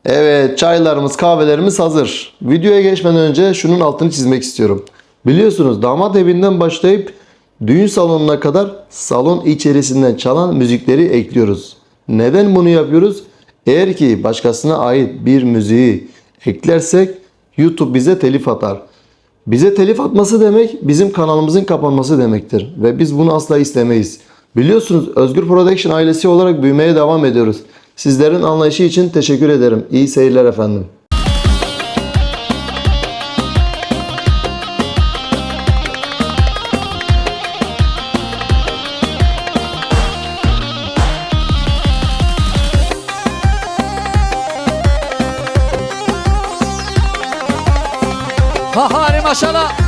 Evet, çaylarımız, kahvelerimiz hazır. Videoya geçmeden önce şunun altını çizmek istiyorum. Biliyorsunuz damat evinden başlayıp düğün salonuna kadar salon içerisinden çalan müzikleri ekliyoruz. Neden bunu yapıyoruz? Eğer ki başkasına ait bir müziği eklersek YouTube bize telif atar. Bize telif atması demek bizim kanalımızın kapanması demektir. Ve biz bunu asla istemeyiz. Biliyorsunuz Özgür Production ailesi olarak büyümeye devam ediyoruz. Sizlerin anlayışı için teşekkür ederim. İyi seyirler efendim. Hadi maşallah.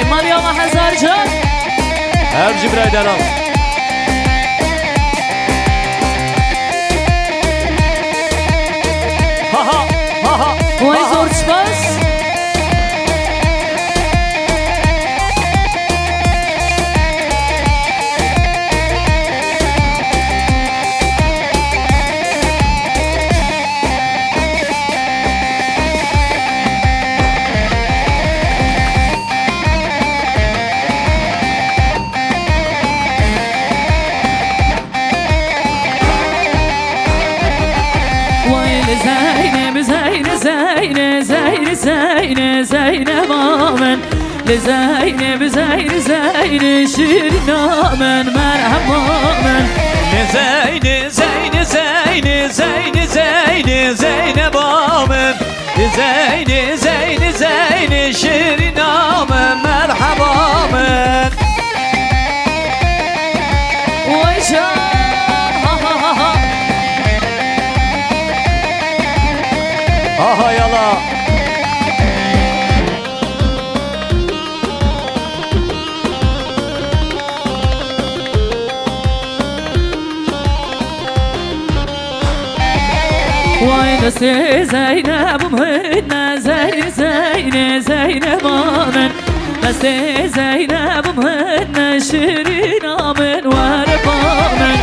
مريم حزار جان Erci Biray Delal. وای زور سپاس زينب آمن لزينب زين شيرين آمن مرحبا آمن لزين زين زين زين زين زينب آمن لزين زين زين شيرين آمن مرحبا آمن ويشان Aha yala. وين زينب مهنا زينب آمن بس زينب مهنا شيرين آمن ورب آمن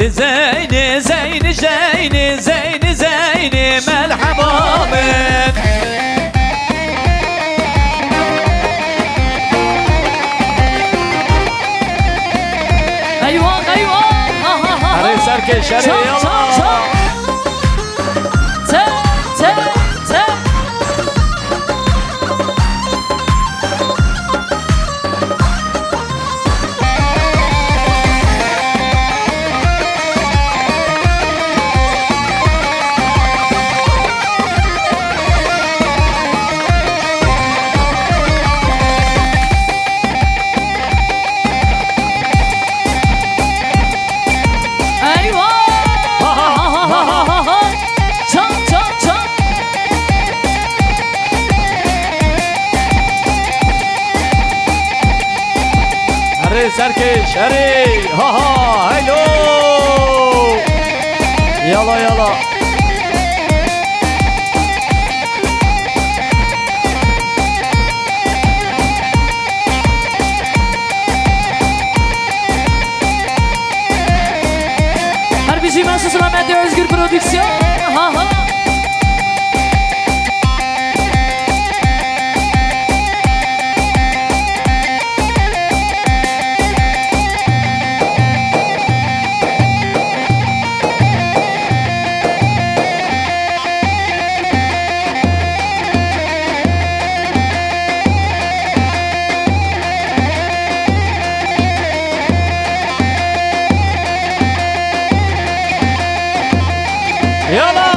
لزيني زيني زيني زيني زيني مرحبا من ايوه ايوه هري سركي شري يلا سركي شري ها ها هلو يلا يلا Harbici Mahsus Rahmetli Özgür Prodüksiyon. Ha ha. يلا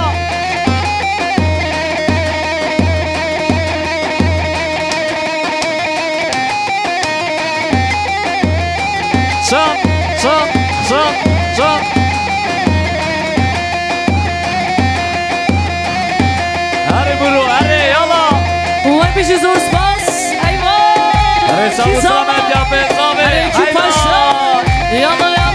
صم صم صم صم هري برو هري يلا Harbici zor spas. Eyvah. هري سامو سلامت يا بيضاوي Hadi iki paşa. Yalla yalla.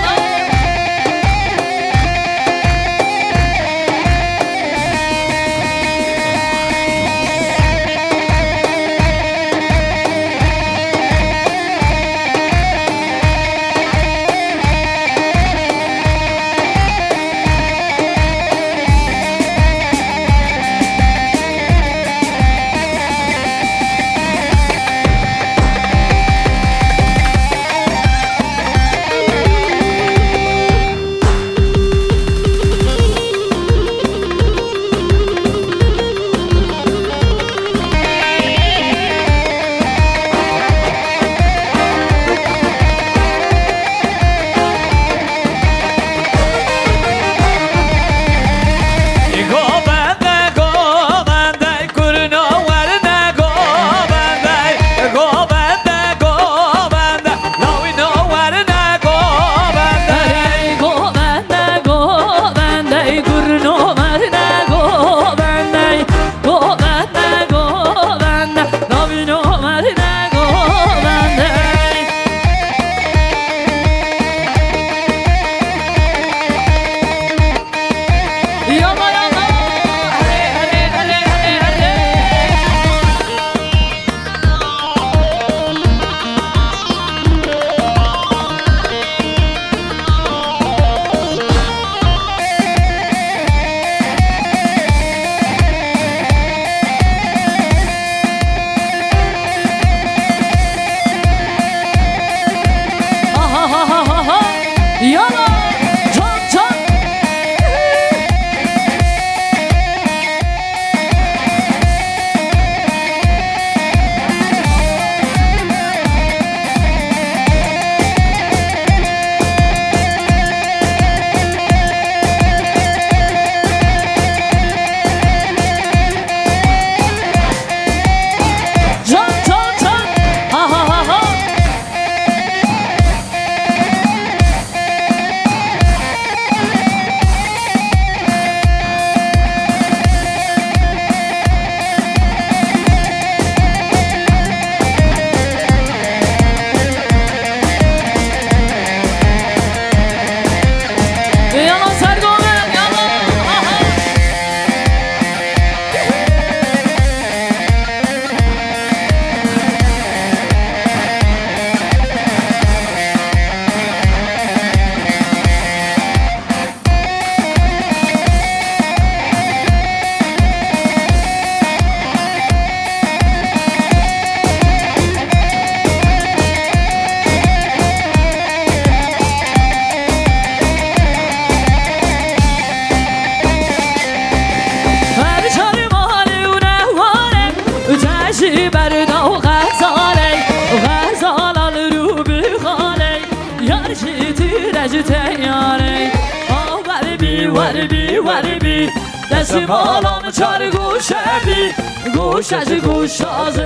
بی وری بی دست مالان چار گوشه بی گوشه از گوشه از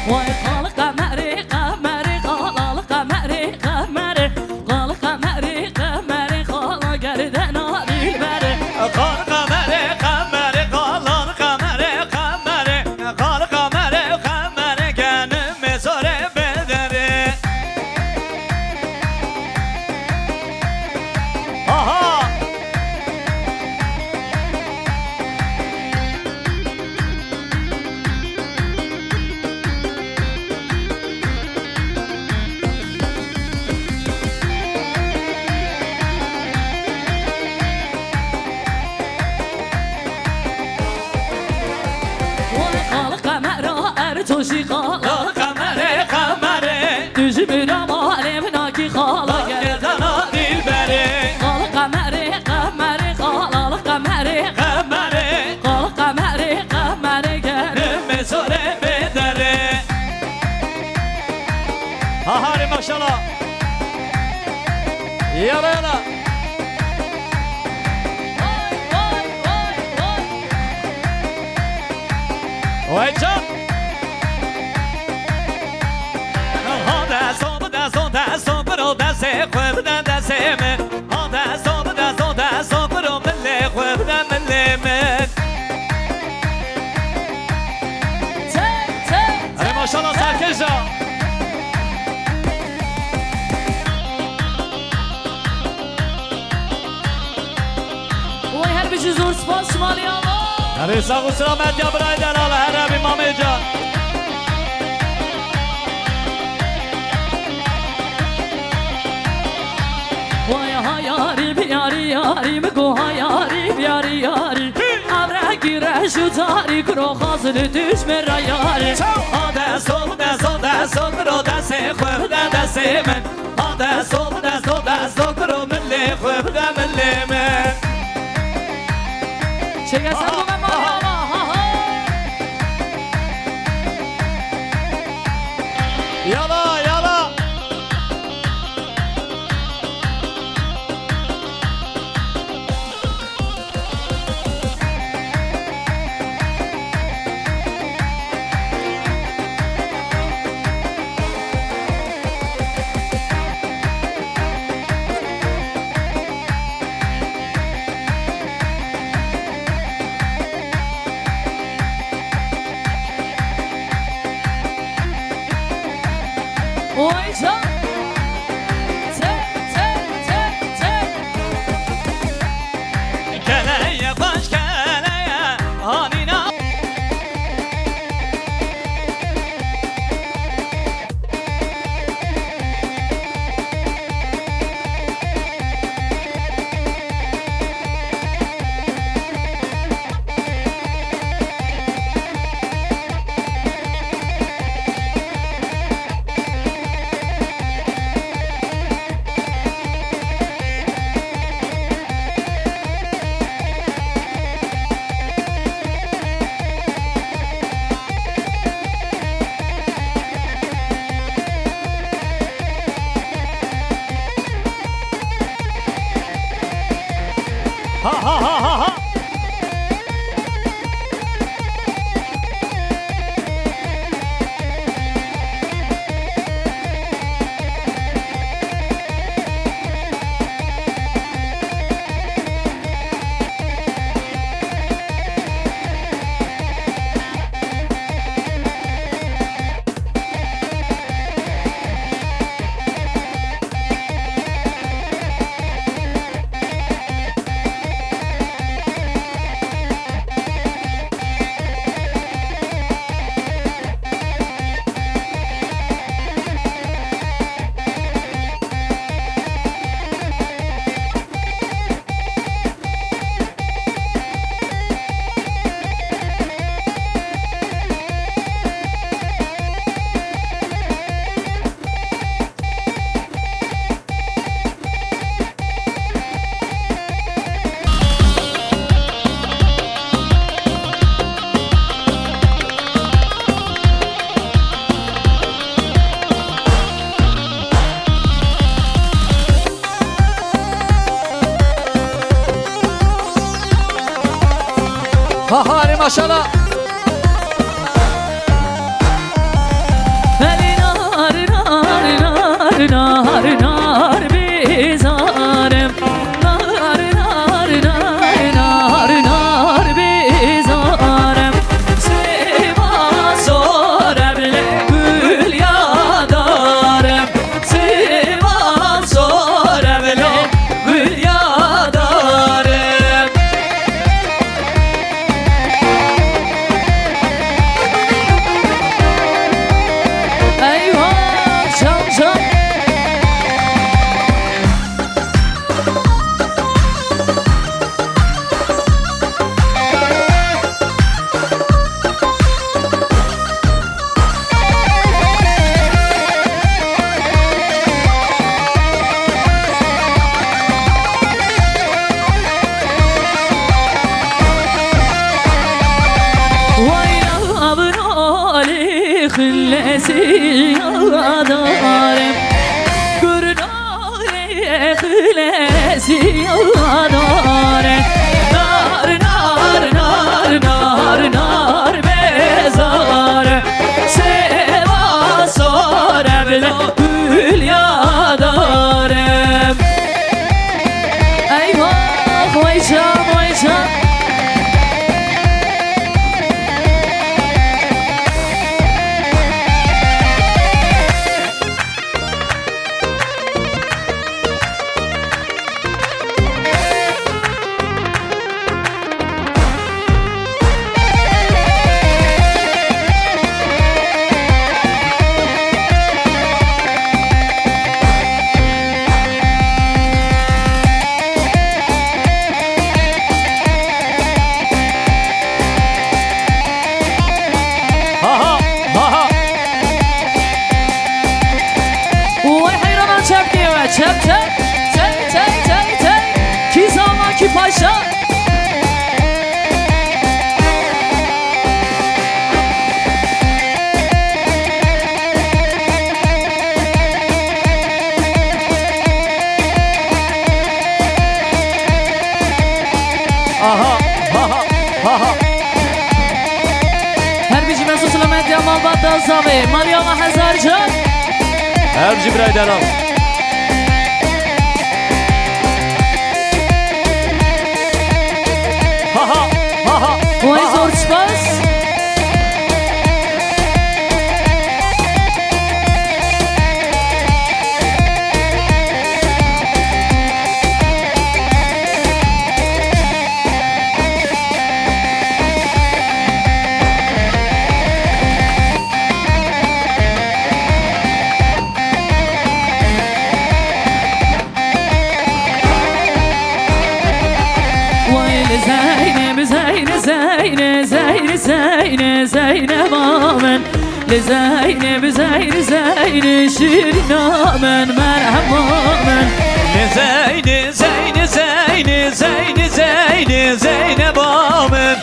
وای خالق قمری قمری خالق قمری قمری خالق قمری قمری خالا گردن آدیل بره قال قمر قمر قالان قمر قمر قال قمر قمر گنم مزاره بدره آها وای خالق قمر ارتوشی خالا قال قمر قمر düzü bir amalim naki خالا گردن آدیل بره خالق قمری قمری خالا قمری قمر خالق قمری قمری گردن مزاره بدره آهاری ماشالله یالا یالا وای وای وای وای وای جان دستم برو دست خواه بدن دست من دستم برو مله خواه بدن مله من اره ماشالله سرکش جان وای هر بیشی زور سپاس شمالی آقا اره ساق و سلامت یا برای دلال هر ربی مامی جان وای ها یاری بیاری یاری مگو ها یاری بیاری یاری ابره گیره شو تاری کرو خازل دشمن را یاری دستم برو دست خواه بدن دست من دستم برو مله خواه بدن مله من چه گسن بگم مالی آقا ها ها یالا یالا وای جان Keleye baş keleye anina Ha hali maşallah. Nar nar nar nar nar bizarem. Nar nar nar nar nar bizarem. Sivas oremle gül yadarem. Sivas oremle gül yadarem. Eyvah çam çam. Vay avın ali khillesi yadarem. Gurnale khillesi yadarem. Nar nar nar nar nar bezarem. Seva soremle gül yadarem. Eyvah vay can vay can. Ha ha ha ha. Vay hayran çep diyor çep çep. Çep çep çep çep. Ki zaman ki paşa. Aha ha ha ha ha. Her bir cime susulamet ya malbat da zavi. Maryama Hazarcan. Her Cibrayil al. Ha ha ha ha. Vay zor çıpas. Zeynep Zeynep Zeynep Zeynep Zeynep Zeynep amen. Zeynep Zeynep Zeynep Şirin amen merhaba amen. Zeyni Zeyni Zeyni Zeyni Zeyni Zeynep amen.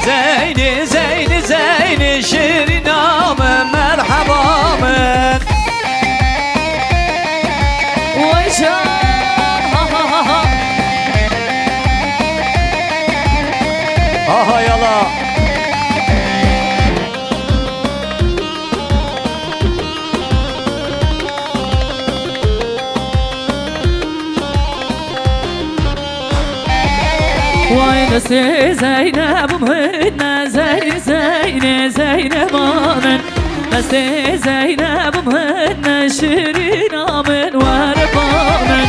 Zeyni Zeyni Zeyni Şirin amen merhaba amen. Vay can ha ha ha ha. Aha yala. Vay da Zeynep'im hüdne Zeynep Zeynep Zeynep amen. Deste Zeynep'im hüdne Şirin amen varıp amen.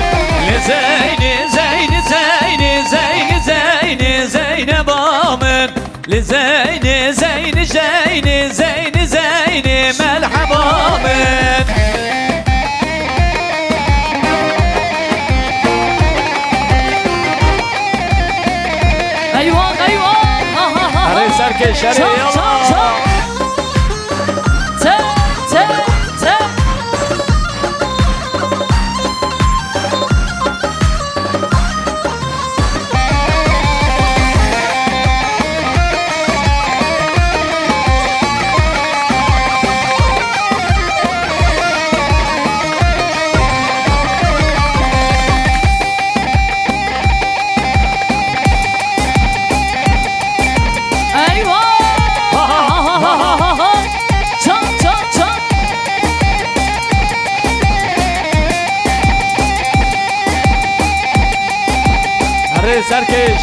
Zeyni Zeyni Zeyni Zeyni Zeyni Zeynep amen. Zeyni Zeyni Zeyni Zeyni Zeyni merhaba amen. Eyvah eyvah ha ha ha. Arayı serke şer'i Çal yala. çal çal. Te te te.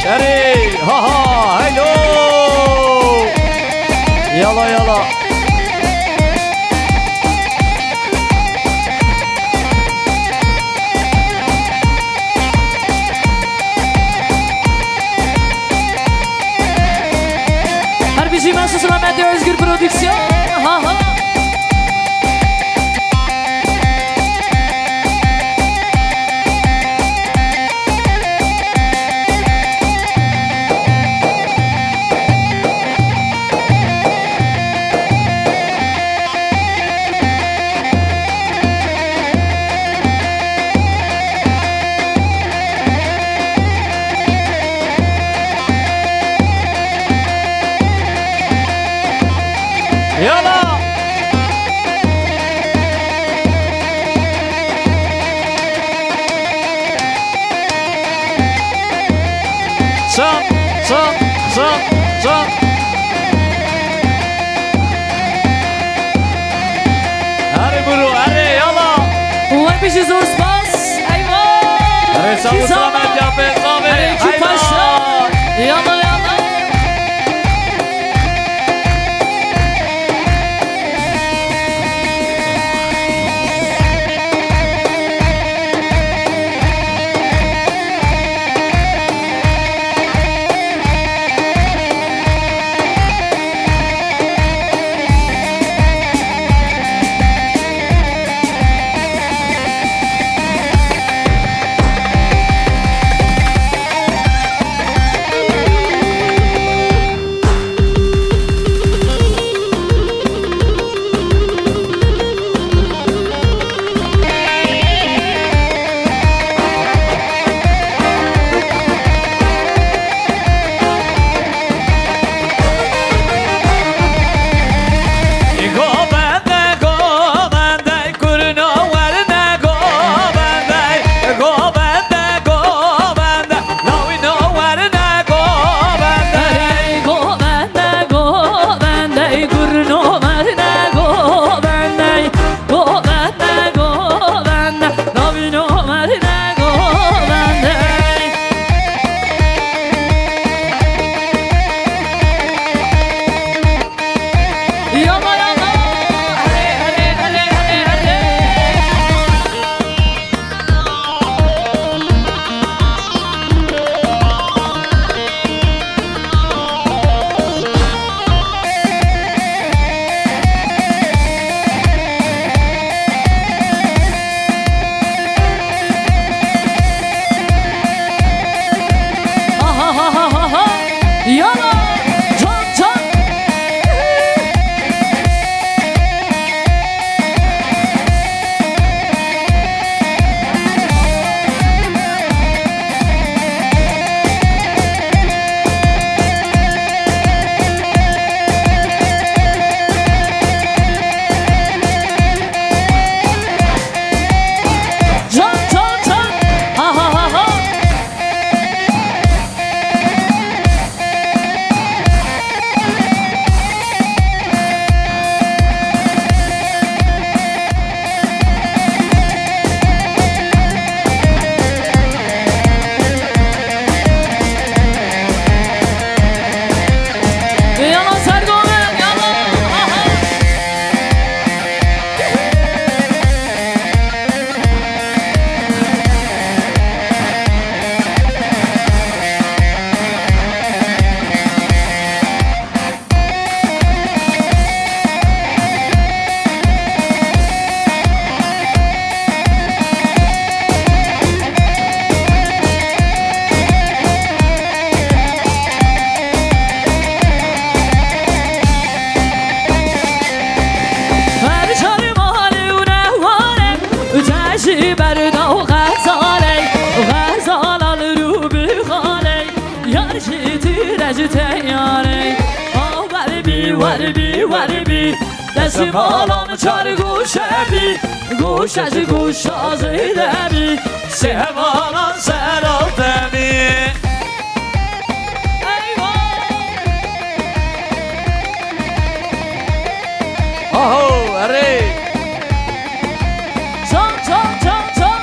اري ها ها هلو يلا يلا Harbici Mahsus Rahmetli Özgür Prodüksiyon. Ha ha. يلا صم صم صم صم هاري برو هاري يلا Harbici zor spas. Eyvah. هاري صم سلامت يا بيضاوي Aleyküm paşa. Yalla yalla. دستم آلام چار گوشه بی گوشش گوش آزیده بی سهوانان سرالتمی آهو اره چان چان چان چان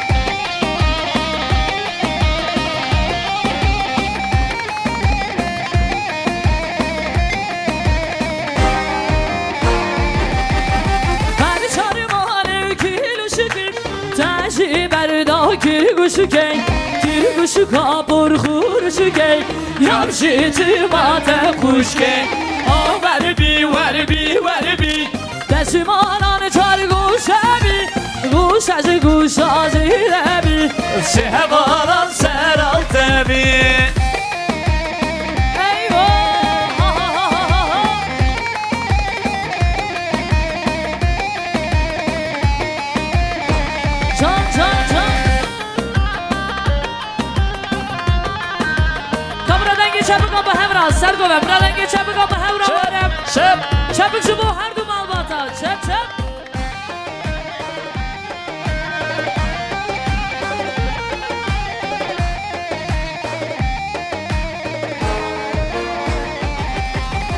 گوشو کی گیر گوشو کابور خورشو کی یارشیتی مات خوش کی ور بی ور بی ور بی دشمانان چار گوشه بی گوش از گوش آزیره بی شهواران سر altı بی Can can can Kameradan geçen bu kapı hevra Sergo ve buradan geçen bu kapı hevra varım Şep Çabuk şu bu her du malbata Çep çep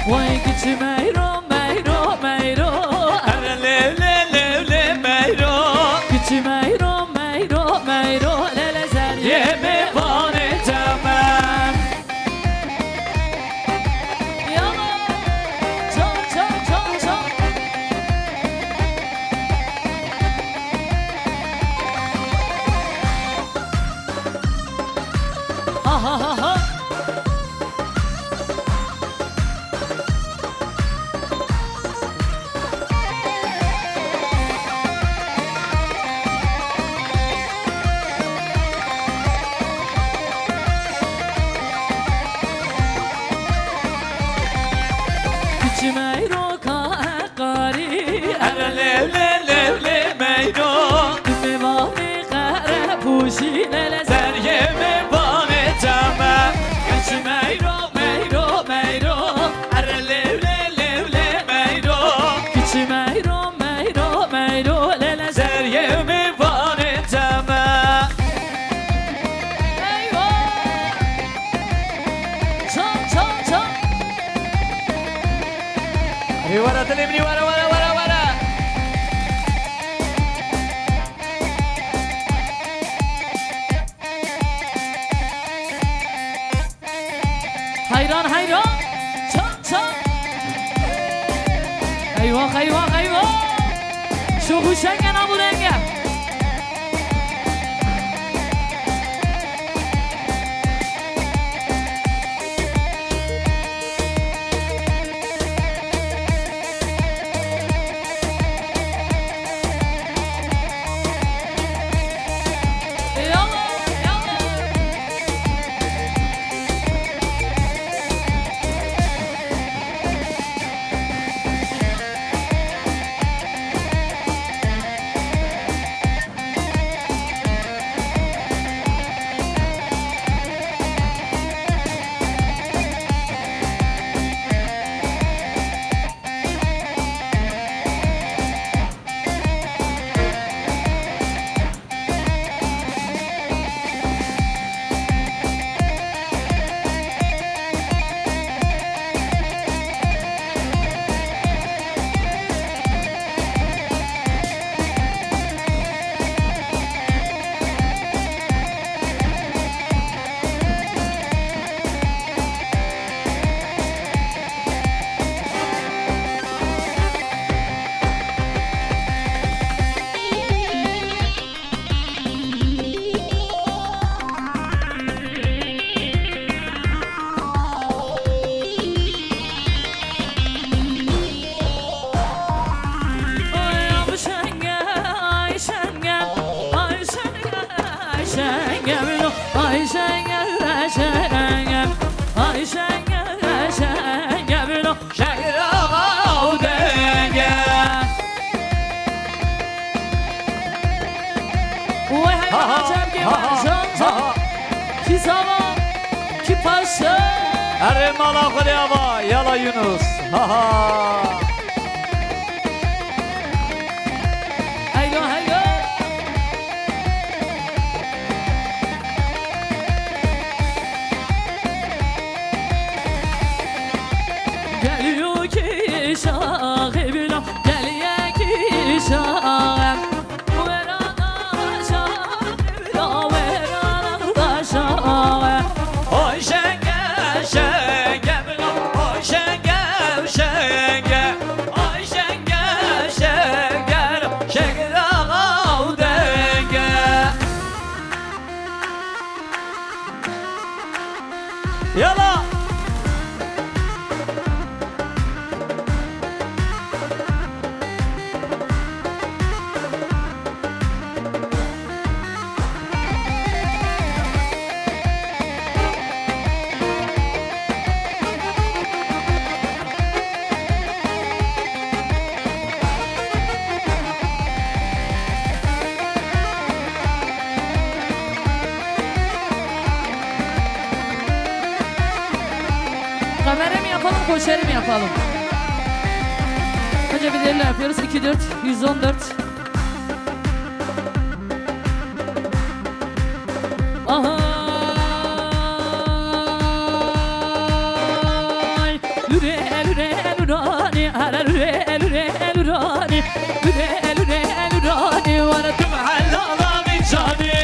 Vay giçi meyro meyro meyro Lev lev lev lev meyro Giçi meyro meyro meyro Lele zer Yeme vane tamam Yana Can can can can Ha ha ha ha Meyro kari Lev lev lev lev meyro Mevani kare puşi lele Ser yeme vane tamam Geçi meyro meyro meyro Lev lev lev lev meyro Kiçi meyro meyro meyro lele Ser yeme vane tamam Eyvah Çam çam çam Rivara telebni vara vara vara vara Hayran hayran Çam çam Eyvah eyvah eyvah Şu huşengen aburengen Yalla yalla Şehir ağa o denge Vay hayvan çemge var can can Ki zaman ki paşa Ere mala kuriyava yala Yunus Ha ha Haydo haydo Geliyor ki şahı bilam Geliyor ki şahı Verana şahı bilam Verana şahı Oy şenge şenge bilam Oy şenge şenge Oy şenge şenge Şehir ağa o denge koçeri mi yapalım? Önce bir elle yapıyoruz. 2-4, 114. Aha. Lüre lüre lürani, ara lüre lüre lürani, lüre lüre lürani, vara تمحل على من جاني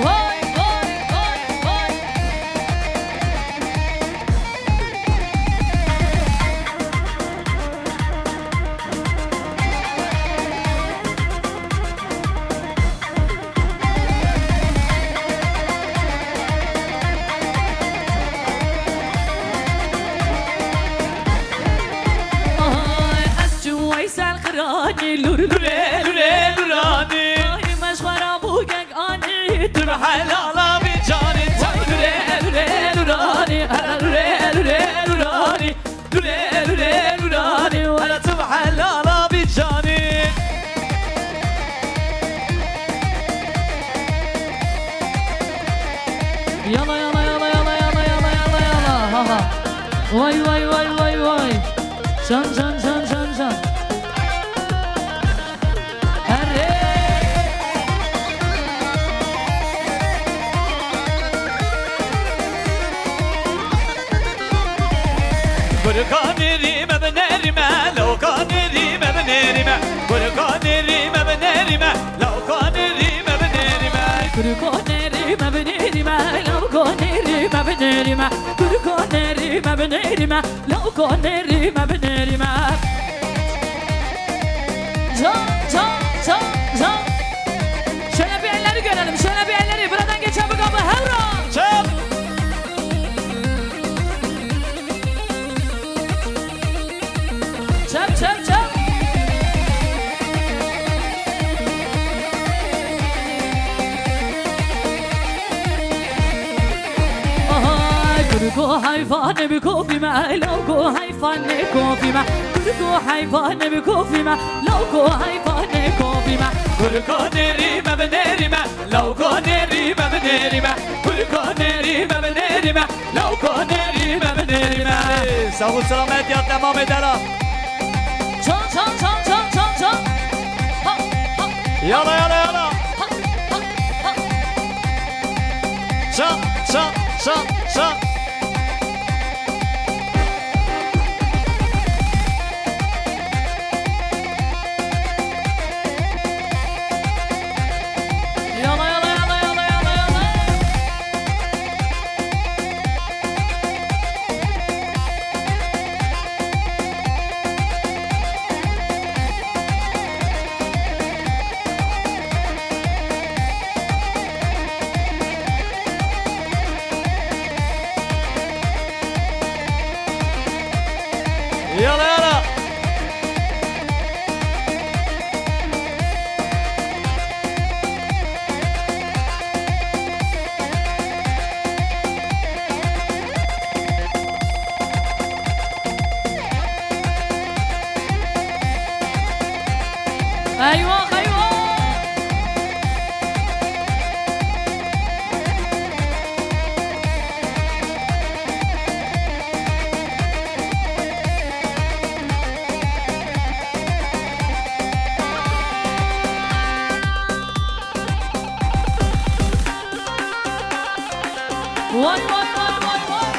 vay vay vay vay. Ay ascu Veysel Kırani, lüre lüre لولي لولاني ay meşvara bu geng ani, تمحل على من جاني lüre lüre lürani, ara lüre lüre lürani, lüre lüre lürani, vara أنا تمحل على من جاني Yala yala yala yala yala yala yala yala ha ha. Vay vay vay vay vay. Can can can can can. Herre. بركاني ريمة بنرمة لو كان ريمة بنرمة بركاني ريمة بنرمة لو كان ريمة بنرمة Kurkoneri mabneri ma laukoneri mabneri ma kurkoneri mabneri ma laukoneri mabneri ma. Can can can can. Şöyle bir elleri görelim. Şöyle bir elleri. Buradan geçen bu kapı. Hevra. شاب Çap çap çap. Kurko hayvane bir kofime, lauko hayvane kofime. Kurko hayvane bir kofime, lauko hayvane kofime. بركاني ريمة بنرمة لو كان ريمة بنرمة بركاني ريمة بنرمة لو كان ريمة بنرمة سهو سلامت يا تمام دلا Çan çan çan çan çan çan. Ha ha يلا يلا يلا ha ha ha. شا شا شا شا Yala yala yala yala yala yala. يلا يلا Eyvah eyvah. Vay vay vay vay vay.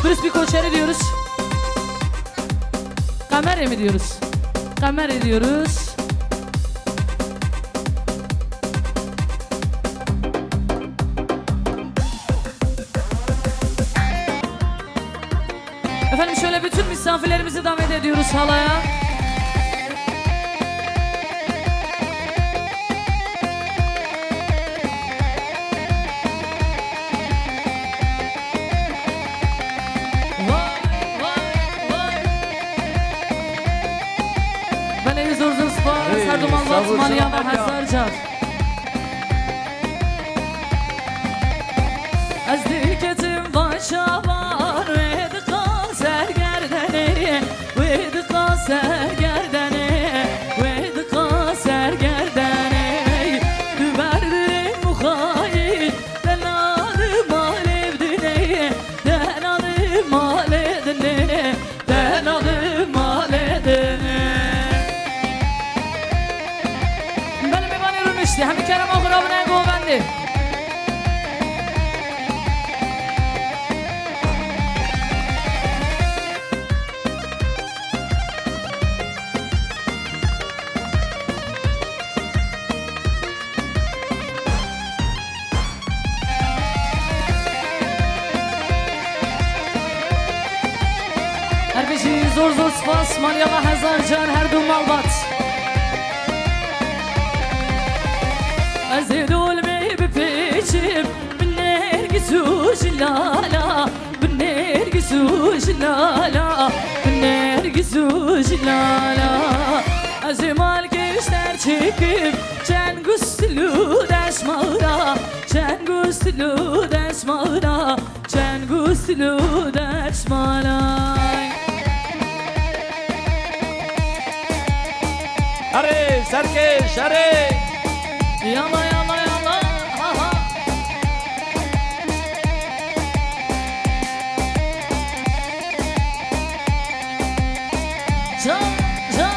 Crispy koçeri diyoruz. Kamera mi diyoruz? Kamera diyoruz. Efendim şöyle bütün misafirlerimizi davet ediyoruz halaya. Sardumanlat Manya ve Hazarcar. Az diketim başa var ve dıka sergerdeni, ve dıka sergerdeni, ve dıka sergerdeni. Düverdi muhayi, denanı malevdini, denanı maledini, denanı maledini. همین کرم آخر آبنه گوونده هر بیشی زور زور سپاس مالیا و هزار جان هر دو مالبات أزيدول مي ببيشم بالنرقس وجلالا بالنرقس وجلالا بالنرقس وجلالا أزمال كيشتر çekip Can guslu desmara Can guslu desmara Can guslu desmara Hare Serkeş hare Yalla yalla yalla ha ha Can can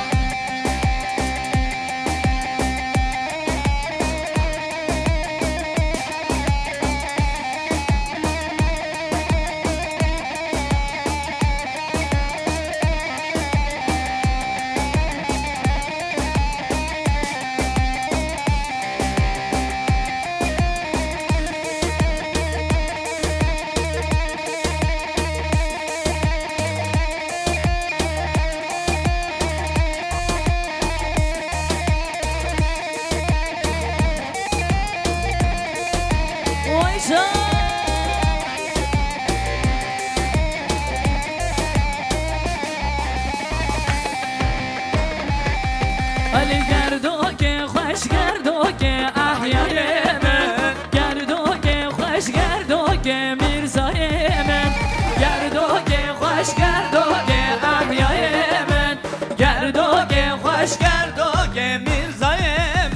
Ali gerdoke خوش gerdoke ahyayem gerdoke خوش gerdoke mirzayem gerdoke خوش gerdoke ahyayem gerdoke خوش gerdoke mirzayem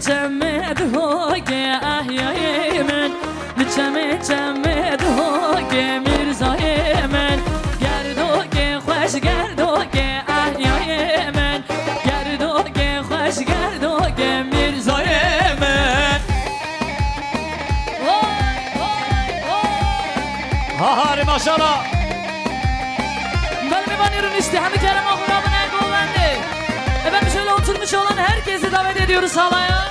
جمد هوگه احیای من جمد هوگه میرزای من گردوگه خوش گردوگه احیای من گردوگه خوش گردوگه میرزای من Hare maşallah Böyle bir banırın işte Hamdi Kerem Akurabı'na gollendi Efendim şöyle oturmuş olan herkesi davet ediyoruz halaya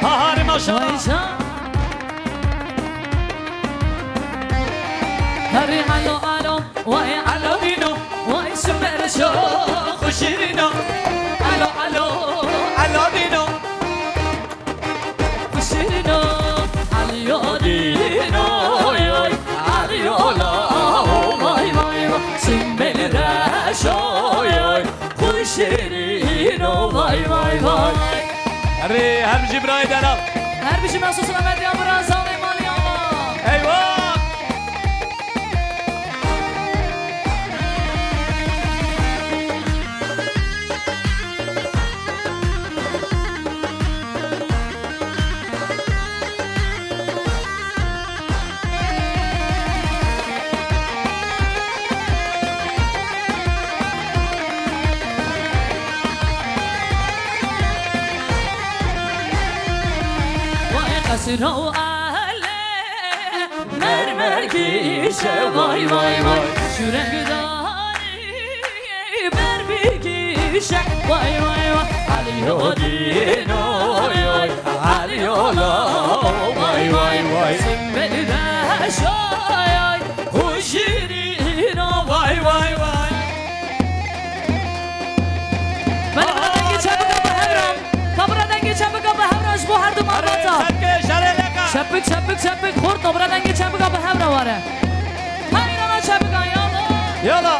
Hare maşallah هری علو علو وای علو دینو وای سمر شو خوش شیرینا الو الو الو دینو شیرینا علیا دینا علیا وای وای سیمبل رشای خوی شیرینا وای وای وای اره هم جبرای درم هر بیشی محسوس نمید یا برا زاوی مالی آما ایوه قصرو اهله مرمر گیشه وای وای وای شورنگ داری بر بیگیشه وای وای وای علیو دینو علیولا وای وای وای سنبل دشای خوشیرینا وای وای وای من دنگی چپکا به همرام کابرا دنگی چپکا به همراش بو هر دو ماماتا چپک چپک چپک خورد دوباره دنگی چپکا به هم رواره همینا چپکا یالا یالا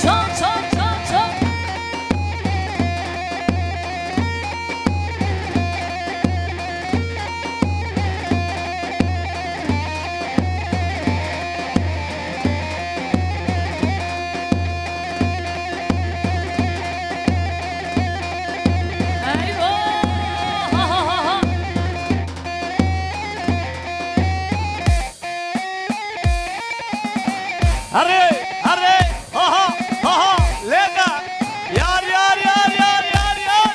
چان چان چان چان اره اره ها ها لیکا یار یار یار یار یار یار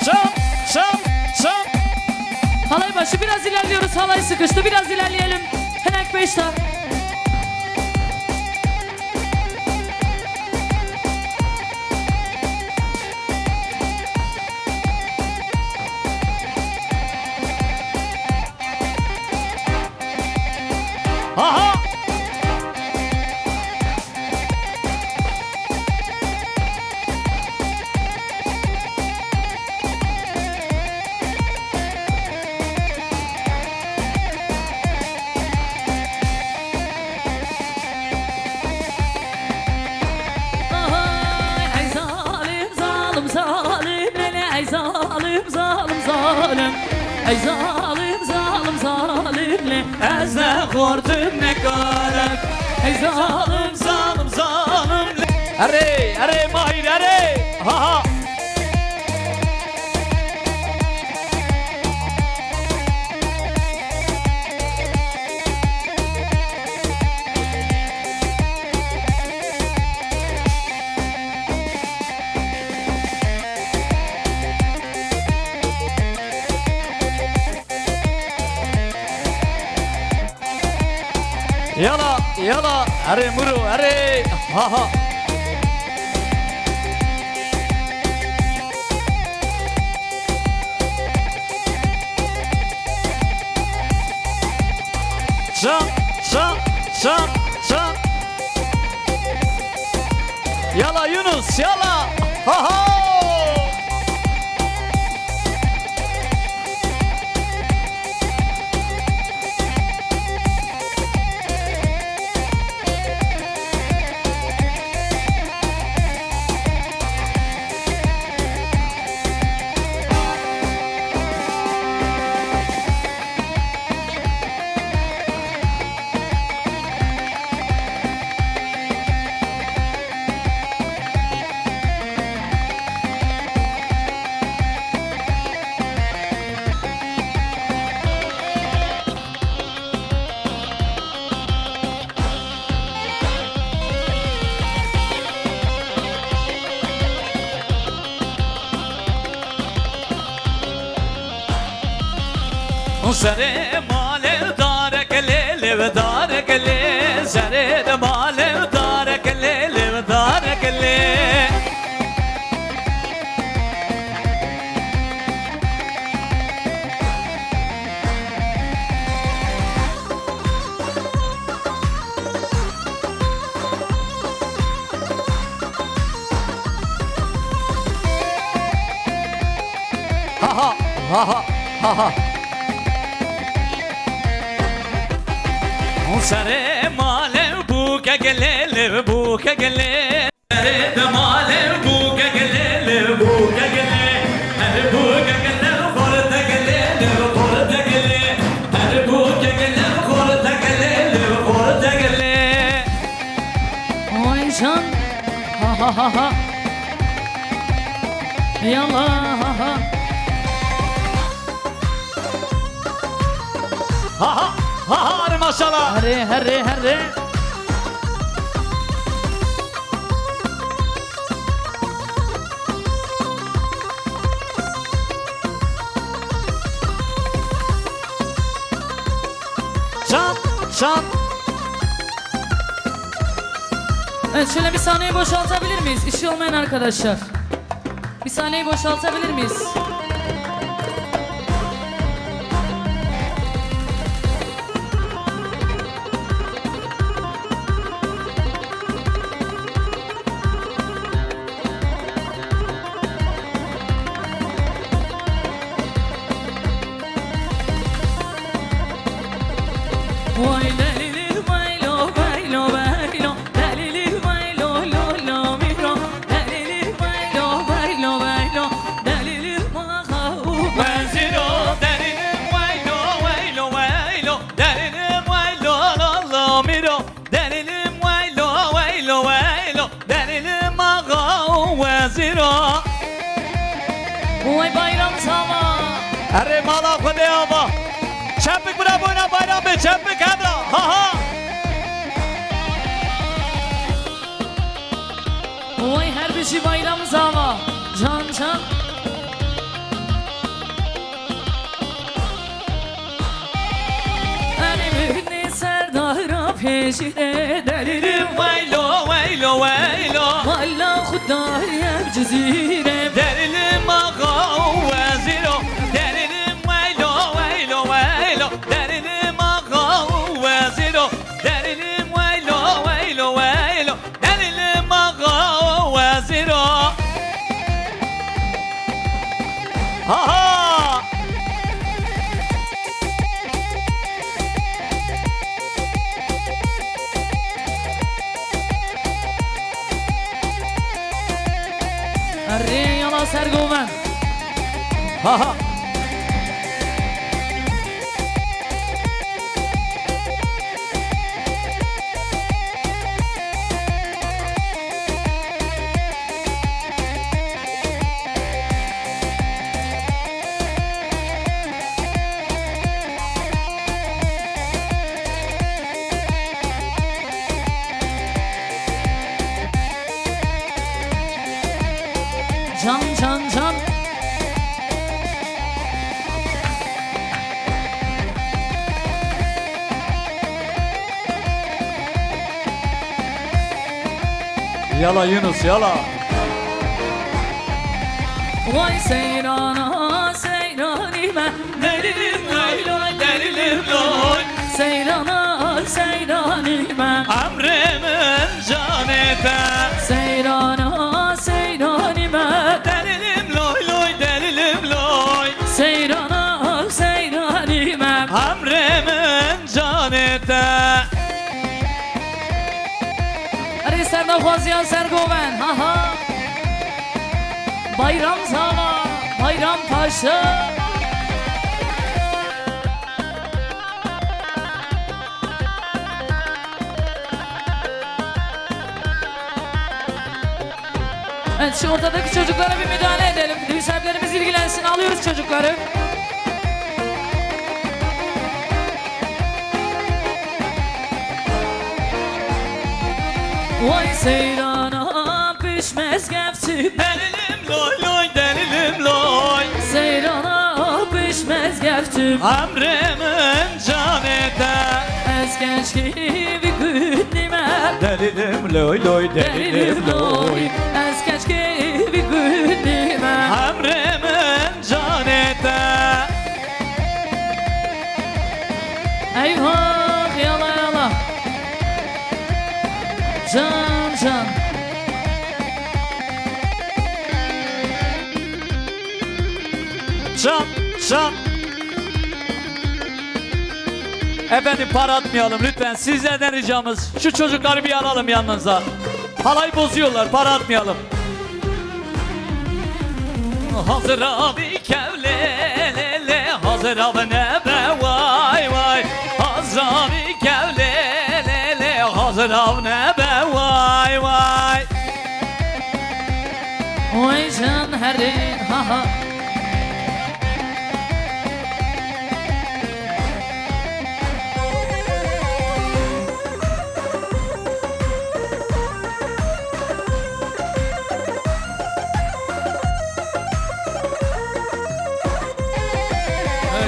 şam şam şam Halay başı biraz ilerliyoruz halay sıkıştı biraz ilerleyelim Henek 5'te aha Ay zalim zalim zalim Lele ay zalim zalim zalim Ay zalim zalim zalim Le ez ne korktum ne karak Ay zalim zalim zalim اره اره ماهیر اره ها ها يلا يلا اره مرو اره ها ها شام شام شام شام يلا يونس يلا ها ها سر مال دارك ليل ودارك ليل سر مال دارك ليل ودارك ليل Ha ha ha ha. سر مال بوك قليل بوك قليل سر مال بوك قليل بوك قليل بوك قليل خورت قليل خورت قليل بوك قليل خورت قليل خورت قليل Oy can ha ha ha ha Yalla ha ha Ha ha ha ha maşallah. Hare hare hare Can can. Evet şöyle bir sahneyi boşaltabilir miyiz? İşi olmayan arkadaşlar. Bir sahneyi boşaltabilir miyiz? Vay delili vaylo vaylo vaylo delili vaylo lo lo miro delili vaylo vaylo vaylo delili maha Benzino derinim vaylo vaylo vaylo derinim vaylo lo lo miro derinim vaylo vaylo vaylo derinim ağa veziro. Vay bayram sama Arre mala kode aba. Çapık bura boyna bayram be çapık kadra. Ha ha. Vay her bir şey bayram sama Can can Elimini serdara peşine delirim Vaylo vaylo vaylo Valla Hudaya cezire derinim ağa veziro derinim vaylo vaylo vaylo derinim ağa veziro derinim vaylo vaylo vaylo derinim ağa veziro. Ha ha. Arre yala sergoven Ha ha. Can can can Yala Yunus yala. Vay seyrana seyranime delirim Vaylo derinim loy Seyrana seyranime Amremin canete Seyrana seyranime derinim loy loy derinim loy Seyrana seyranime Amremin canete. Arre serda khwaziyan sergoven ha ha Bayram zava bayram taşı Evet şu ortadaki çocuklara bir müdahale edelim. Düğün sahiplerimiz ilgilensin. Alıyoruz çocukları. Vay seyrana pişmez gefçim Derilim loy loy derilim loy Seyrana pişmez gefçim Amremin canete Ez genç gibi gündime derilim loy loy Derilim loy Ez genç gibi gündime Amremin canete. Eyvah yala yala Can can Can Şan. Efendim para atmayalım lütfen. Sizlerden ricamız şu çocukları bir alalım yanınıza. Halay bozuyorlar, para atmayalım. Hazır abi kevlelele, hazır abi nebe vay vay. Hazır abi kevlelele, hazır abi nebe vay vay. Vay can herin ha ha.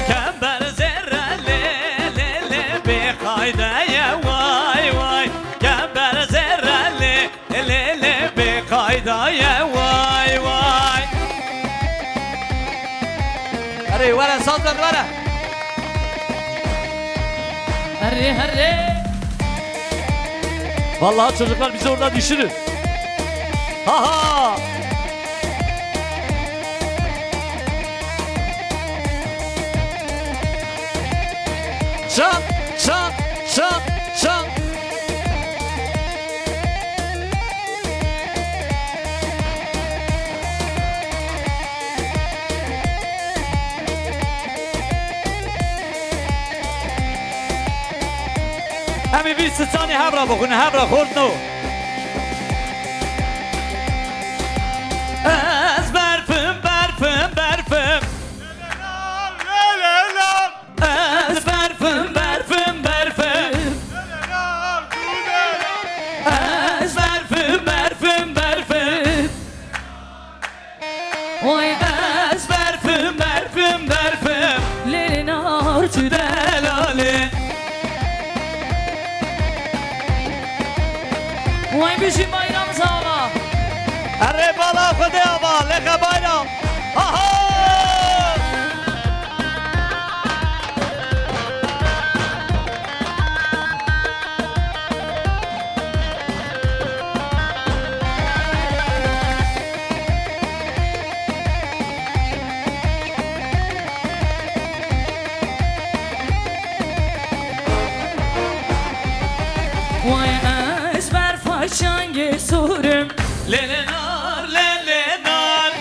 Kember zerrelelele bir kaydaya vay vay. Kember zerrelelele bir kaydaya vay vay. Hadi vara saltan vara. Herri herri. Vallahi çocuklar bizi orada düşürür. Ha ha. Şan, şan, şan, şan. Hemi bir ستانی هبرا بخونه هبرا خورد نو از برفم برفم برفم از برفم برفم برفم از برفم برفم برفم Vay از برفم برفم برفم lerin artı دلاله Vay bizi bayram sağla. اره بالا خدا با لقا بایرام آها Vay ezber faşange sorum. لنار لنار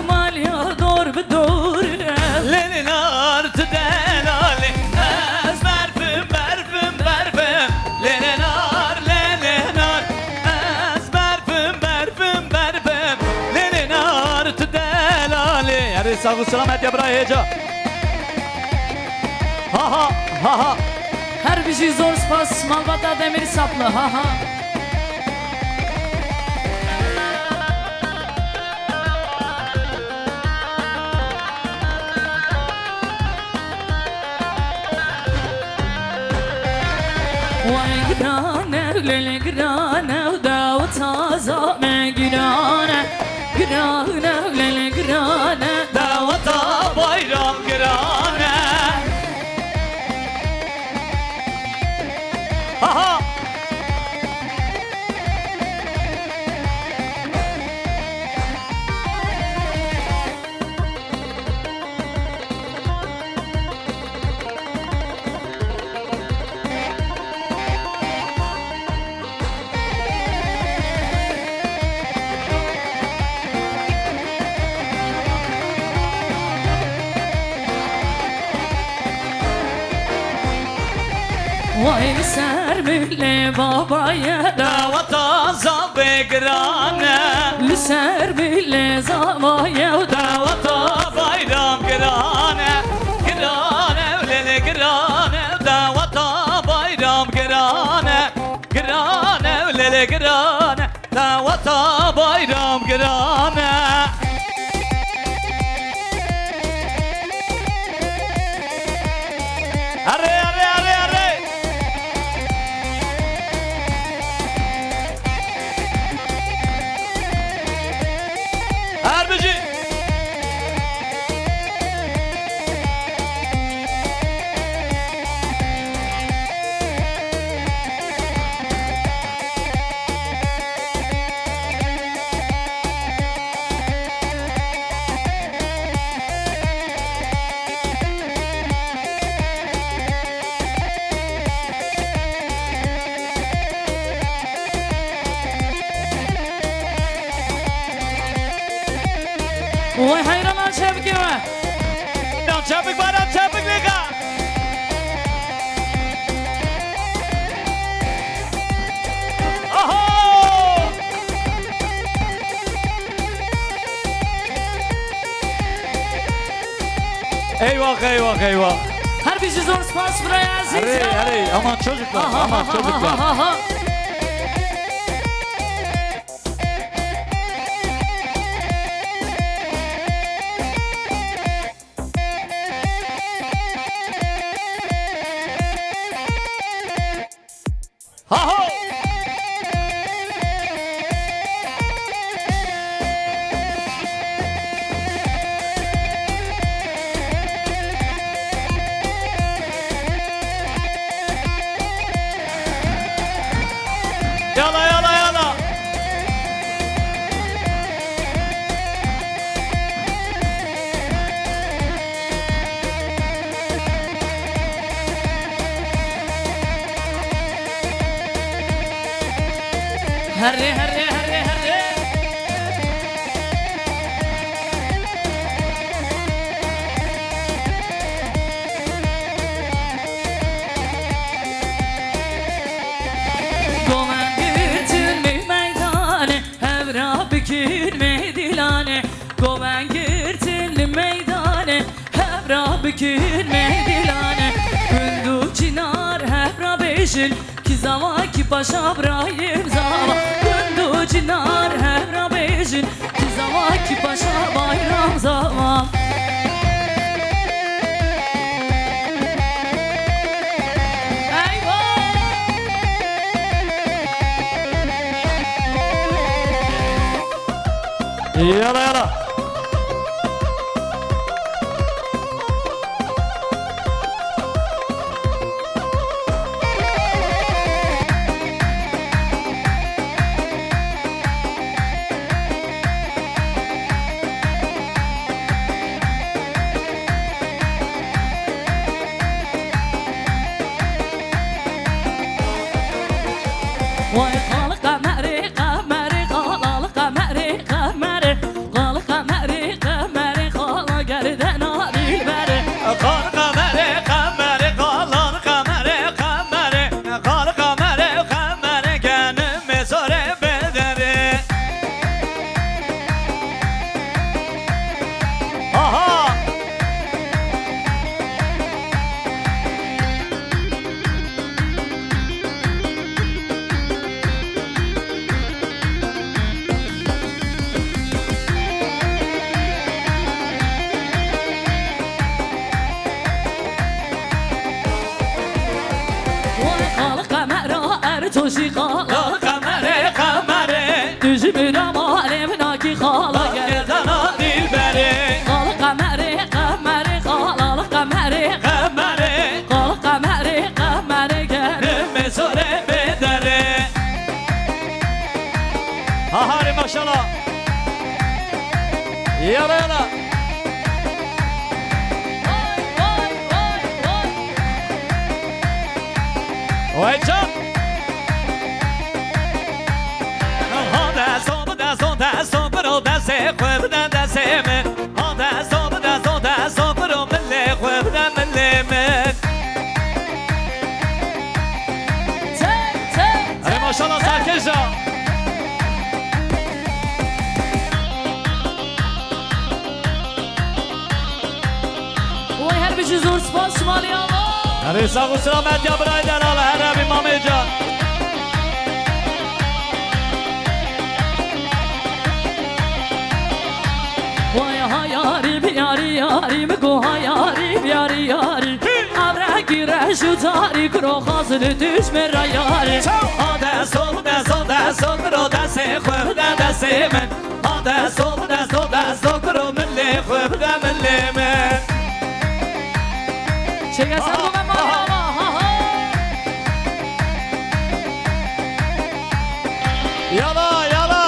Mal ya dor be dor. لنار تدلالي از برفم برفم برفم لنار لنار از برفم برفم برفم لنار تدلالي يا ريت ساق السلامات يا براي هجا ها ها ها ها Her bir şey zor spas malbata demir saplı ha ha. Vay grane lele grane davet azame grane grane lele grane davata bayram girane ha ha Vay sermile babaya davata zabe girane Lüser bile zavaya davata bayram girane girane lele girane davata bayram girane girane lele girane davata bayram girane arre arre arre arre Erbici وای حیران چپکی و دان چپک بارم چپک لیگا آها eyvah eyvah eyvah. هر بیشی زور سپاس برای عزیز Hadi aman çocuklar aman çocuklar. Ha ho. Yala yala yala. هره هره هره هره گومن گرتن می میدانه هورا بکر می دیلانه گومن گرتن میدانه هورا بکر می دیلانه گندو چنار هورا بیشن کی زمان کی پاشا برایم زمان گندو چنار هورا بیشن کی زمان کی پاشا بایرام زمان Yala yala. وای خالق قمری قمری خالق قمری قمری خالق قمری قمری خالق گردن آدی بره Kar kamere kamere kalan kamere kamere kar kamere kamere gönlüm mezare bedere. Aha. وای خالق قمر ارتوشی خالق Kar kamere kamere düzü bir amalim naki خالق gerdana dilberi. خالق قمری قمری خالق قمری Kamere خالق قمری قمری گردن gönlüm mezare bedere. Ahari maşallah. Yala yala. وای وای وای وای Vay can. دستم برو دست خواه بدن دست من دستم برو مله خواه بدن مله من ای ماشالله سرکش جان وای هر بیشی زور سپاس شمالی آقا هر ساق و سلامت یا برای در حال هر ربی مامی جان وای ها یاری بیاری یاری بگو ها یاری بیاری یاری ابره گیره شو تاری کرو خازن دوش مرا یاری دستم برو دست خواه بدن دست من دستم برو مله خواه بدن مله من چه گسر بگم مالی آقا Yala yala.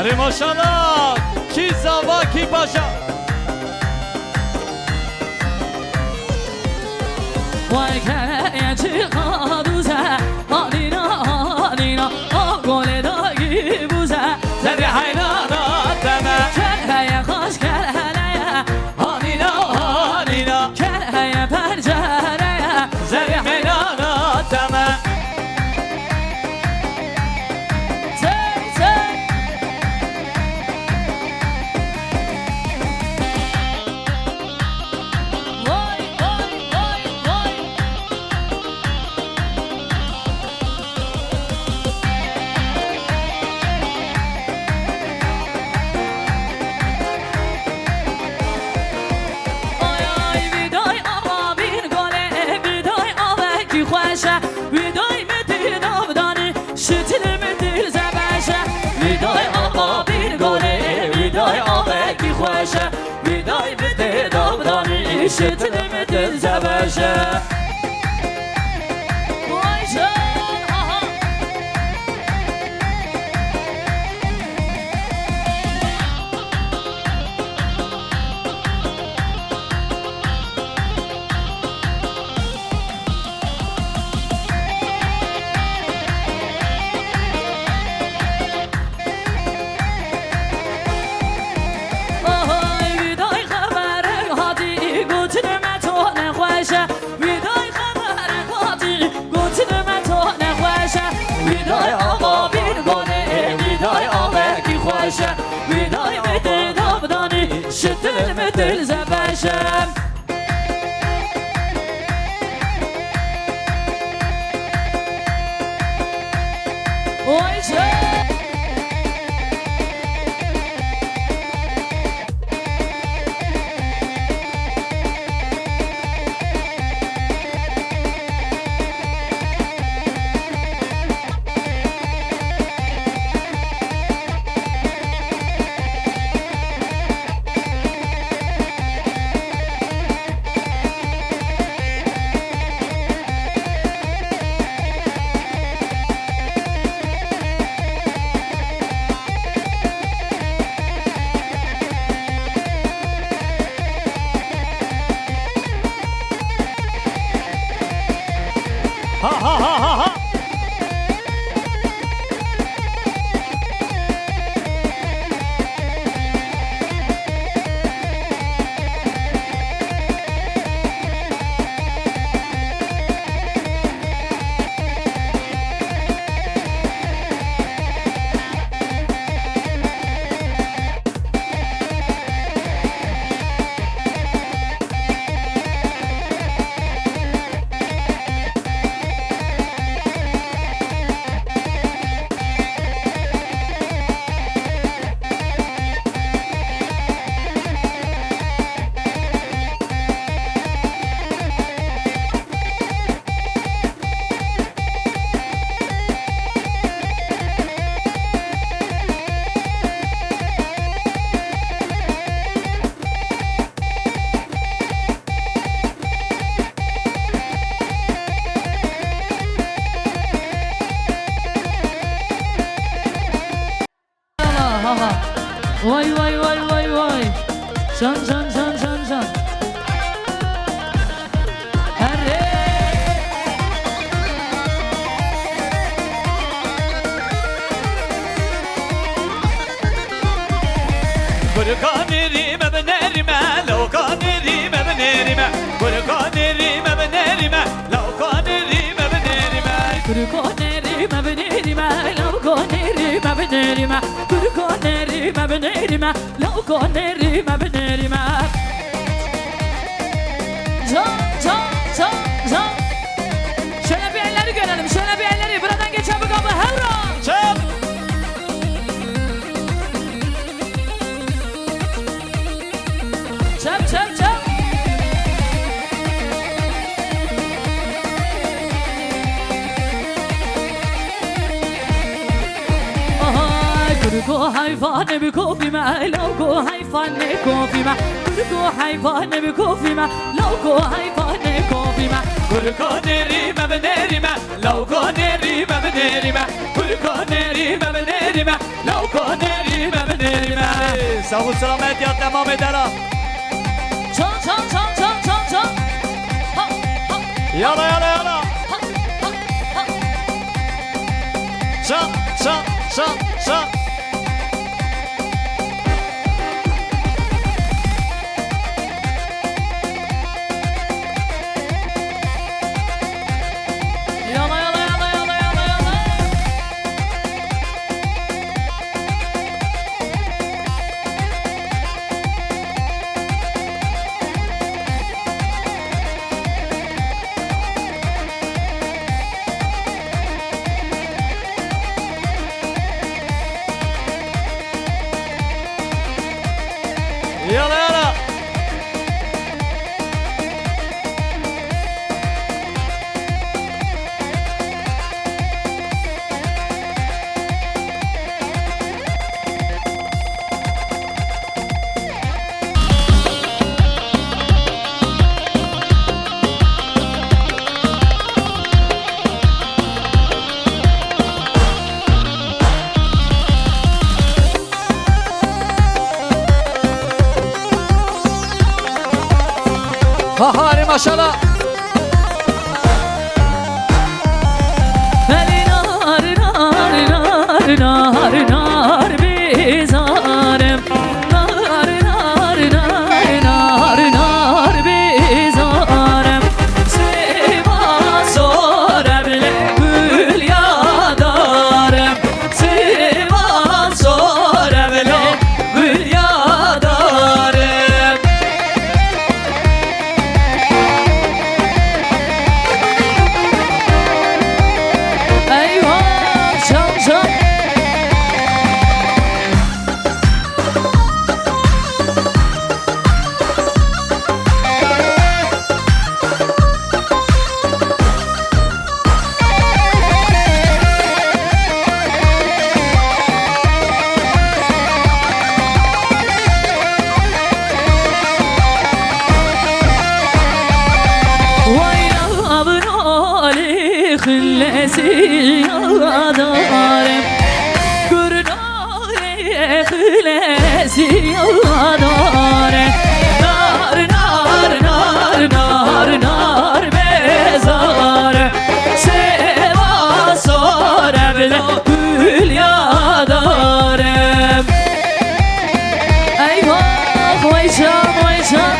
اره ماشالله کی زاوا کی پاشا وای که چی قادوزه آنینا آنینا آگل داگی بوزه زده حیرانات دمه کرهی خوش کرهی آنینا آنینا کرهی پرجره زده حیرانات دمه تی تی وای وای وای وای آی آی ویدای آقا بین گله ویدای آقا کی خوشه ویدای مدیر نابدانی شتیل مدیر زبشه ویدای آقا بین گله ویدای آقا کی خوشه ویدای مدیر نابدانی شتیل مدیر زبشه وای جان آها آهای ویدای خبر هاتی گوتن من تو نخوشه ویدای خبر هاتی گوتن من تو نخوشه ویدای آقا بین گونه ویدای آقا کی خوشه ویدای مدل دابدانی شتل مدل زبشم وای چه ha ha ha ha ha وای وای وای وای وای جان جان جان جان جان اره برکانی ریم بنریم لوکانی ریم بنریم برکانی ریم بنریم لوکانی ریم بنریم Kurkoneri mabnerima laukoneri mabnerima Kurkoneri mabnerima laukoneri mabnerima Can can can can Şöyle bir elleri görelim şöyle bir elleri buradan geçen bu kapı Hevran çap Çap çap çap Kurko hayvanı bir kofime, lauko hayvanı kofime Kurko hayvanı bir kofime, lauko hayvanı kofime برکانی ریم بنریم لوکانی ریم بنریم برکانی ریم بنریم لوکانی ریم صحو سلامت یا تمام دلم چان چان چان چان چان چان ها ها یالا یالا یالا ها ها ها شا شا شا شا يلا يلا يلا يلا يلا يلا يلا يلا ها ها ما شاء الله نار نار نار نار نار بزارم نار نار نار نار نار بزارم سیما سارم لگل یادارم سیما سارم لگل یادارم ایوه شام شام وينابن علي خلسي يادارم قرنالي خلسي يادارم نار نار نار نار نار بزارم سوا صارم لكل يادارم ايوه ويشام ويشام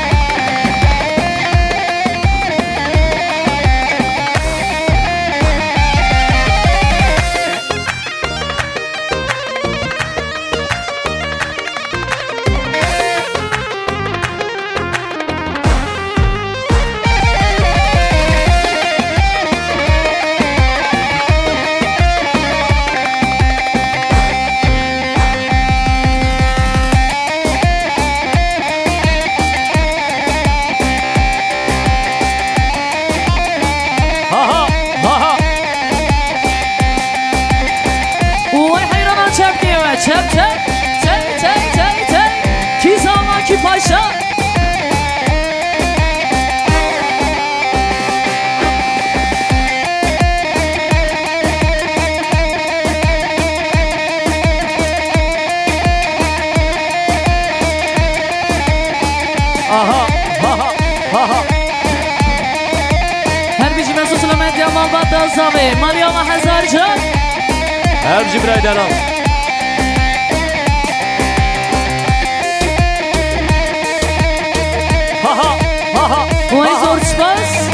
ها ها ها ها وای حیرانم چپ نیوه چپ چپ چپ چپ چپ چپ کی زاما کی پاشا آها ها ها ها ها هر بیجی مسو سلامت یا مال باد دازاوی مالیاما هزار جان هر جبرای دلم ها ها ها ها وای زور سپاس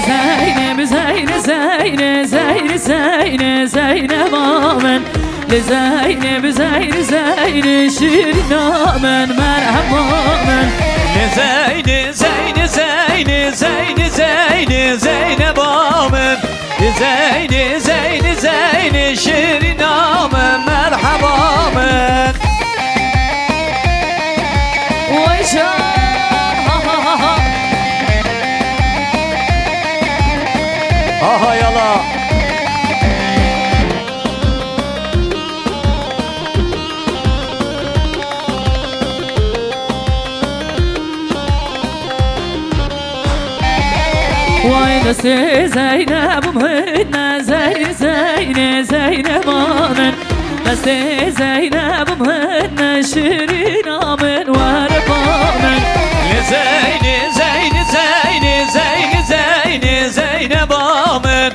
زينب زين زين زين زين زينب آمن لزينب زين زين شيرين آمن مرحبا آمن لزين زين زين زين زين زينب آمن لزين زين زين شيرين آمن مرحبا آمن ويشان ها ها ها ها دستی زینب من زینب من دستی زینب من شیرین من ورقا من زين بامن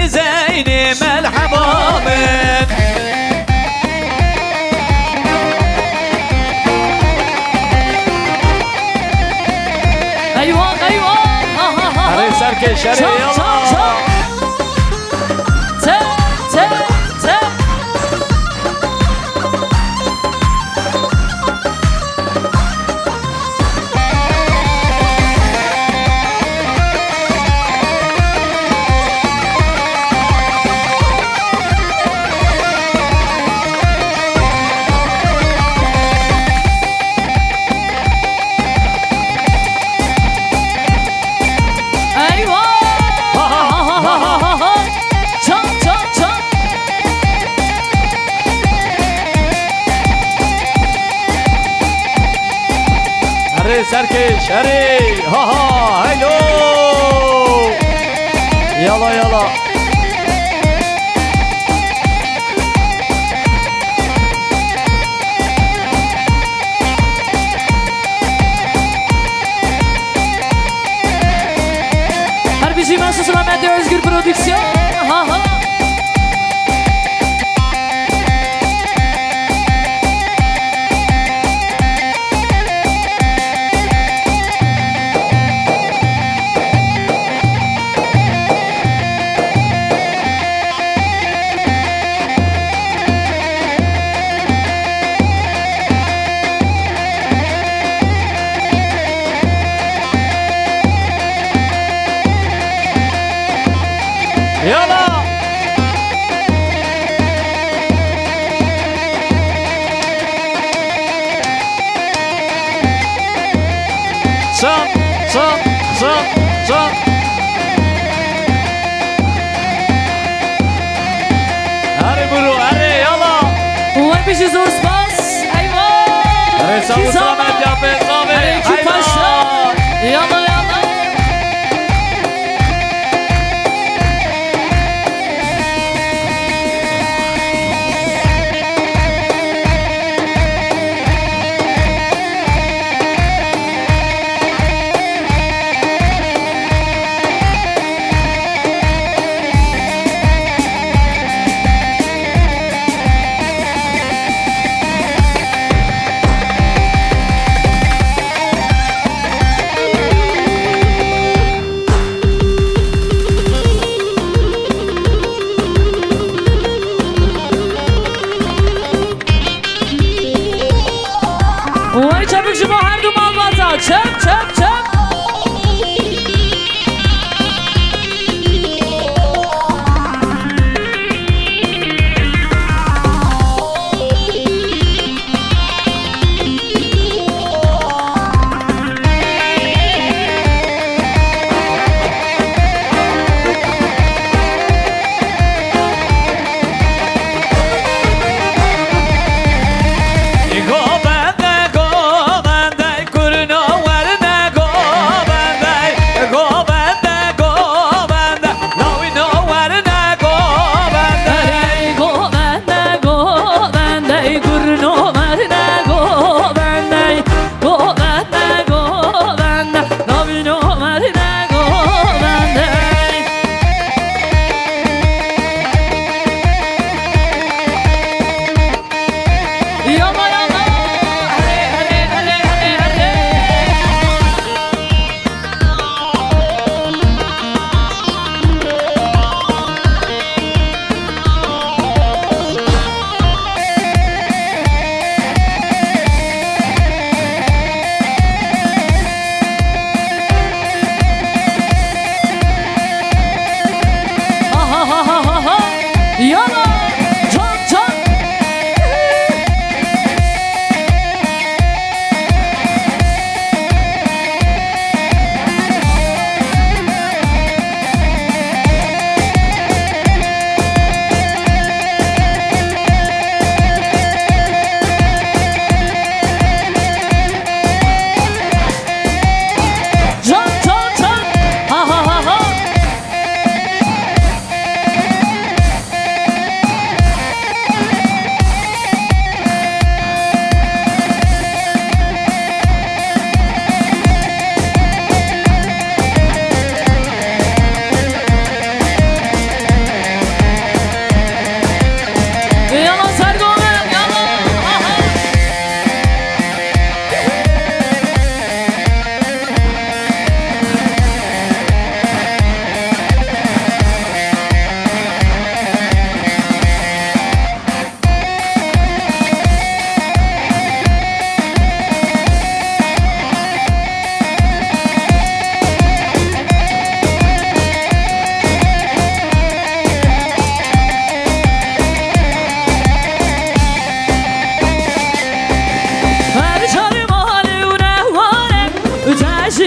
زين ملحبا من ايوه هري سركي شري يلا سركش هري ها هلو يلا Harbici Mahsus Rahmetli Özgür Prodüksiyon ha يلا صم هري برو هري يلا Harbici zor spas Eyvah هري سامو سلامت يا بيت صابر Hariki Paşa Yalla Vay çabuk şu her duman vata çöp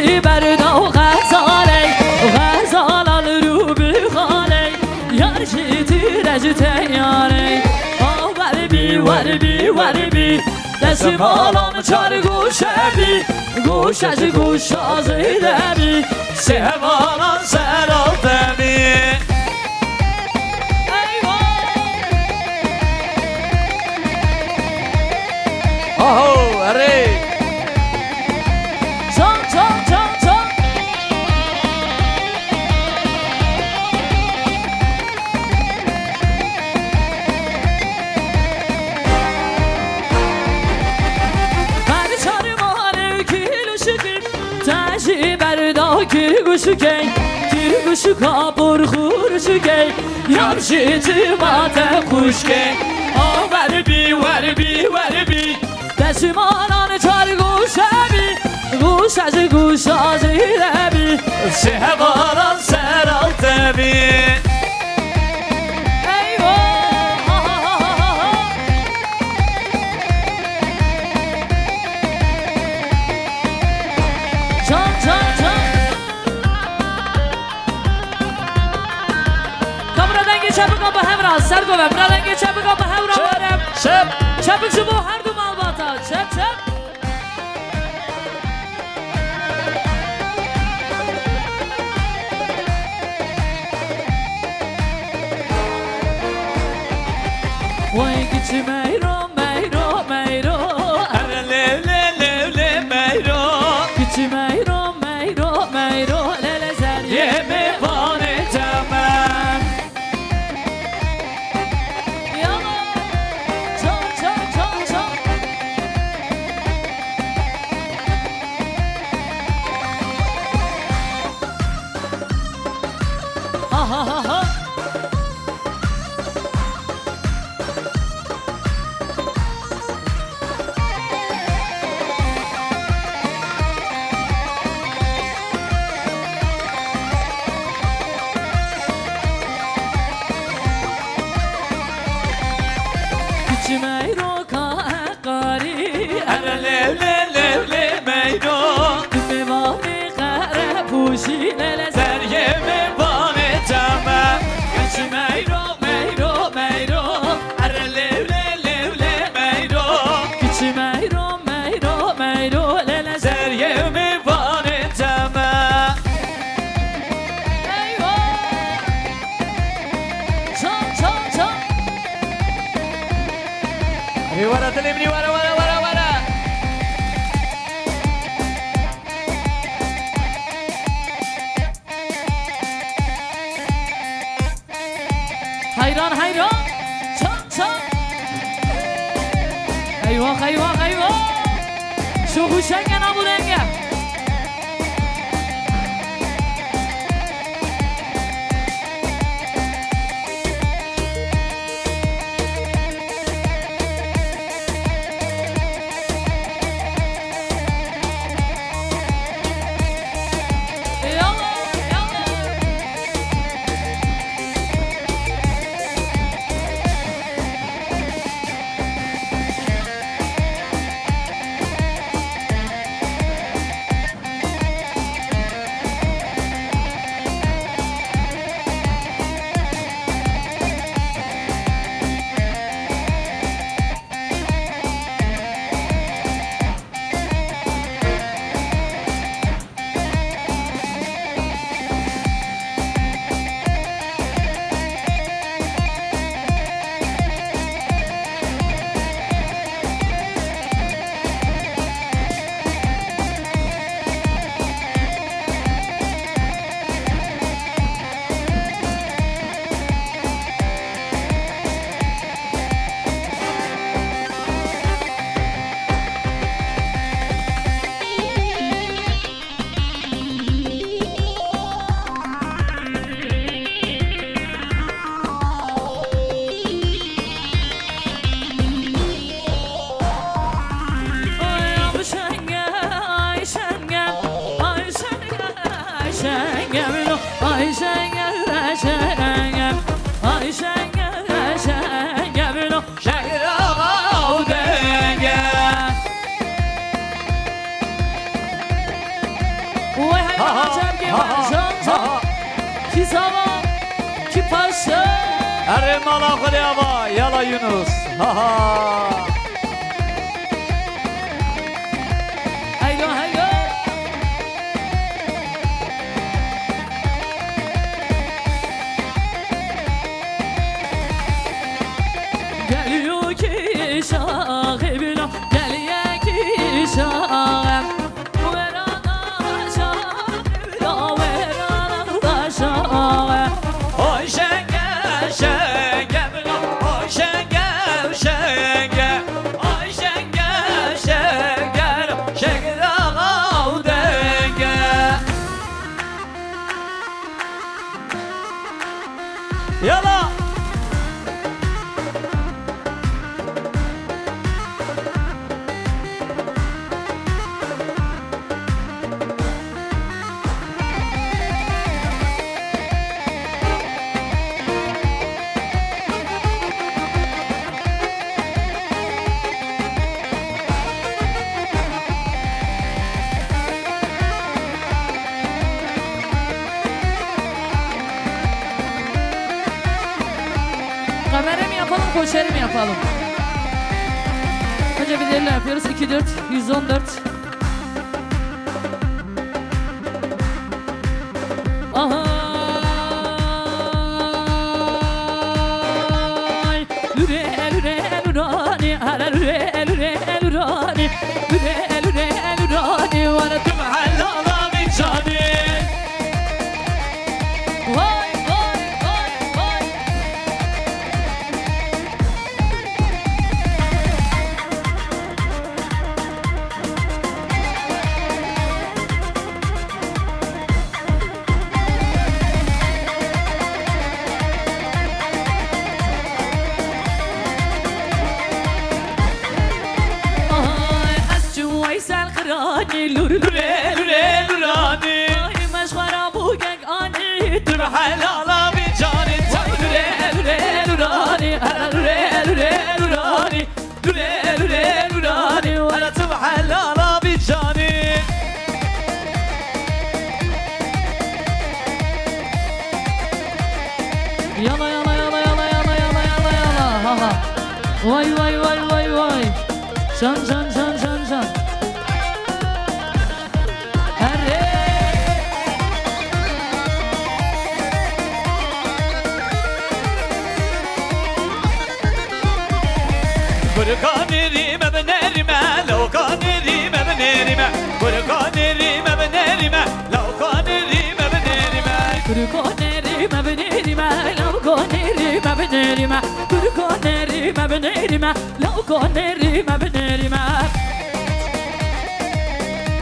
تجی بردا و غزالی غزال رو بخالی یار جیتی رجت یاری ور بی دستم آلام چار گوشه بی گوش از گوش آزیده بی سهوانان سرالته بی آهو اره چون تجی بردا گوشو کابور خورشو کی یار شیتی مات خوش کی ور بی دشمانان چار گوشه بی گوش از گوش آزیده بی سهوانان سرالته بی چپک با هم را سر گوه برادنگی چپک با هم را وارم چپک شبو هر دو مالباتا چپ وای گیچی میرو اره لیو میرو گیچی میرو لیل زریه یه میوانه تمام میرو کاری اره لیو میرو میوانی قره پوشی لیل زریه میوانه تمام گچ میرو اره لیو میرو گیچی میرو لیل زریه میوانه تمام چون ورا تلمني ورا حیران چون ایوه شو خوشنگه نبودنگه Can can Ki zaman Ki paşa Ere mala khuliyaba yala Yunus. Ha ha. Haylo haylo Geliyor ki şahibina Geliyor ki şahim Bu verana şahibina Verana da şahim Oy şenge şenge oy şenge şenge oy şenge şenge şenge ağav denge. Yala. Kamera mı yapalım, koşeri mi yapalım? Önce bir deliyle yapıyoruz. 2, 4, 114. Aha. Lüre lüre lürani, ala lüre lüre lürani, lüre lüre lürani, vara tüm Hallala bir cani. vay vay vay vay. الخراني لوري Lüre lüre lürani. مشغرة بوقك اني Tüm hallala bir cani. لوري لوري لوراني لوري لوري لوراني لوري لوري لوراني Ana tüm hallala bir cani. يلا يلا يلا يلا يلا يلا يلا يلا ها ها واي واي واي واي واي شان شان شان شان شان هري Kurkanirime benerime, laukanirime benerime. Kurkanirime benerime, laukanirime benerime. Kurkonerime benerime, lavkonerime benerime. Kurkonerime benerime, lavkonerime benerime.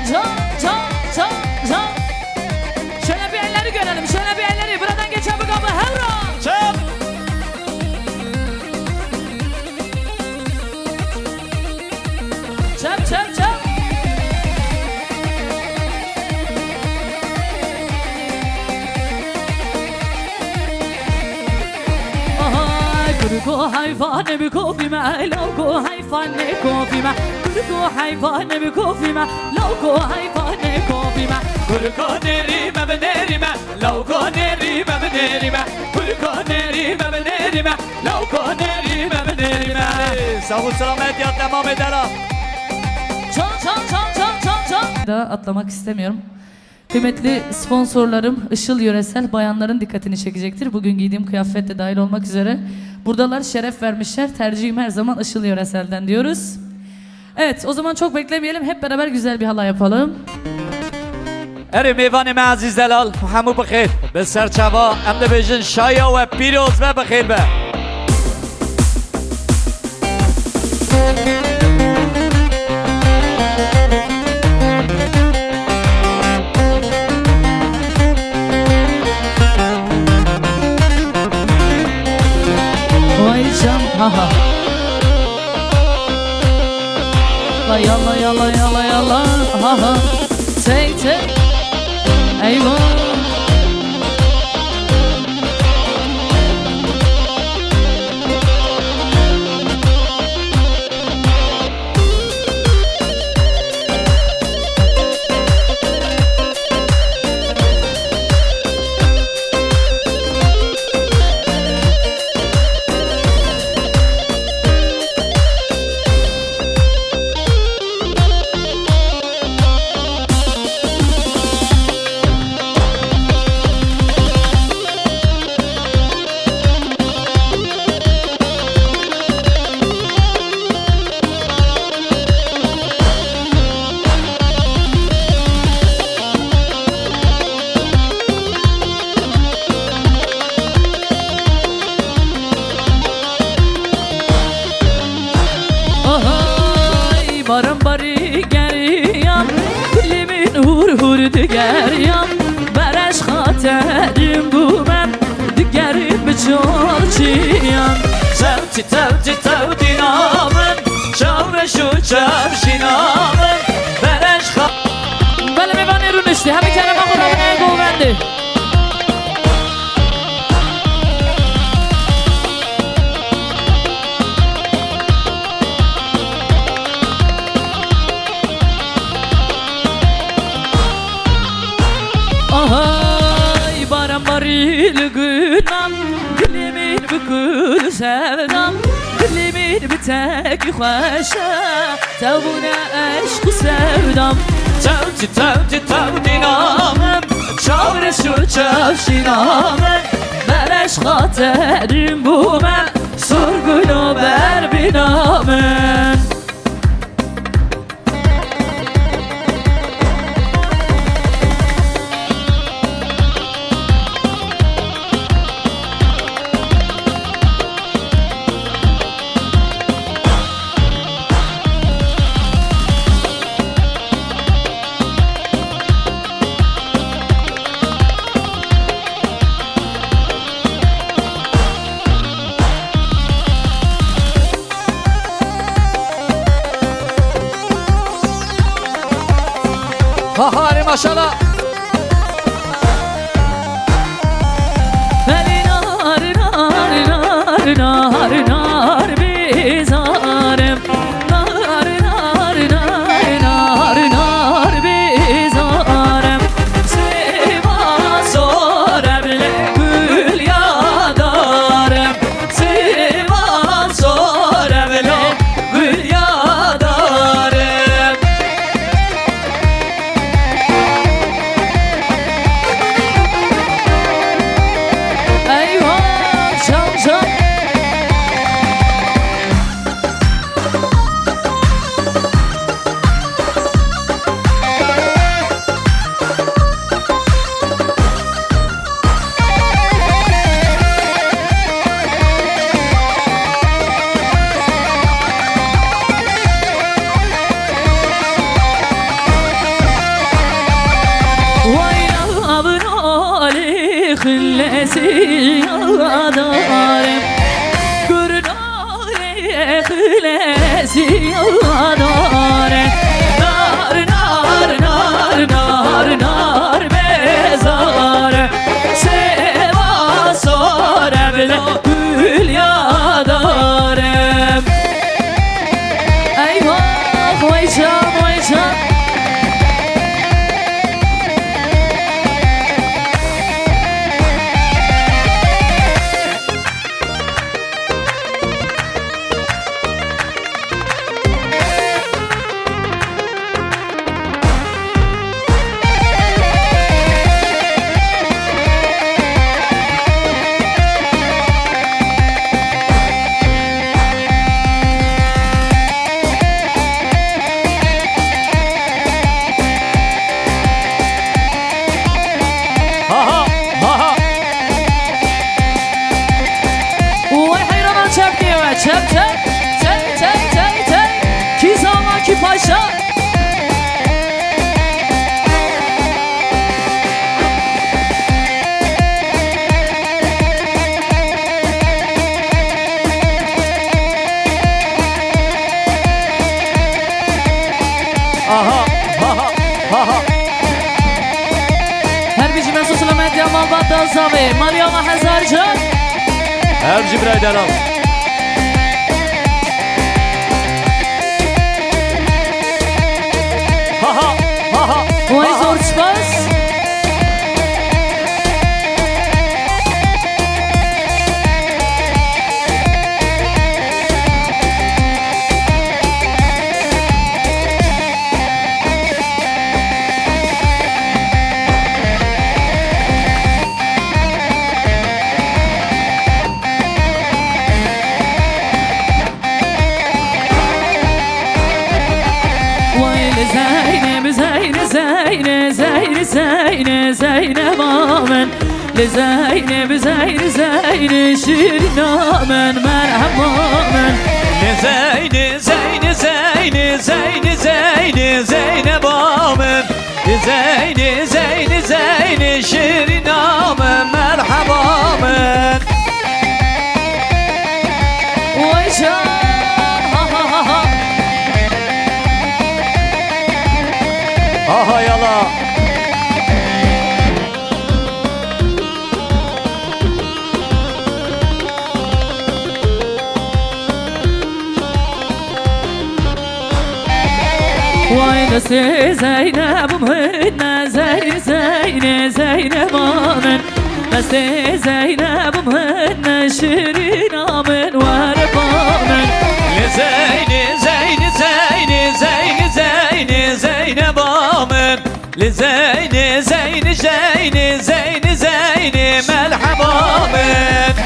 Can, can, can, can. Şöyle bir elleri görelim, şöyle bir elleri. Buradan geçen bu kapı, hevra. Çal. Çap, çap, çap. Kurko hayvanı bir kofime, lavko hayvanı kofime. Kurko hayvanı bir kofime, lavko hayvanı kofime. Kurkanirime benerime, laukanirime benerime. Kurkanirime benerime, laukanirime benerime. Sağ ol selamet ya devam eder ha. Çan çan çan çan çan çan. Daha atlamak istemiyorum. Kıymetli sponsorlarım Işıl Yöresel bayanların dikkatini çekecektir. Bugün giydiğim kıyafet de dahil olmak üzere. Buradalar şeref vermişler. Tercihim her zaman Işıl Yöresel'den diyoruz. Evet o zaman çok beklemeyelim. Hep beraber güzel bir halay yapalım. اری میوان من عزیز دلال همو بخیر به سرچوا ام بجن شایا و پیروز و بخیر به Vay can ha ha. La yalla yalla yalla yalla ha ha. Take take. Eyvah. varım bari geriyam Gülümün hur hur digeriyam Bereş haterim bu ben Digerim çorçiyam Tevdi tevdi tevdi namın Çavre şu çavşinamın Bereş بله میبانی رو نشتی همه کلمه خدا بنای گوونده Ay baram baril gülmem Gülümün bükül sevdam Gülümün bir tek xoşa Tevbune eşk sevdam Tevdi tevdi tevdi namın Çavre şu çavşinamın Bereş haterim bu ben Sorgunu ber binamın Ha hadi maşallah Veli nar nar nar nar nar bizarım Nar nar nar nar nar bizarım Sivas oremle gül yadarım Sivas oremle gül yadarım Eyvah çam çam Vay avın ali khillesi yadarım Gürün ali khillesi yadarım Nar nar nar nar nar bezarım Sivas oremle gül yadarım Eyvah vay can vay can Ha ha ha ha وای حیرانم چپ دیوه چپ چپ چپ چپ چپ چپ کی زمان کی پاشا Aha ha ha ha ha هر بیجی من سلامتی اما بعد دازاوی مالی آقا هزار جان Erci bireyden al Ha ha ha ha وای زور سپاس Zeynep amen Zeynep Zeynep Zeynep Şirin amen Merhaba amen Zeyni Zeyni Zeyni Zeyni Zeyni Zeynep'amın Zeyni Zeyni Zeyni Şirinamın merhabamın Vay can ha ha ha ha. Aha yala Vay nesi Zeynep'im hüdne Zeyni Zeyni Zeynep'amın Nesi Zeynep'im hüdne Şirinamın varıpamın Zeyni Zeyni Zeyni Zeyni Zeyni Zeynep'amın Zeyni Zeyni Zeyni Zeyni Zeyni merhabamın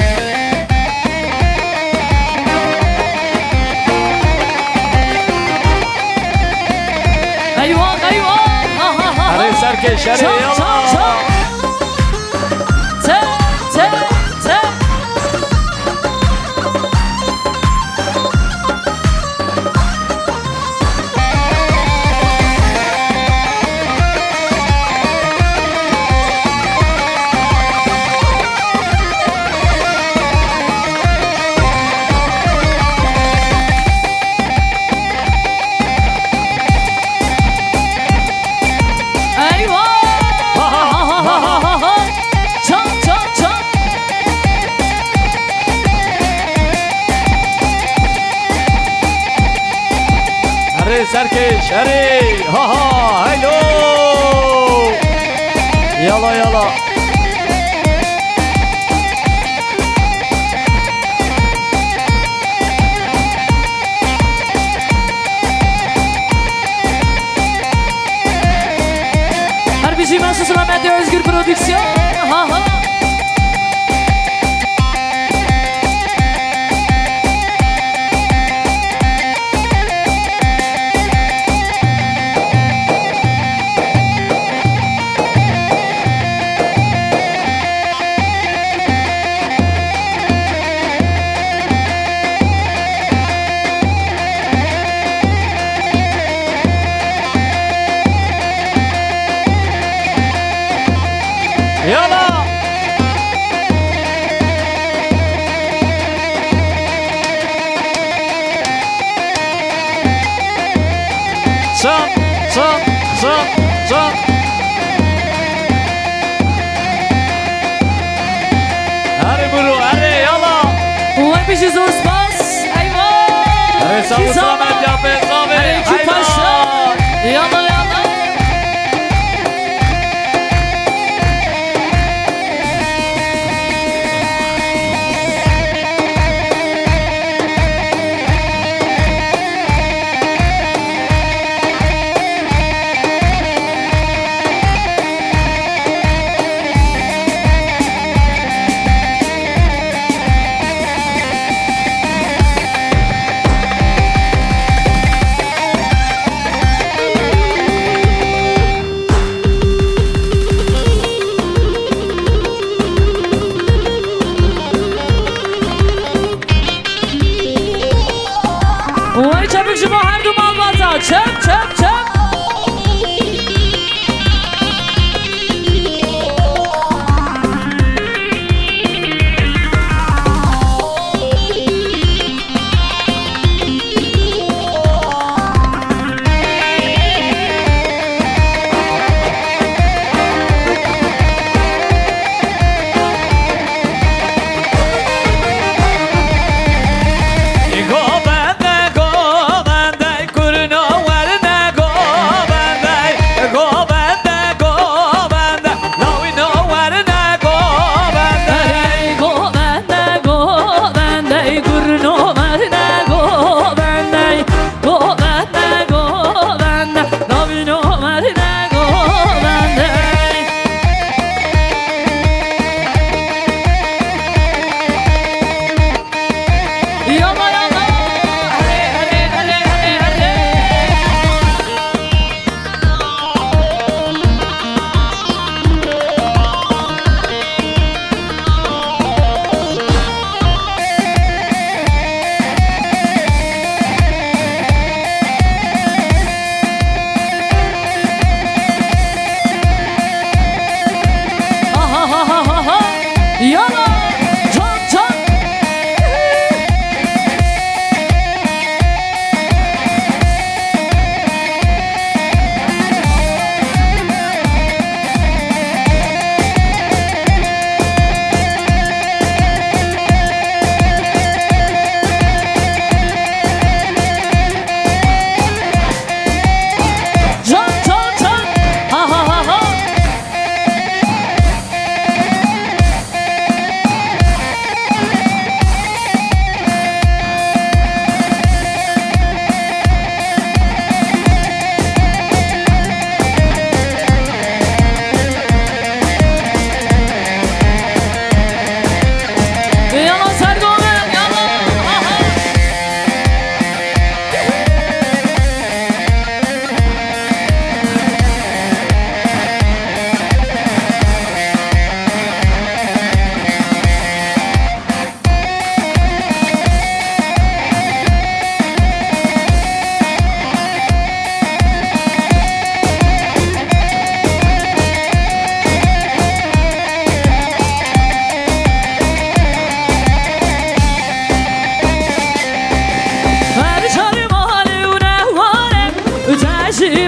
Eyvah eyvah ha ha ha. Arayı serkeş arayı Çal yala çal çal. Te te te. Eyvah! Ha ha ha ha ha ha ha! Çal çal çal! Arayı serkeş arayı ha ha hello Yala yala Harbici Mahsus Rahmetli Özgür Prodüksiyon! Ha ha! Yala Çal çal çal çal Hadi buru hadi yala Vay bir şey zor spas! Eyvah! Arayı sağ Kizama! samet yap hesabı Hadi iki paşa! Yalla yalla!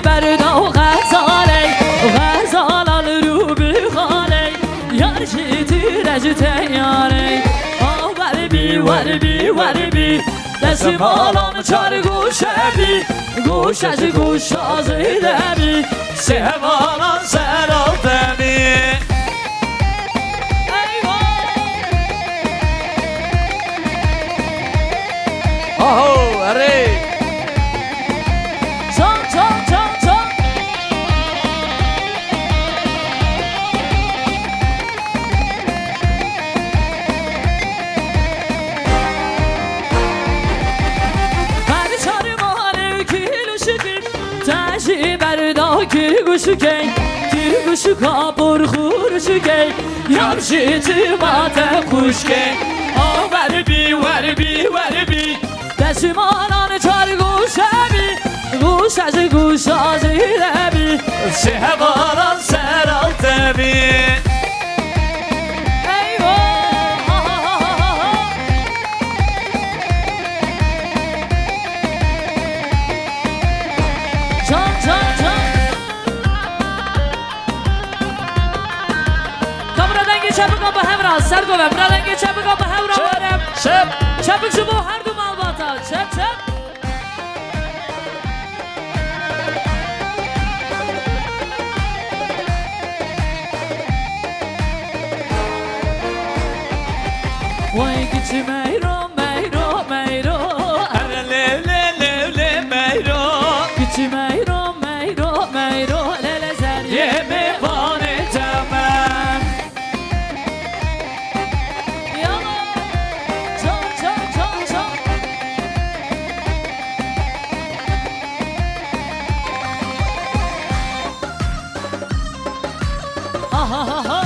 بردا و غزالی غزالان رو بخالی یار چی تیرج تیاری وربی دستم آلان چار گوشه بی گوش از گوش آزیده بی سهوانان سرالته بی آهو اره چان چان چان چان هر چار ماله کیلو شکر تشی بردا کیر گوشو کی کیر گوشو کابر خورشو کی یار شیتی مات خوش کی وربی دستم آنان چار گوشه بی گوش از گوش آزیده بی سهوانان سرالته بی جان جان جان کامرا دنگی چپکا به همراه سر گوه برا دنگی چپکا به همراه بارم چپک شو با هر دو مالباتا چپ چپ وای گیچی میرو اره له میرو گیچی میرو لیل زریه یه میوانه تمام یالا چان چان چان چان ها ها ها ها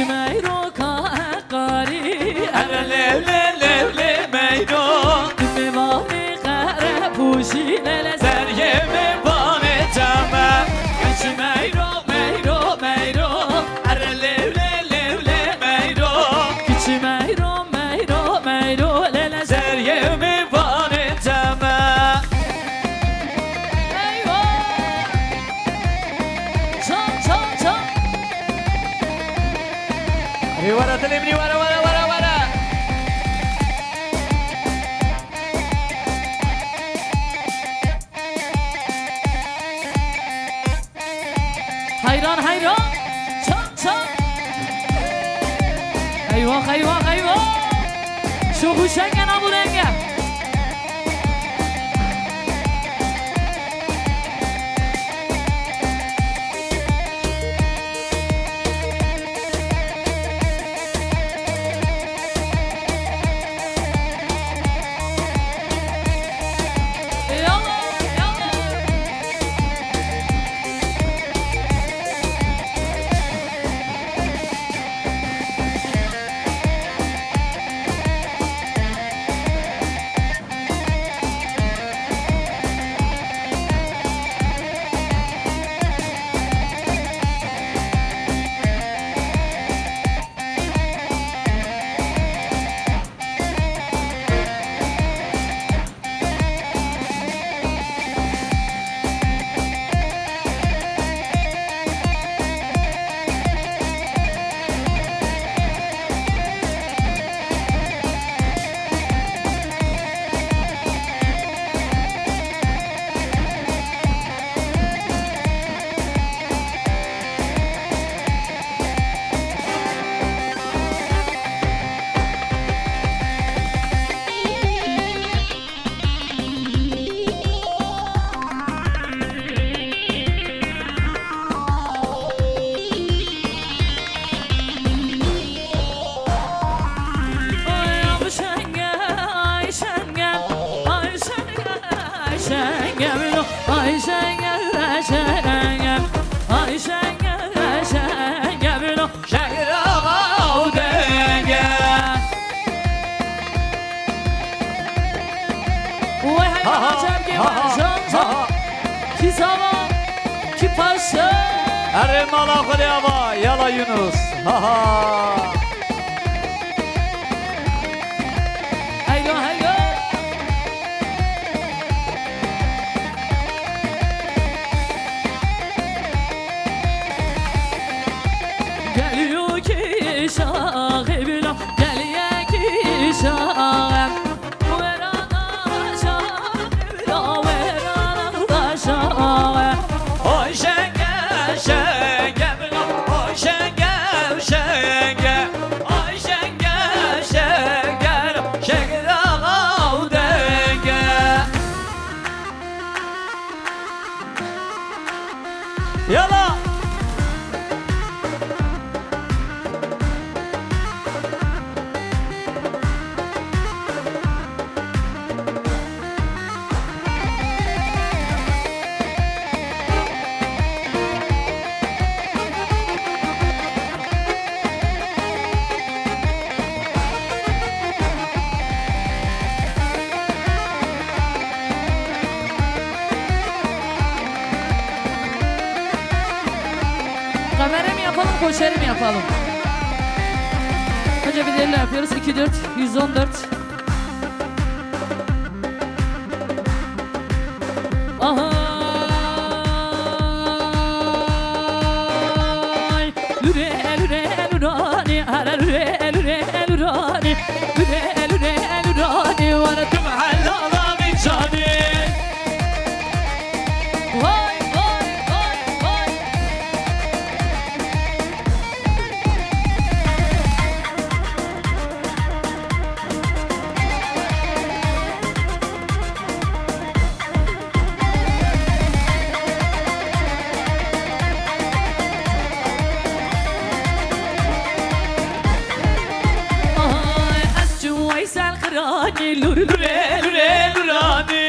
میرو کا قاری اره له میرو میوانی قره پوشی لیل در یه میوانه تمام میرو اره له میرو گیچی میرو لیل در یه میوانه تمام ایوا چان چان چان ورا تلمني ورا حیران چان چان ایوا شو خوشنگ نبودنگه عجب که جان جان کی زبا کی پاشه اره مالا خودی آبا یالا یونس هیلو هیلو گلیو کی شاقی بینم گلیه کی شاقم ورانا شاقی بینم ورانا شاقم Oy şenge şenge bilam Oy şenge şenge Oy şenge şenge Şenge ağav denge Yala Kamera mı yapalım, koşarı mı yapalım? Önce bir elle yapıyoruz. 2-4, 114. Aha. Lüre lüre lürani, ara lüre lüre lürani, lüre lüre lürani, vara Mahallala bir cani vay vay vay vay. لوري Lüre lüre lürani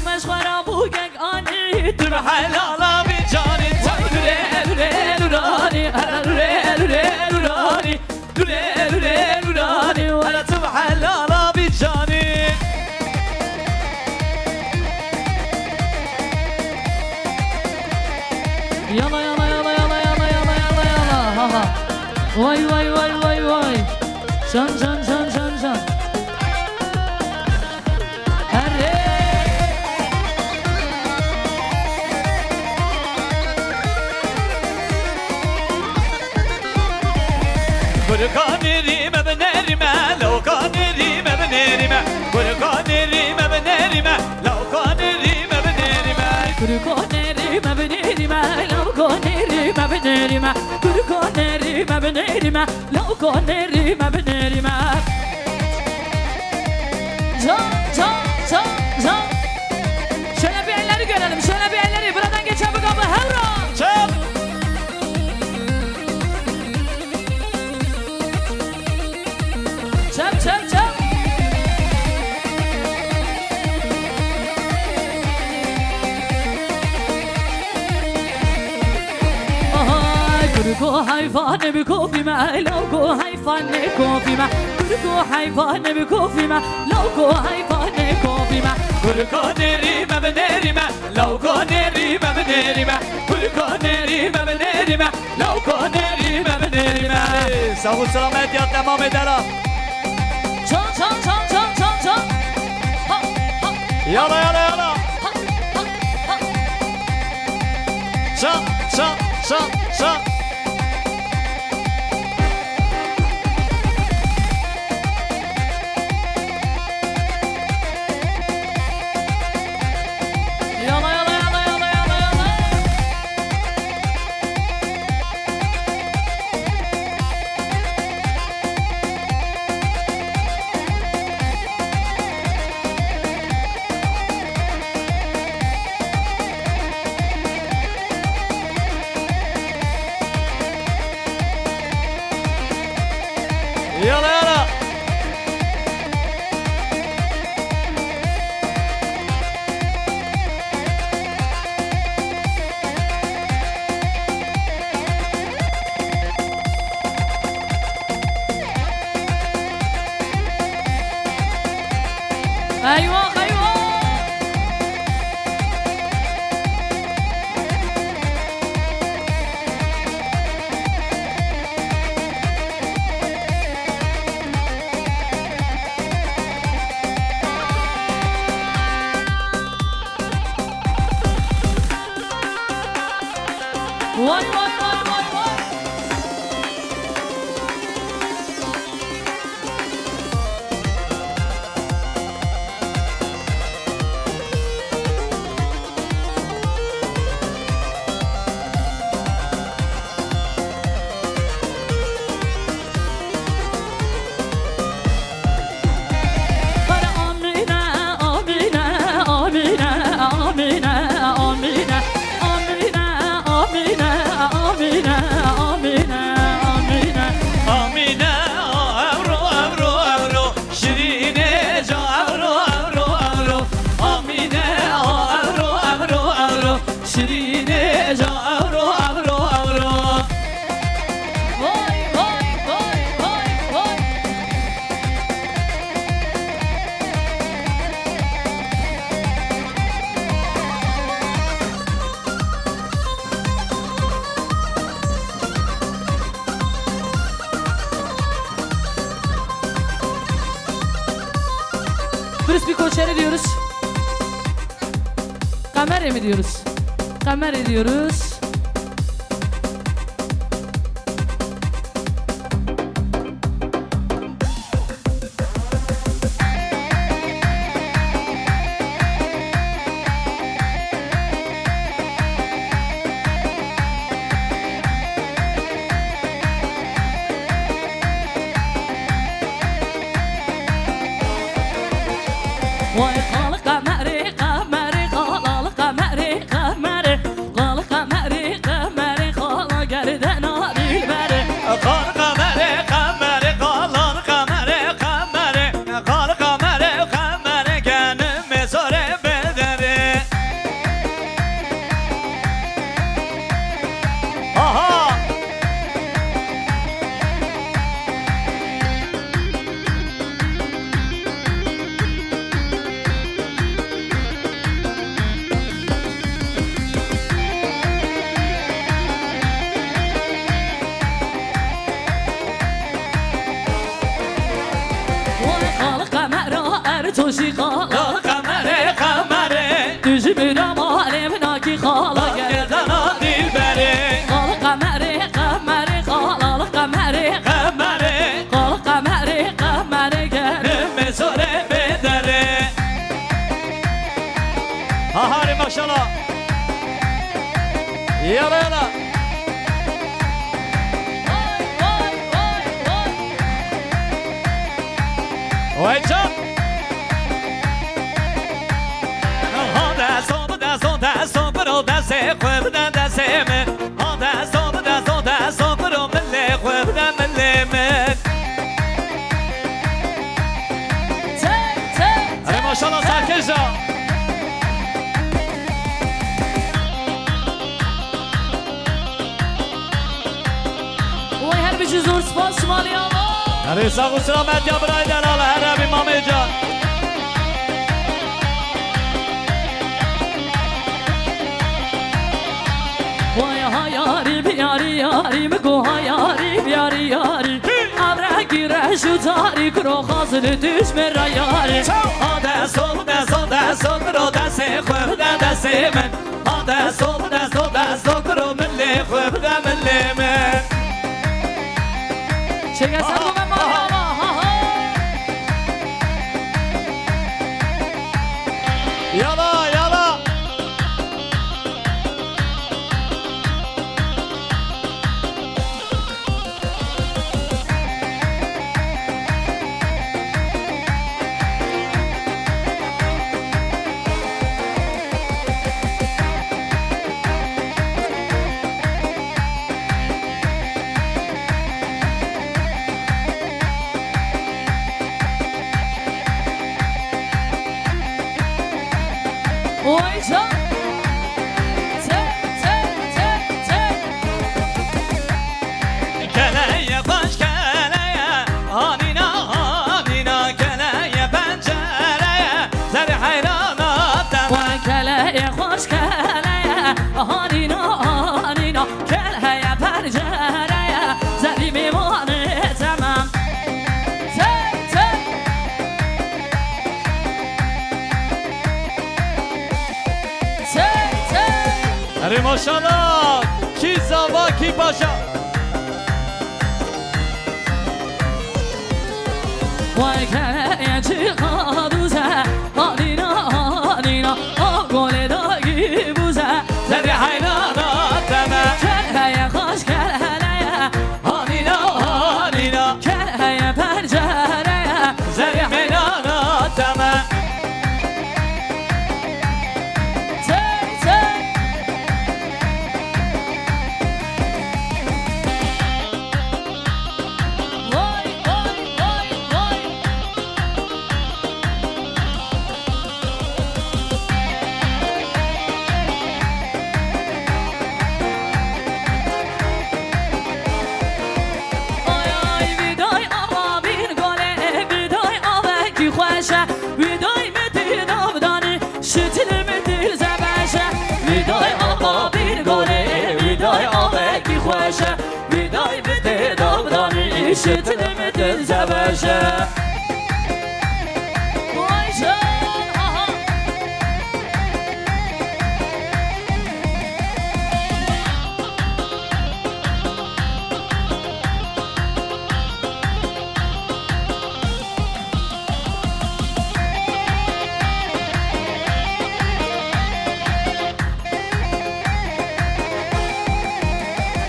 مشغرة بوقك أني Mahallala bir cani لوري لوري لوراني أنا لوري لوري لوراني لوري لوري لوراني Hala mahallala bir cani يلا يلا يلا يلا يلا يلا يلا يلا ها ها واي واي واي واي واي شان شان شان شان شان هري Kurkanirime benerime Laukanirime benerime Kurkanirime benerime Laukanirime benerime Kurkonerime benerime Laukonerime benerime Kurkonerime benerime Laukonerime benerime Can can can can Şöyle bir elleri görelim şöyle bir elleri buradan geçen bu kapı Hevran Çal Çap çap çap Kurko hayvanı bir kofime, logo hayvanı kofime. Kurko hayvanı bir kofime, logo hayvanı kofime. Kurkanirime benerime Laukanirime benerime Kurkanirime benerime Laukanirime benerime Sağ ol selamet ya devam eder ha Çan çan çan çan çan çan. Ha ha Yala yala yala ha ha ha. Çal çal çal çal Yala yala yala yala yala yala. Vay vay vay vay vay. Amine avro avro avro Şirine ca avro avro avro Amine avro avro avro Şirine ca avro avro avro Vay vay vay vay vay. Bir koçeri diyoruz. Kamera mı diyoruz? Kamera diyoruz. Vay kalı kameri kameri kalalı kameri kameri kalı kameri kameri kala geriden alil beri. Kar kamere kamere kalan kamere kamere Kar kamere kamere gönlüme zore bederi Aha Vay kalı kameri ertoşi kala Kar kamere kamere Düzümün amalim naki kala geriden. Gerdana dilberi Kalı kameri kameri kalalı kameri Kamere kalı kameri kameri gel. gönlüme zore bederi Ahari maşallah Yala yala Vay vay vay vay. Vay can da son pro da se khweb da se men da son pro men le khweb da men le men Tek tek. Hadi maşallah Sarkeşa Vay her bir zor spas var ya. Hadi sağ ol selamet ya brayder ala her abi mameca Vay ha yarim yari yarim go ha yarim yari yari. Amra gire şu tari kro hazır düşme ra yari. da son pro da se khweb da se men da son pro men le khweb da men le men Çeke sen bu ben var ya ha ha. Yala yala Vay can. Tek tek tek tek. Keleye baş keleye Anina anina keleye pencereye Zeri hayrana deme Vay keleye hoş keleye. Anina anina keleye pencereye. Zerimi var tamam. Tek tek. Tek tek. Hadi maşallah Kiza زکی پاشا وای که چی قادوزه آدینا آدینا آگل داگی بوزه زدی حیرانات دمه کرهی خوش کرهلیه آنینا آنینا کرهی پنجره زدی حیرانات دمه تی تی وای وای وای وای آی آی ویدای آوا بیر گله ویدای آوا کی خوشه ویدای مدیر نابدانی شتیل مدیر زبشه ویدای آوا بیر گله ویدای آوا کی خوشه ویدای مدیر نابدانی شتیل مدیر زبشه وای جان آها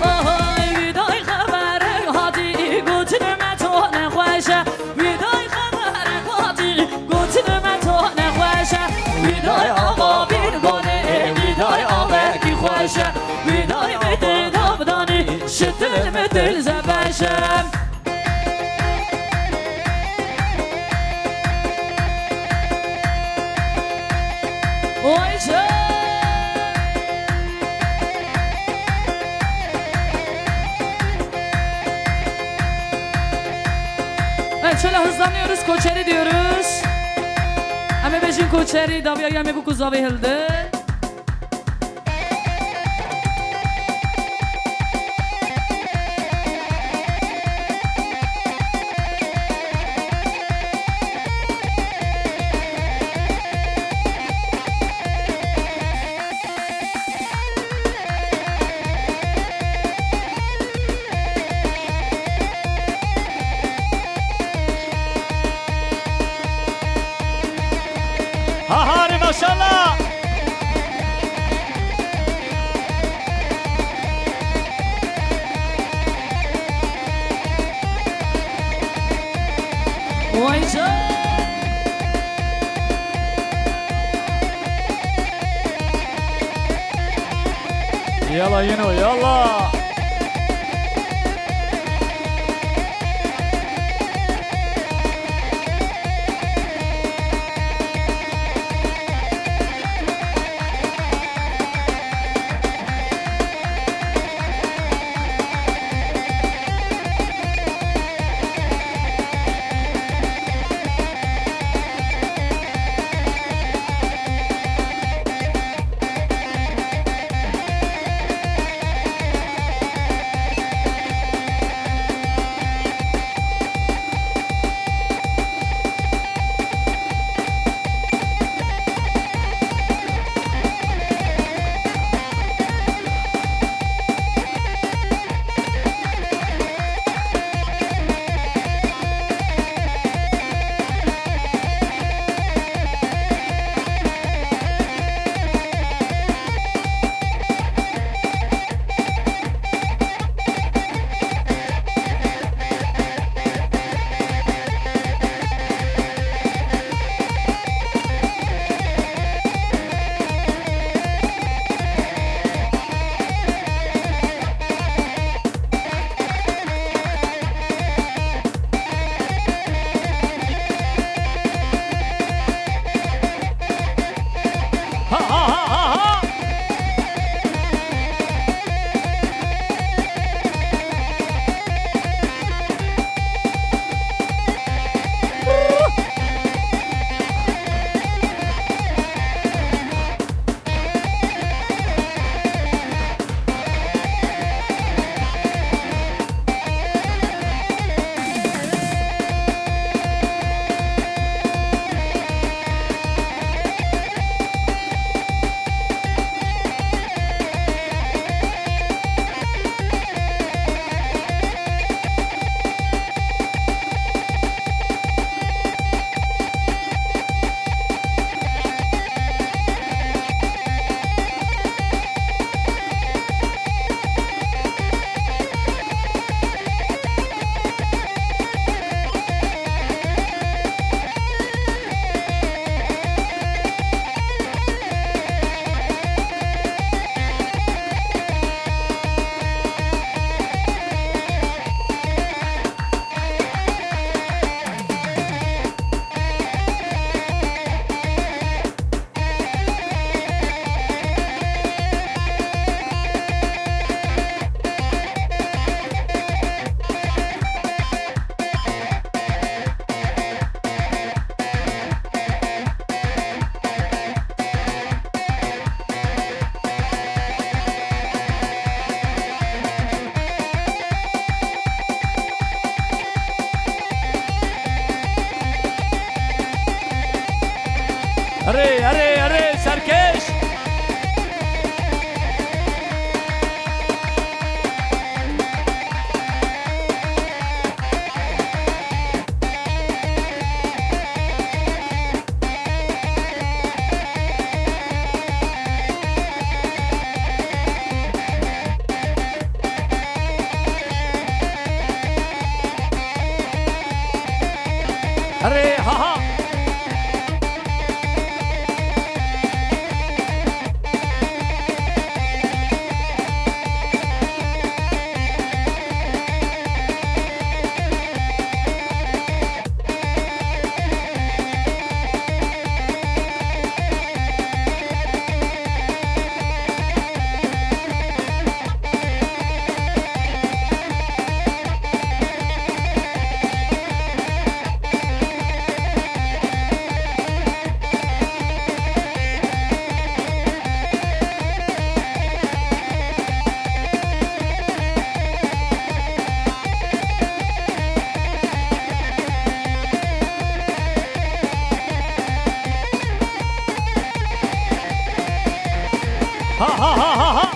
آهای ویدای خبر هاتی گوتن من تو نخوشه ویدای خبر هاتی گوتن من تو نخوشه ویدای آقا بیر گونه ویدای آقا کی خوشه ویدای بدل دابدانی شتل مدل زبشم وای جان Evet şöyle hızlanıyoruz, koçeri diyoruz. Ama beşin koçeri, davya gelme bu kuzavi hildi. ها هاری ماشالله Vay can. يلا ينو يلا اره اره اره سرکش اره ها ها ها ها ها ها ها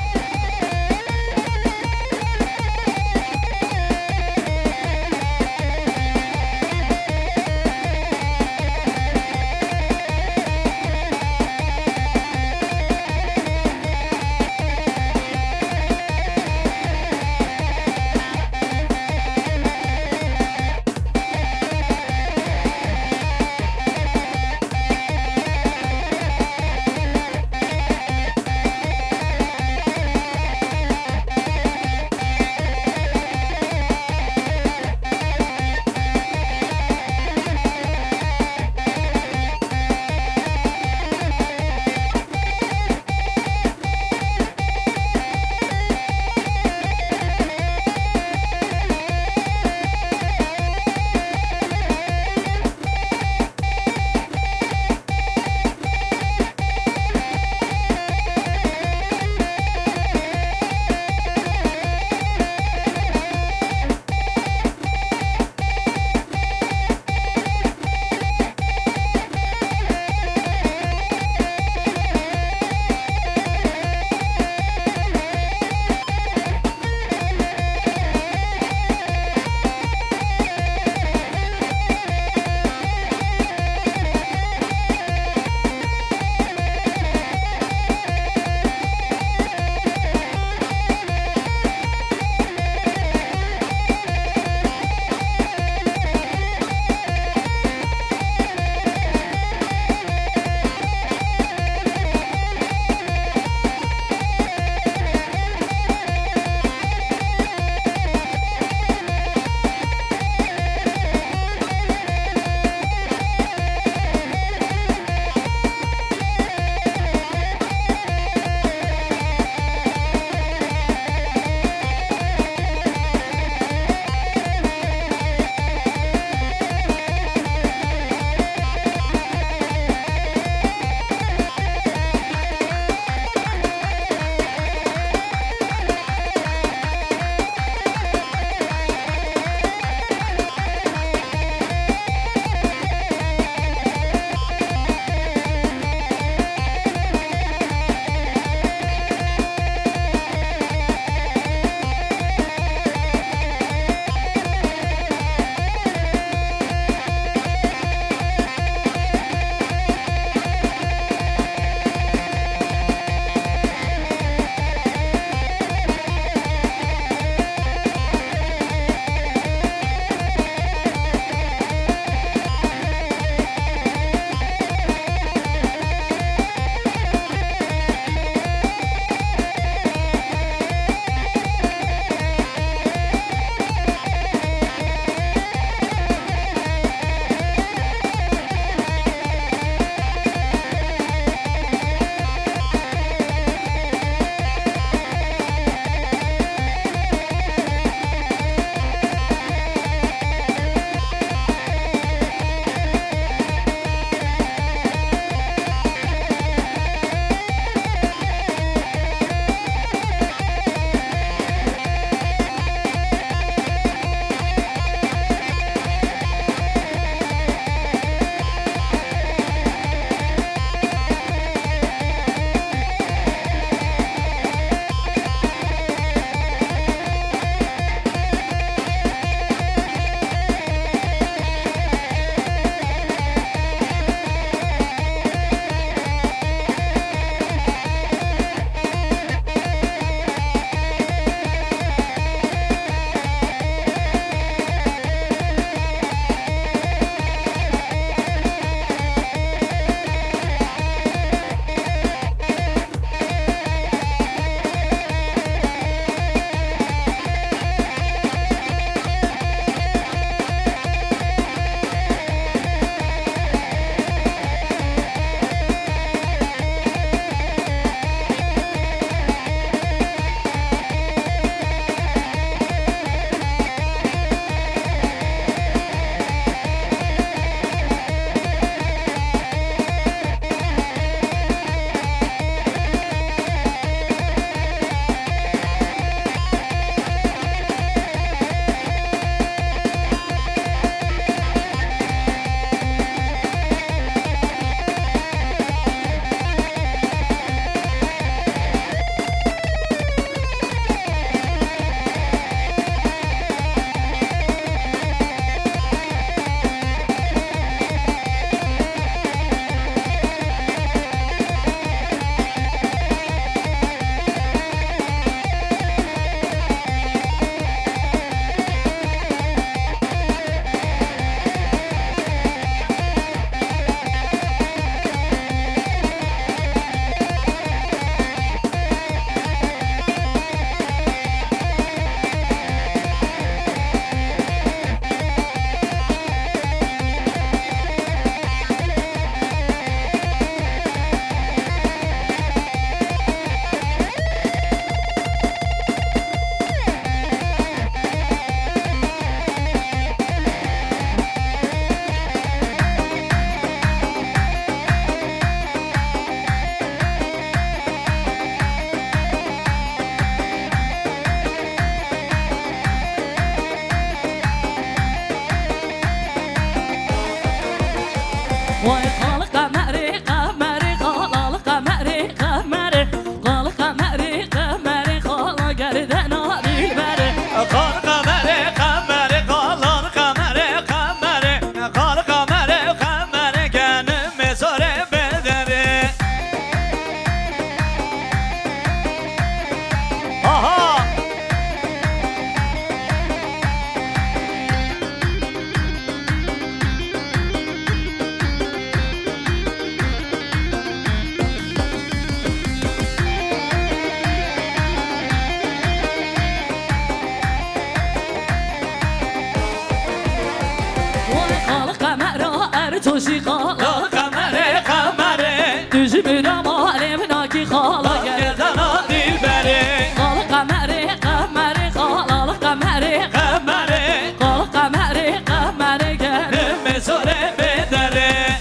نشی خالا قمره قمره دجبرم آلم ناکی خالا گردنا دل بره خالا قمره قمره خالا قمره قمره خالا قمره قمره گرم مزاره بدره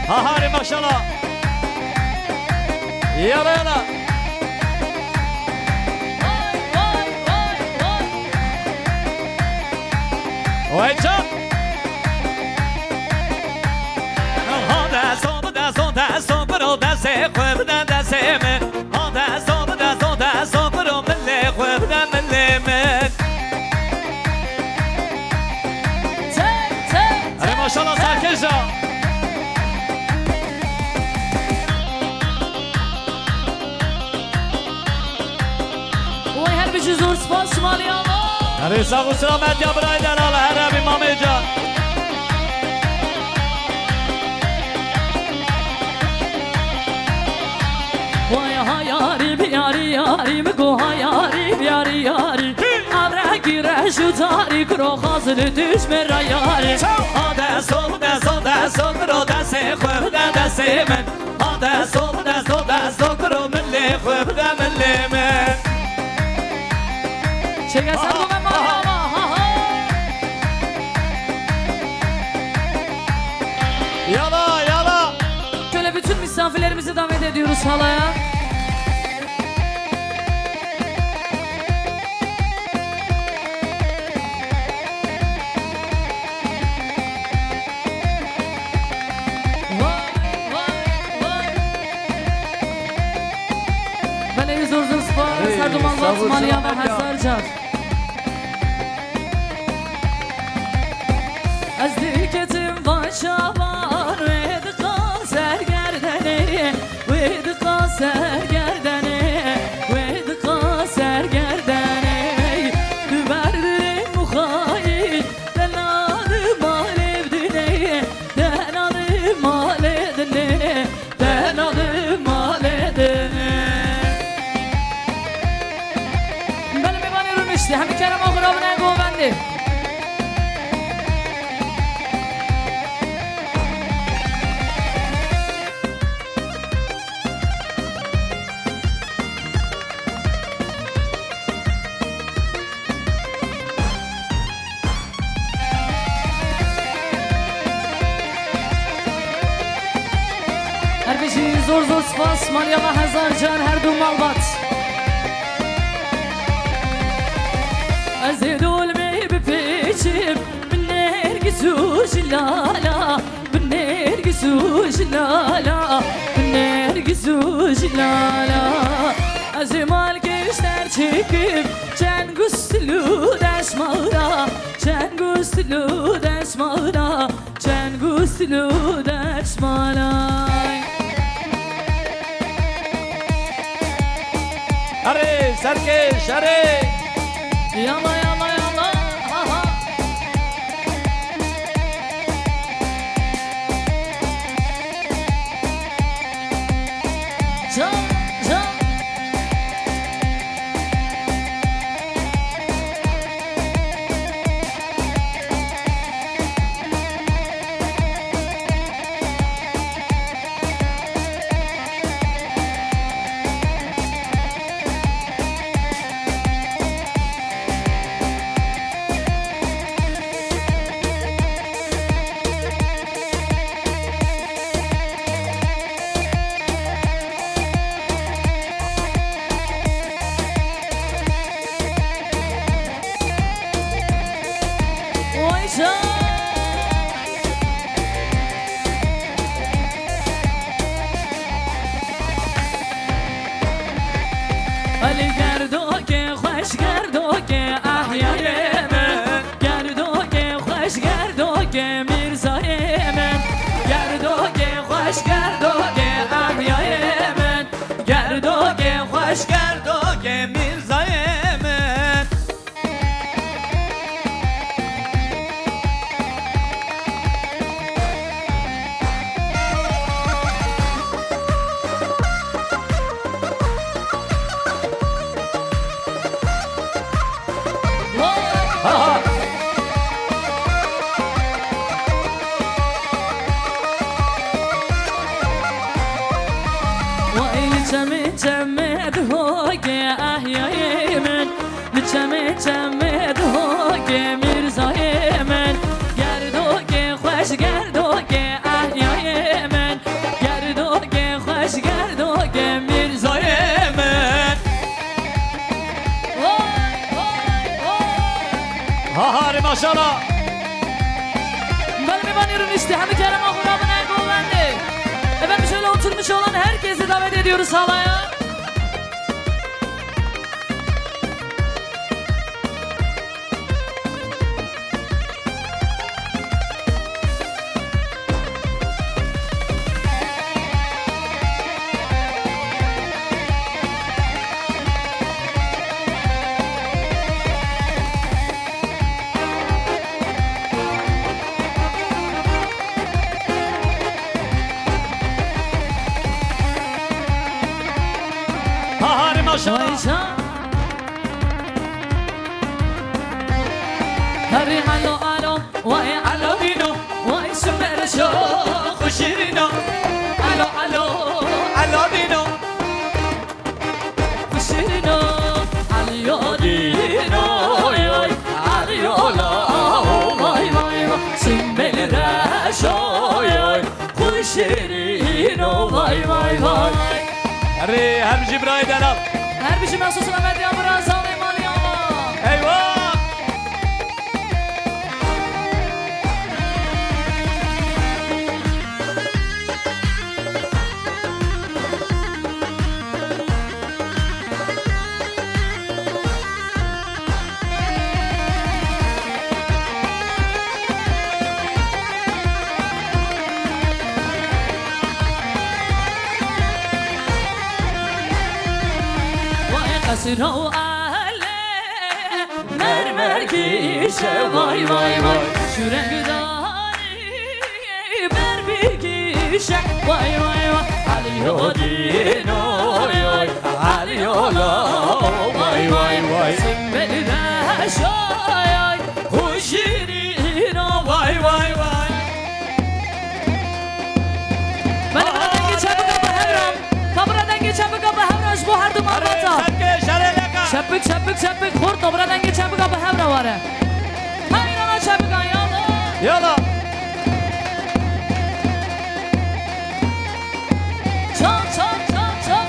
هاری ماشالله يلا يلا ويتشوف دستم برو دست خوب دست من دستم برو ملی خوب ملی من ای ماشالله سرکش جان وای هر بیشی زور سپاس شمالی آقا هر ساق و سلامت یا برای دلال هر ربی مامی جان وای ها یاری بیاری یاری بگو ها یاری بیاری یاری امره گیره شو تاری کرو خازل دوش مرا یاری دستم برو دست خوب دست من دستم برو ملی خوب ملی من چه گسر بگم مالی آقا Yala yala Şöyle bütün misafirlerimizi davet ediyoruz halaya. Beni zor zor spor, sarduman vatmaliya ve hazarcar. Az diketim başa var ve dıkan sergerdeni ve dıkan sergerdeni ve dıkan sergerdeni düberdirin muhayil den adım alevdini den adım aledini den adım aledini benim bir banırım işte hem bir kerem okurabına govendi هر بیشی زور زور سپاس مالیا و هزار جان هر دو مالبات از دول می بپیچیم من نرگزو جلالا من نرگزو جلالا من نرگزو جلالا از مال کشتر çekip Can guslu deşmağına Can guslu deşmağına Can guslu deşmağına Hadi Serkeş hadi Yalla yalla yalla ha ha Can can Vay can Ali gerdo ke hoş gerdo ke ahyayeme Gerdo ke hoş gerdo ke mirzayeme Gerdo ke hoş gerdo ke ahyayeme Gerdo ke hoş Gerdo ke Mirzayemen لچمی چمد هوگه احیای من لچمی چمد هوگه میرزای من گردوگه خوش گردوگه احیای من گردوگه خوش گردوگه میرزای من هاری ماشاءالله بله میبانی رو نشته همه کرم آخونا bu nerede? Efendim şöyle oturmuş olan herkesi davet ediyoruz halaya. هاری ماشاءالله Vay can. Hadi alo alo, vay alo dino, vay süper show, خوشیرینو alo alo, الو دینو kuşino, alyo dino, oy alyo la, vay vay vay, süper show, kuşino, vay vay vay. هری هم جبرای دلال Her bir şey mahsus Ahmet Yağmur'a sağlayayım alıyor. eyvah Kasır o ale mermer gişe vay vay vay Şürek dani berbi gişe vay vay vay Aliyo dino oy aliyo la vay vay vay Simbeli de şoy huşirino vay vay vay Ben buradan geçen bu kapı hevram Kapıradan geçen bu kapı hevram bu her duman bata Çepik çepik çepik hurt buradan geçen bir kapı hevra var. Hayır ana çepik ayağına. Yala Çal çal çal çal.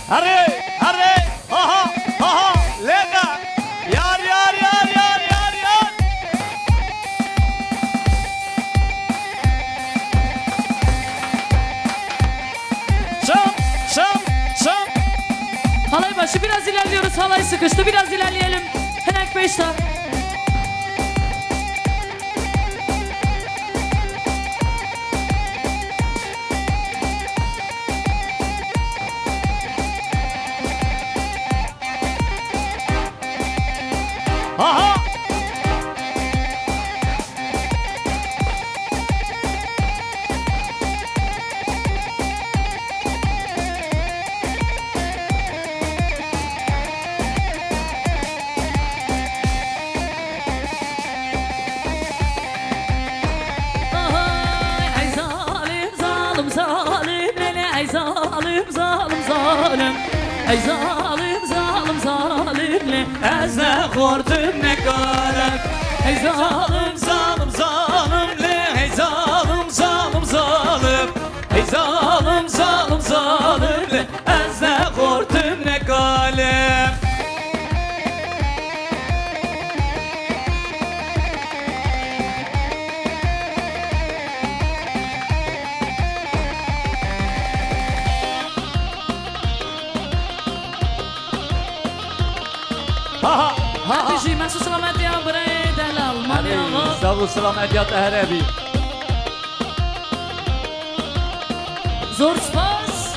هری هری ها ها ها ها لگا یار یار یار یار یار یار Çam çam çam Halay başı biraz ilerliyoruz. Halay sıkıştı. Biraz ilerleyelim. Henek 5 tak. Aha Ay zalim zalim zalim lele ay zalim zalim zalim ay zalim zalim zalim le ez ne korktum ne kalem ay zalim Zalim zalim le hey zalim zalim zalim Hey zalim zalim zalim le ez ne korktum ne kalem Aha hadi şey mahsus selamet ya buraya delal manyağı Sağ ol selamet yat ehrebi zor spas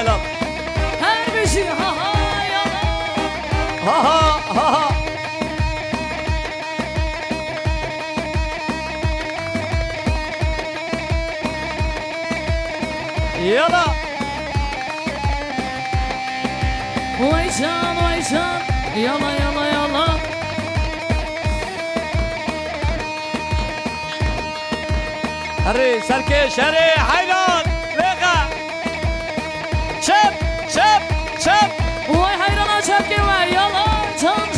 Celal. Her bir şey ha ha yalan. Ha ha ha ha. Yala. Vay can yala yala yala. هري سركش هري حيران لقى شب شب شب Vay hayrana çapki vay yalan can.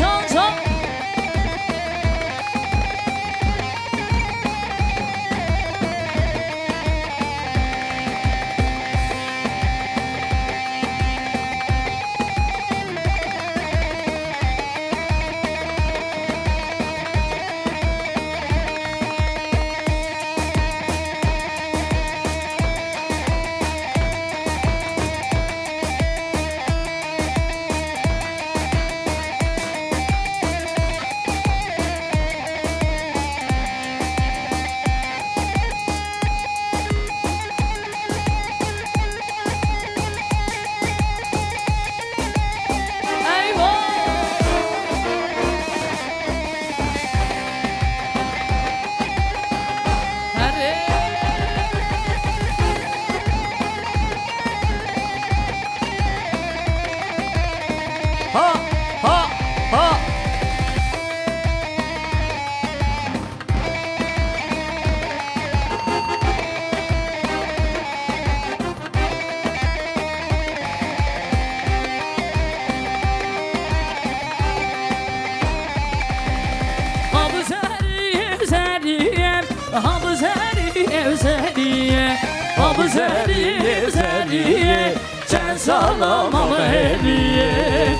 ها ها ها Zeriye sen salamam hediye.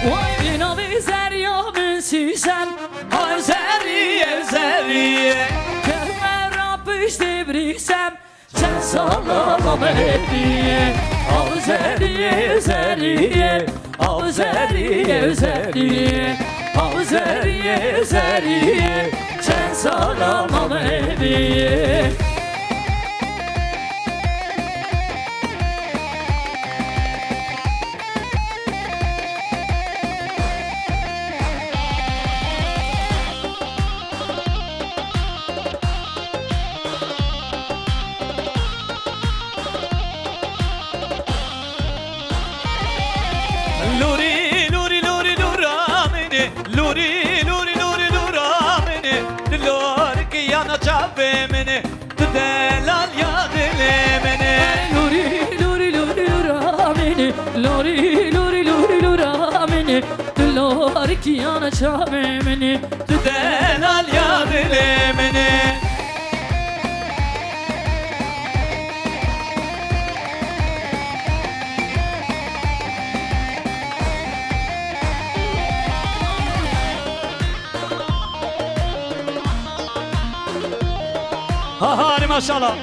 Vay bina bir zeriya münsüsen. Ay zeriye zeriye Kırmer rapış devrisem sen salamam hediye. Al zeriye zeriye, al zeriye zeriye, al zeriye zeriye sen salamam hediye. لوري لوري لوري لورامني لوري لوري لوري لورامني دلورك يا نجابي مني تدلال يا دلمني Luri luri luri luramini, luri luri luri luramini, lori ki yana çamemini. تدلال يا دلمني ها هاني ما شاء الله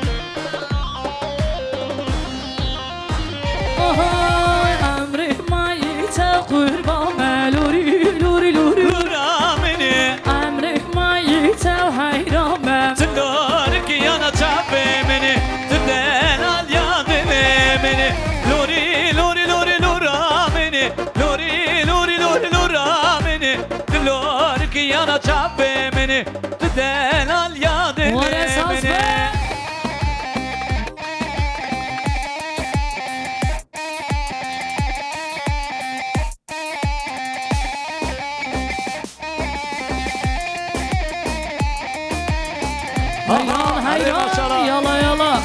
Ay emri mayite kurban luri luri luri. لورامني Emri mayite hayran ben. تدلورك يا نجابي مني تدلال يا دلمني لوري لوري لوري لورامني لوري لوري لوري لورامني دلورك يا نجابي مني تدلال يا Var esas دلمني be. Hayran Hadi maşallah. hayran yala yala.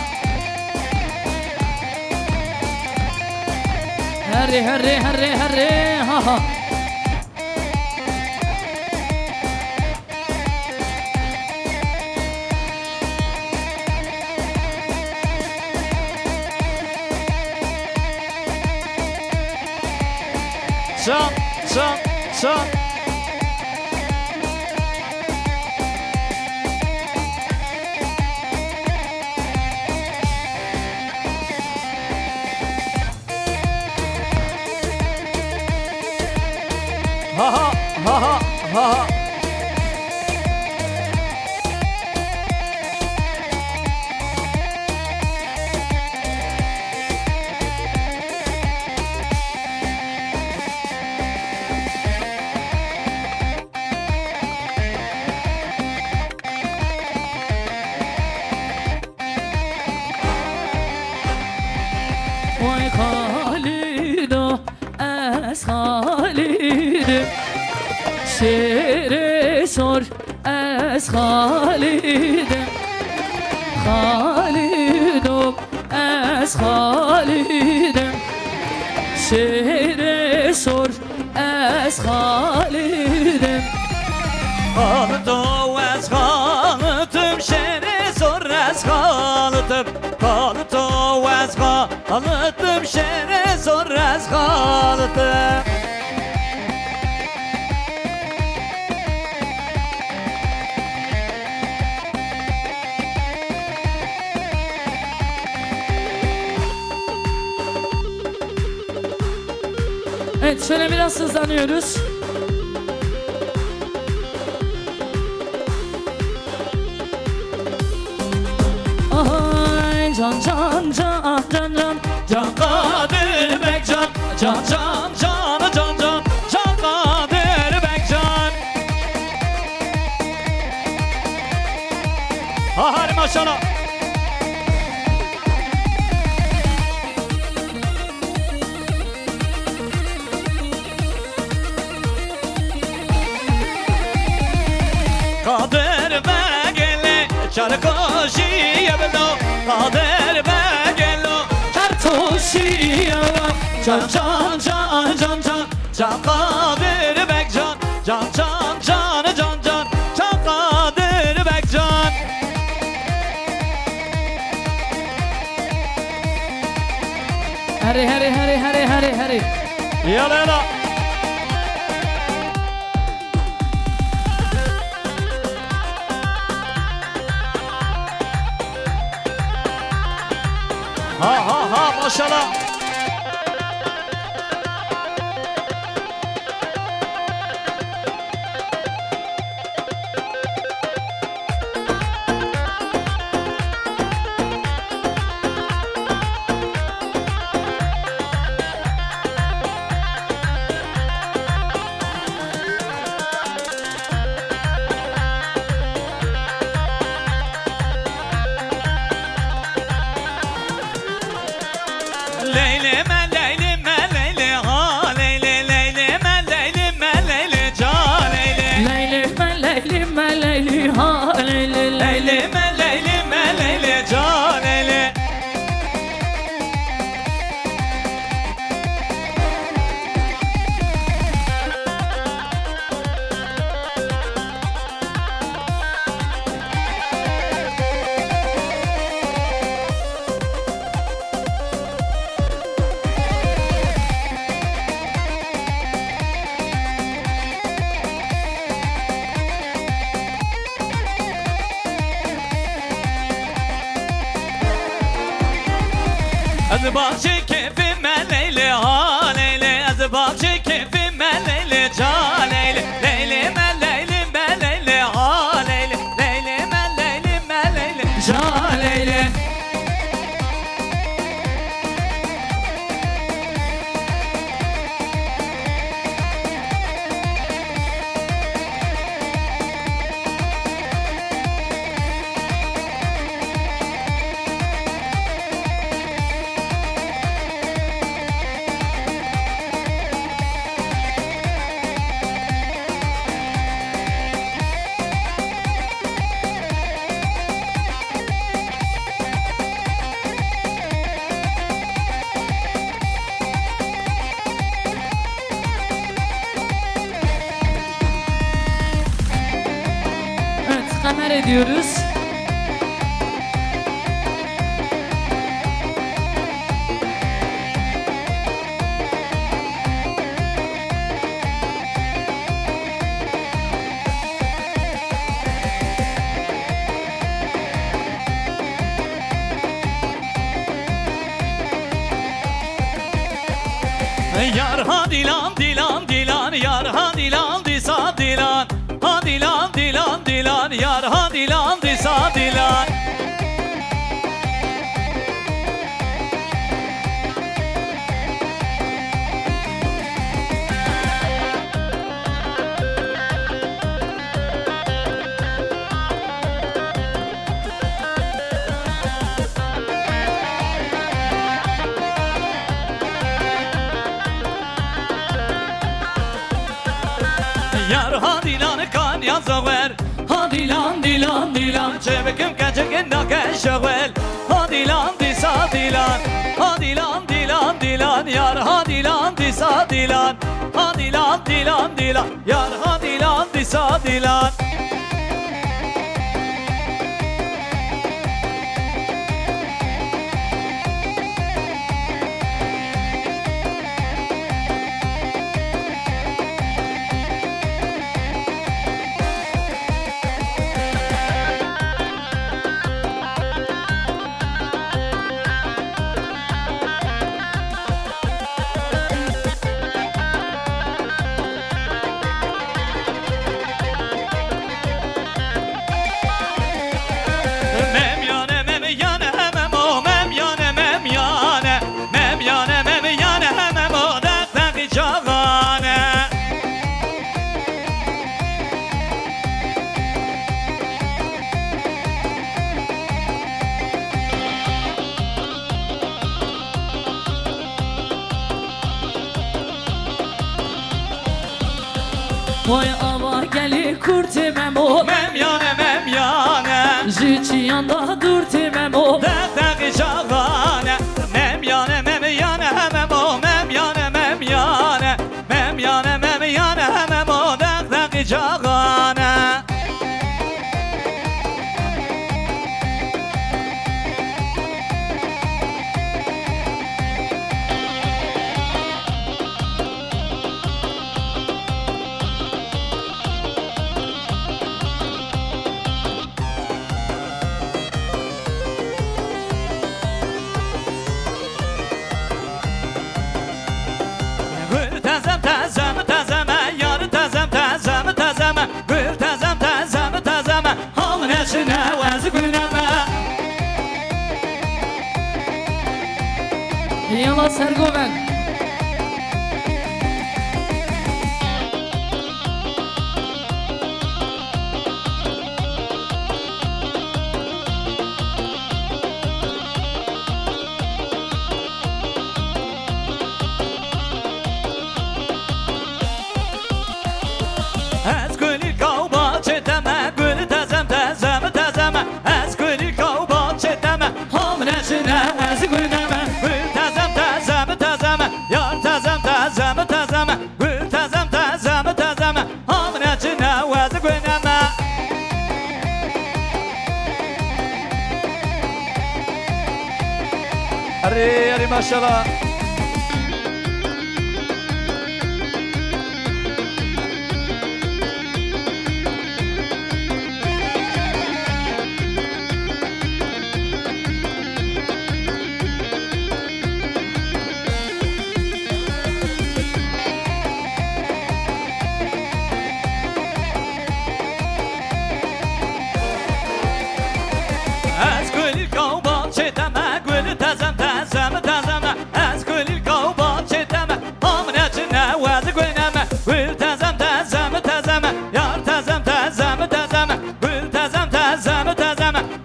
Herri ha ha. Çam çam çam Ha ha ha ha ha ha. وای خالد و از خالد شیر سر از خالد خالد و از خالد شیر سر از خالد Kanıtı ez kanıtım şeri zor ez kanıtım Kanıtı ez kanıtım şeri zor ez kanıtım Evet, şöyle biraz hızlanıyoruz. Ay can can can can can Can Kadir Bekcan Can can can can can Can Kadir Bekcan Hadi maşallah Kadir Begeli Çarkoşiye belo Kadir Begelo Çarkoşiye Can can can can can Can Kadir Bekcan Can can can can can Can Kadir Bekcan Hadi hadi hadi hadi hadi hadi. Yala yala Ha ha ha maşallah Leyli me leyli me leyli ha leyli leyli me leyli me leyli ca leyli Leyli me leyli me leyli ha leyli Leyli leyli. me leyli me leyli ca leyli Az bahçe keyfime leyli ha leyli Az bahçe keyfime leyli ca leyli Leyli me leyli me leyli ha leyli Leyli me leyli me leyli ca leyli Evet, kamer ediyoruz. Yar ha dilan dilan dilan Yar ha dilan Yar ha dilan kan yazıver Ha dilan dilan dilan Çevikim kaçıkın da keşövel Ha dilan disa dilan Ha dilan dilan dilan Yar ha dilan disa dilan Ha dilan dilan dilan Yar ha dilan disa dilan Vay ava geli kurtimem o Memyane Jiçi yanda durtimem o Dağdaki şahane Memyane memo Memyane memo Dağdaki şahane Gül tezem Yar tezem Gül tezem Hamın eşine vezi güneme Yala sergoven Ez gülü kavba çeteme Gül tezem Ez gülü kavba çeteme Hamın eşine vezi güneme Gül tezem Yar tezem Gül tezem Hamın eşine vezi güneme Arre maşallah Ez gülü kavba çeteme Gül tezem Ez gülü kavba çeteme Hamın eşine vezi güneme Gül tezem Yar tezem Gül tezem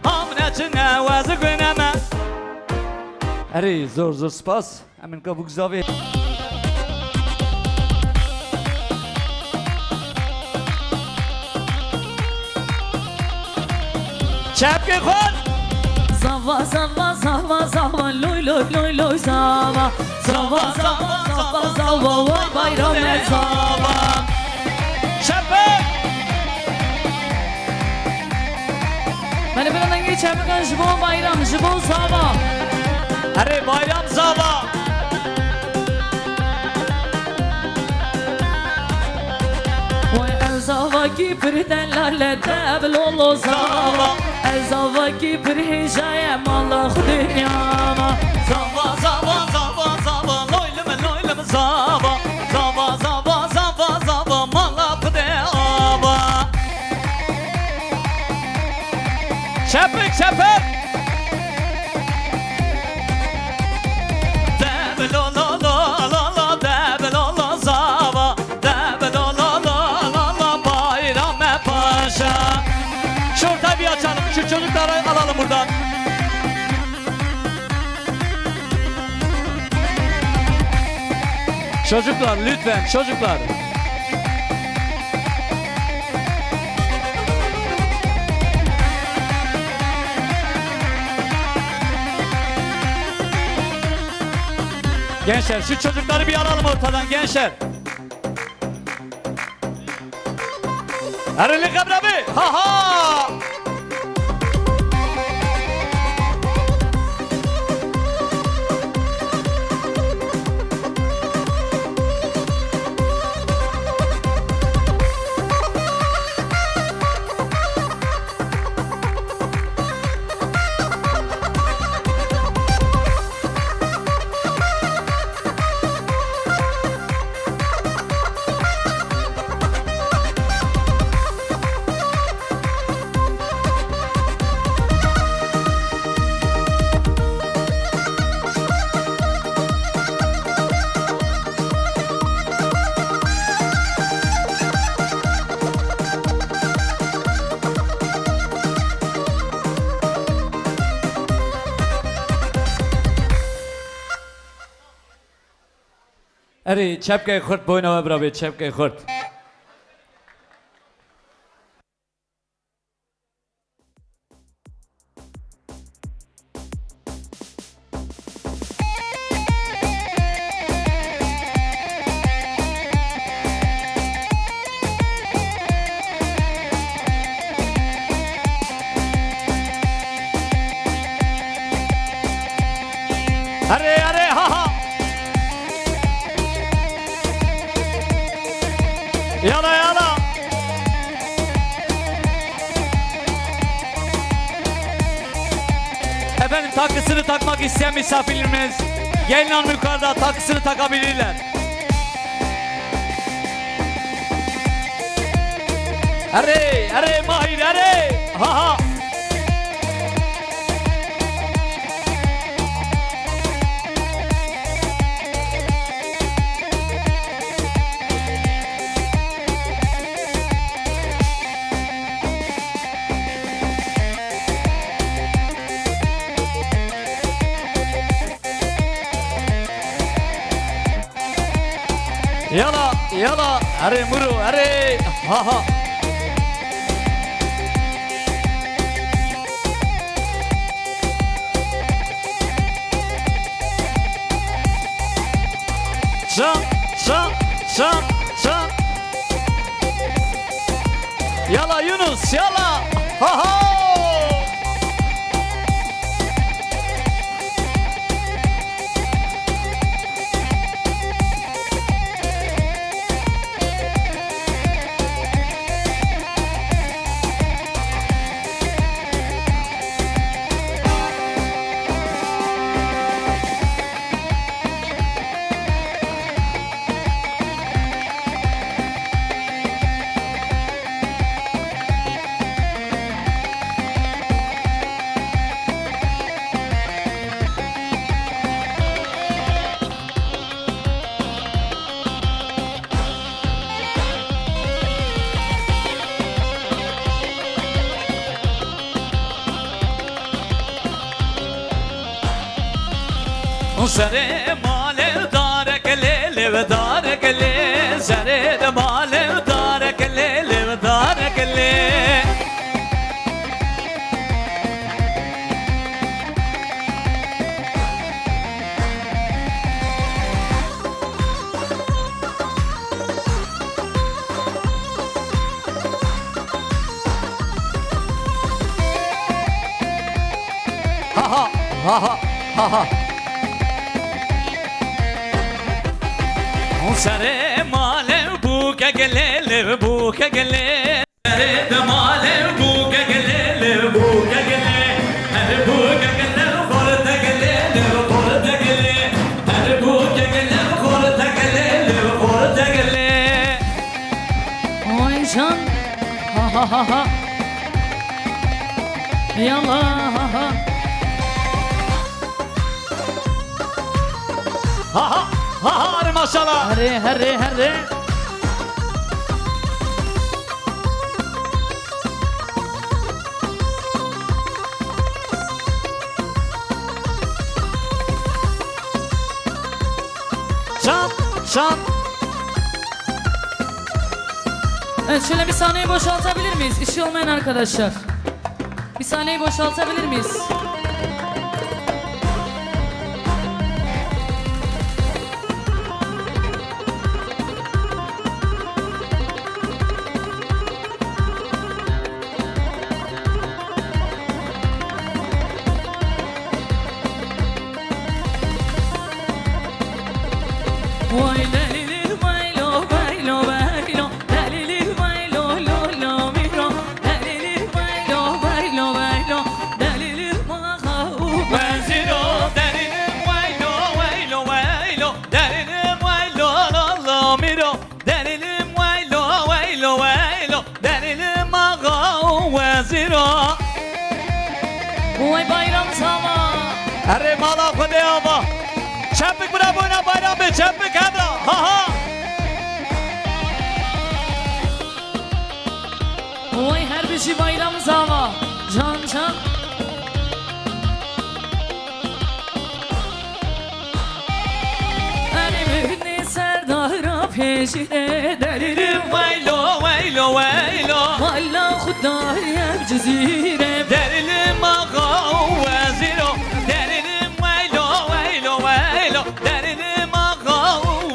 Hamın eşine vezi güneme Eri zor spas Emin kabuk zavi Çepki kol Zava zava zava zava loy loy loy loy zava Zava zava zava zava vay bayram et zava Çepki Beni bir andan geçemeyen jibo bayram jibo zava Eri bayram zava Vay el zava ki pirdenlerle deblolo zava El zava ki pir hicaye mallah dünyama Zava loylum zava malak de ava Çepik Debelolo zava bayram paşa Şurada bir açalım şu çocukları alalım buradan Çocuklar lütfen çocuklar Gençler şu çocukları bir alalım ortadan gençler. Erili kabrabi. Ha ha. Eri çepke kurt boyuna ve brabi çepke kurt. Eri ha ha. Yala yala. Efendim takısını takmak isteyen misafirlerimiz gelin hanım yukarıda takısını takabilirler. Ere Mahir ere. Ha ha. Yala yala are muru are ha ha. Çam çam çam çam. Yala Yunus yala ha ha. Zere male darek le ve darek le zere de male darek le ve darek le. Ha ha ha ha ha ha. Sare male bu kegele bu kegele sare de male bu kegele bu kegele her bu kegele kol tegele kol tegele her bu kegele kol tegele kol tegele. Oy can ha ha ha ha. Yalla ha ha. Ha ha ha ha maşallah. Hare. Şan. Evet şöyle bir sahneyi boşaltabilir miyiz? İşi olmayan arkadaşlar. Bir sahneyi boşaltabilir miyiz? Vay delilim vaylo vaylo vaylo delilim vaylo lo lo miro delilim vaylo vaylo vaylo delilim maha Waziro derinim waylo waylo waylo derinim waylo lo lo miro derinim waylo waylo waylo derinim maga waziro Vay bayram sama Arre mala khode aba Çapık bura boyna bayram be çapık hada ha ha Vay her bir şey bayram sama Can can Elimini serdara peşine delirim Waylo waylo waylo Valla Khudaya cezire derinim maga waziro derinim waylo waylo waylo derinim maga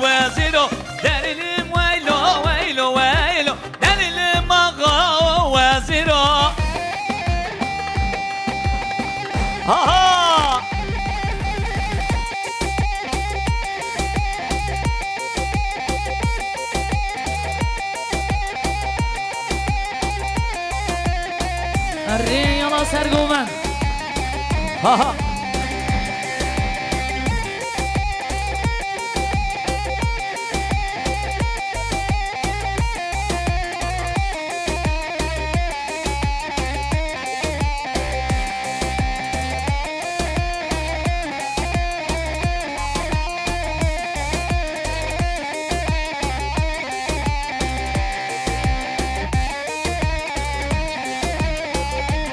waziro derinim waylo waylo waylo derinim maga waziro ha ha Arre yala sergomen ha ha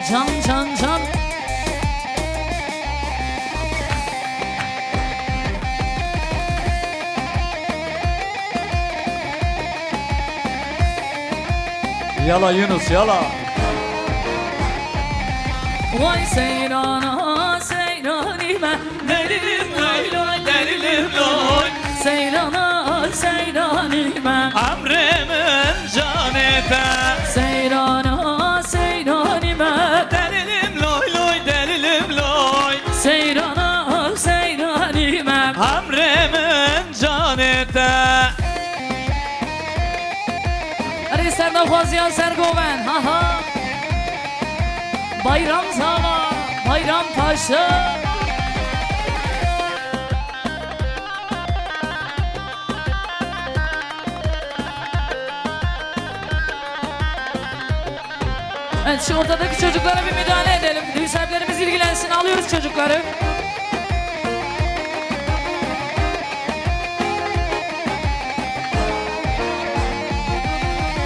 Can can can Yala Yunus yala Vay seyrana seyranime Delilim loy derilim loy Seyrana seyranime Amremin canete Seyrana seyranime derilim loy loy derilim loy Seyrana seyranime Amremin canete Arre serda khwaziyan sergoven ha ha Bayram sama bayram taşı Evet şu ortadaki çocuklara bir müdahale edelim. Düğün sahiplerimiz ilgilensin. Alıyoruz çocukları.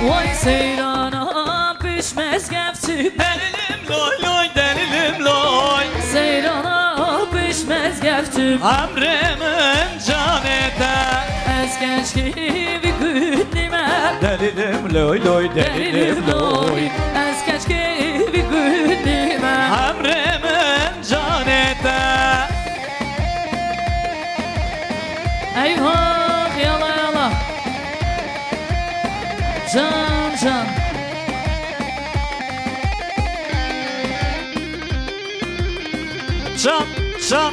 Vay seyrana pişmez gefçim Derilim loy loy derilim loy Seyrana pişmez gefçim Amremin canete Ez genç gibi gündime Derilim loy loy Delilim loy Ez genç gibi gündime Amremin canete Eyvah yala yala Can can Can can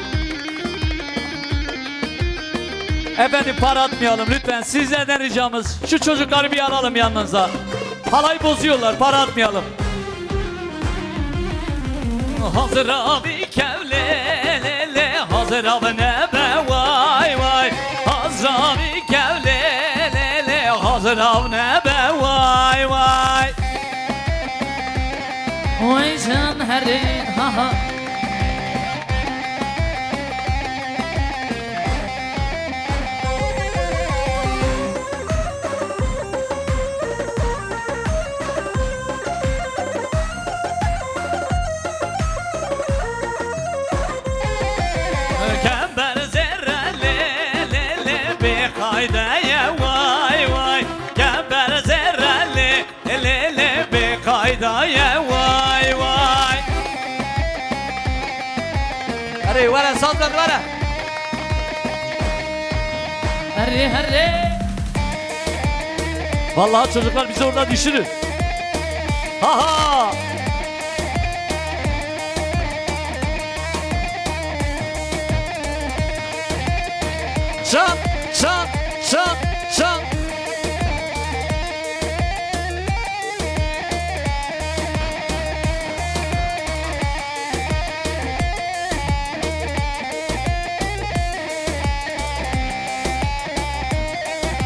Efendim para atmayalım lütfen sizlerden ricamız şu çocukları bir alalım yanınıza Halayı bozuyorlar para atmayalım Hazır abi kevlelele Hazır abi nebe vay vay Hazır abi kevlelele Hazır abi nebe vay vay Vay can herin ha ha Kember zerrele lele bir kaydaya vay vay Kember zerrele lele bir kaydaya vay vay Hadi vara sazlan vara Herre herre Vallahi çocuklar bizi orada düşürür Ha ha Can, can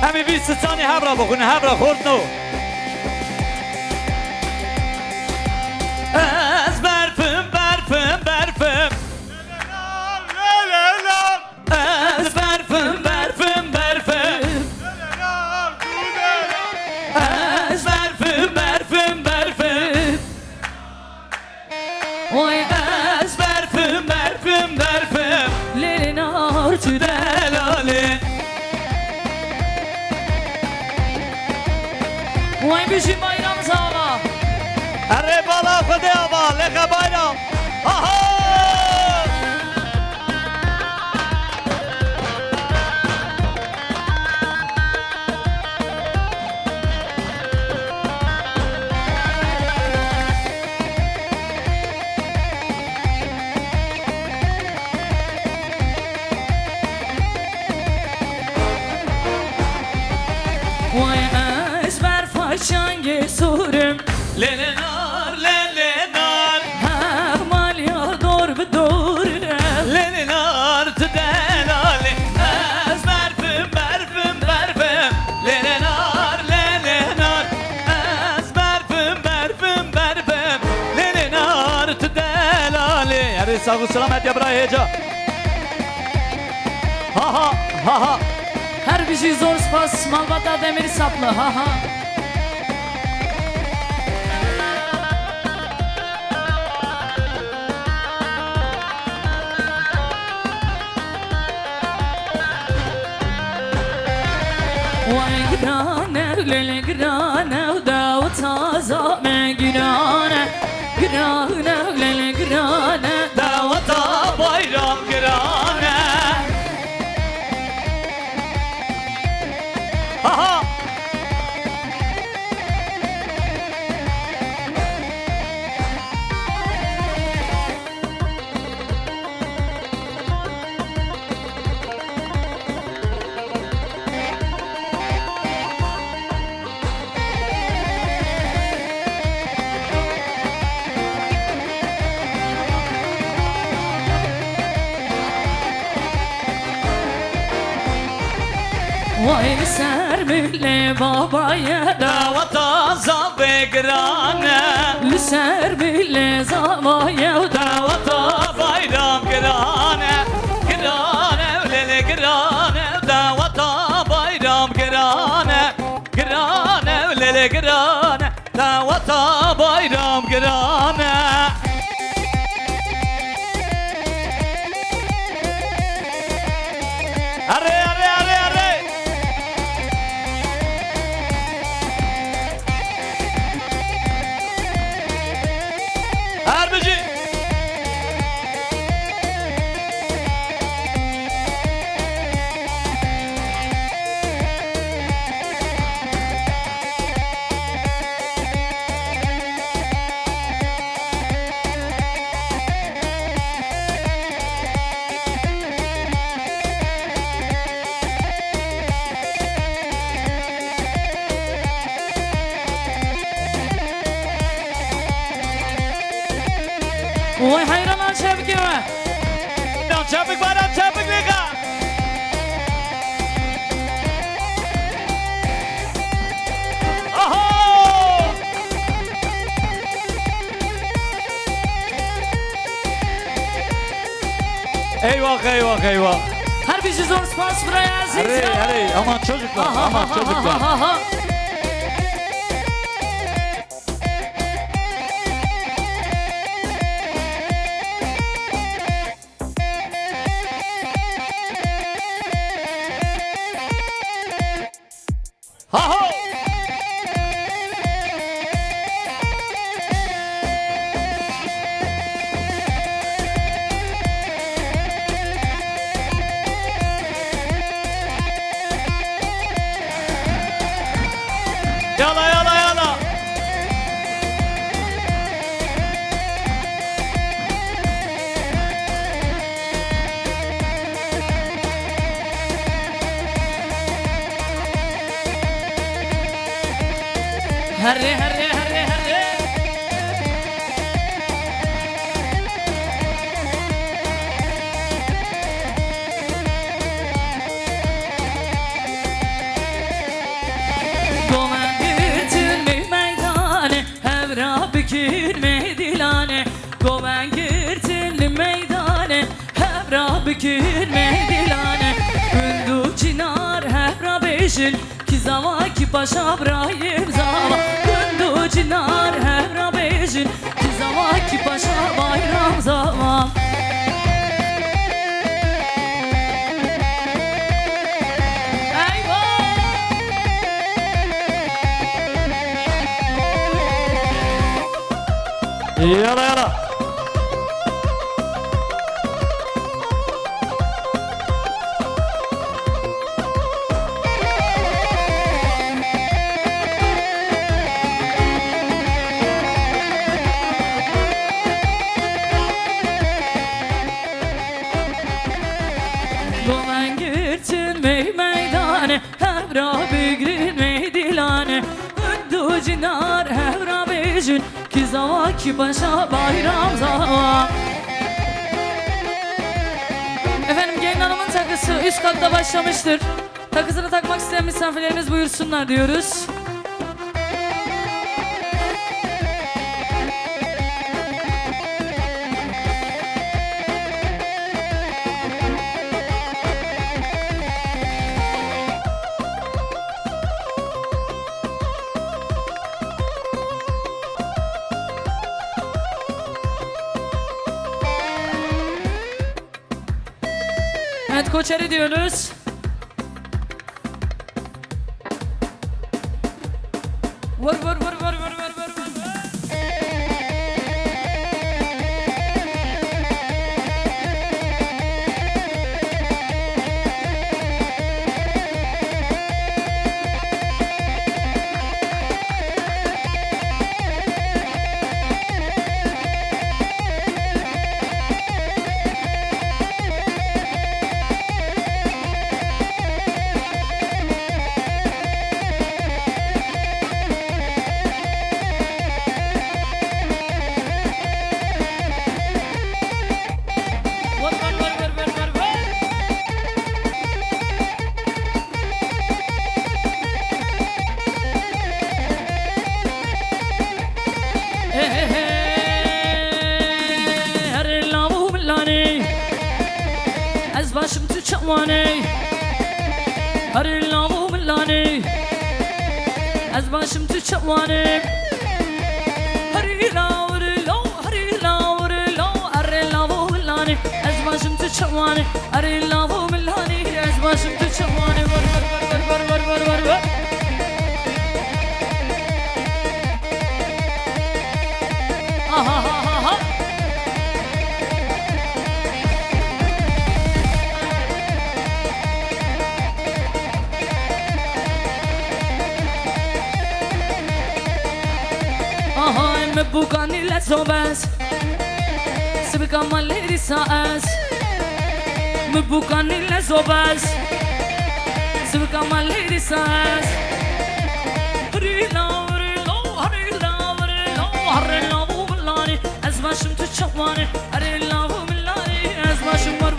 همي بي ستاني هبرا بخون هبرا خورد نو از برفم برفم برفم از برفم برفم برفم از برفم برفم برفم وای از برفم برفم برفم لیل نار تو دلاله وای بیشی بایرام زاوا اره بالا خود آبا لخه بایرام آها وای از برفا چنگ سورم لله نار لله نار هر مال یا دور به دور لله نار تو دلاله از برفم برفم برفم لله نار از برفم برفم برفم لله نار تو دلاله یاری ساق و سلامت یا برای هجا ها ها ها ها هر بیشی زور سپاس مالباتا demir saplı ha ha وای گرانه لیل گرانه و داو تازه من گرانه گرانه لیل گرانه davata bayram girane aha وای سر بله babaya da davata zabe girane لسر بله زمایا da davata bayram girane girane lele girane davata bayram girane girane lele girane davata bayram girane arre arre arre arre Harbici وای hayran şevki ve çabuk bana çabuk lika Oho Eyvah eyvah eyvah her bir zor spas buraya aziz Arey arey aman çocuklar aman çocuklar Ha ho! Yala yala yala! Hurry, hurry, hurry, hurry. bigir meydilane Gündü cinar hevra beşil Ki zava ki paşa brayim zava Gündü cinar hevra beşil Ki zava ki paşa bayram zava Yala yala. Dolan girtin meydane Hevra bigrin meydilane Öndü cinar hevra bejün Ki zava ki paşa bayram zava Efendim gelin hanımın takısı üst katta başlamıştır. Takısını takmak isteyen misafirlerimiz buyursunlar diyoruz. Evet Koçeri diyoruz. Vur vur vur vur vur vur vur vur. Başım tüçavane Harilavu millane Az başım tüçavane Harilavu harilavu harilavu millane Az başım tüçavane Harilavu millane Az başım tüçavane Var aha ha ha me bucani le sobas Se me cama le risas Me bucani le sobas Se me cama le risas Rila millani Az başım tüçavane Rila millani Az başım var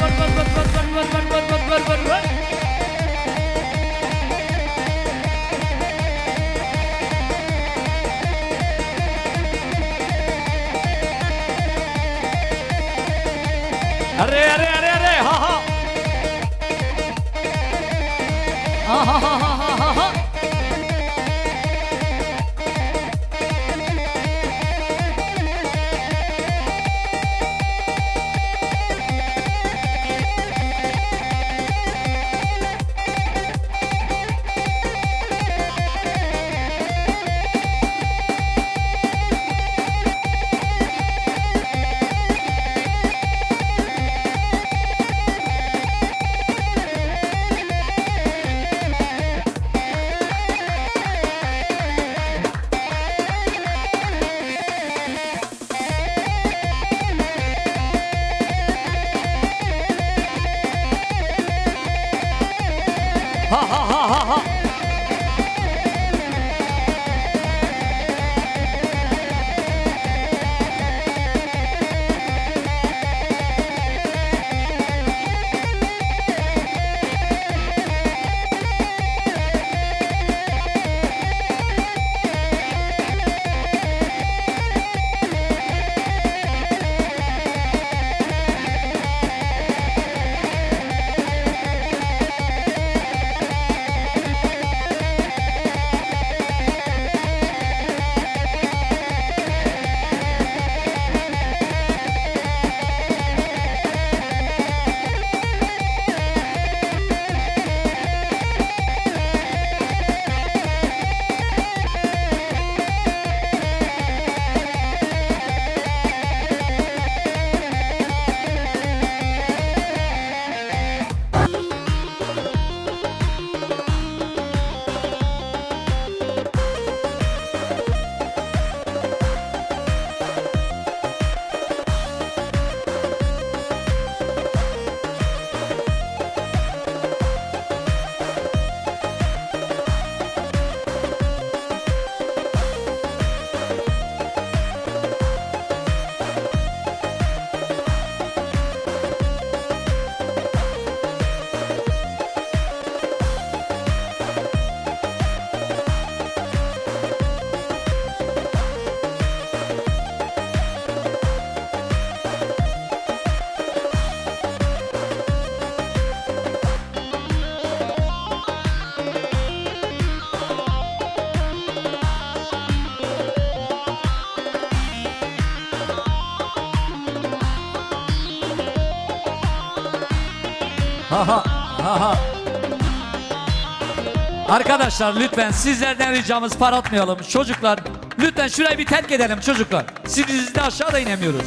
Arre ha ha. Ha. Aha, aha. Arkadaşlar lütfen sizlerden ricamız para atmayalım. Çocuklar lütfen şurayı bir terk edelim çocuklar. Siz de aşağıda inemiyoruz.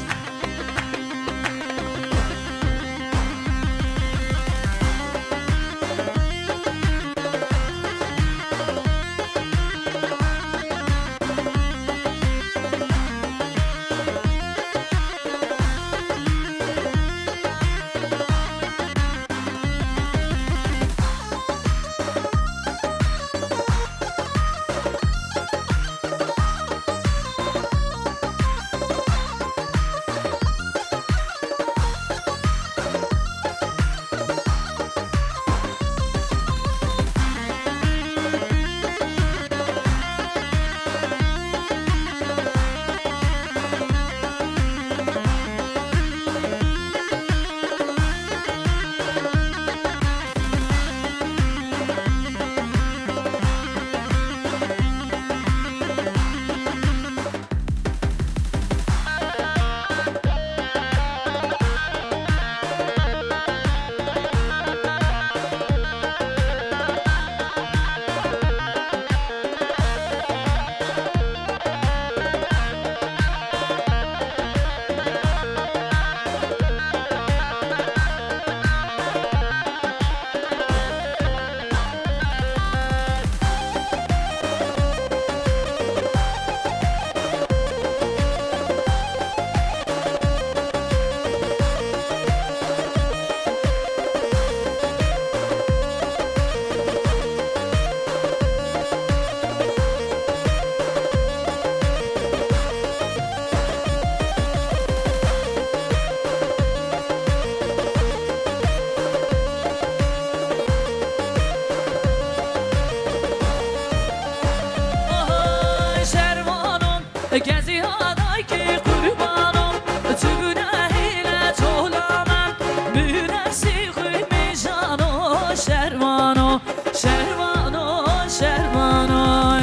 Gezi aday ki kurbanım Tübüne hile çoğlamam Büyünesi kuymi jano Şervano, şervano, şervano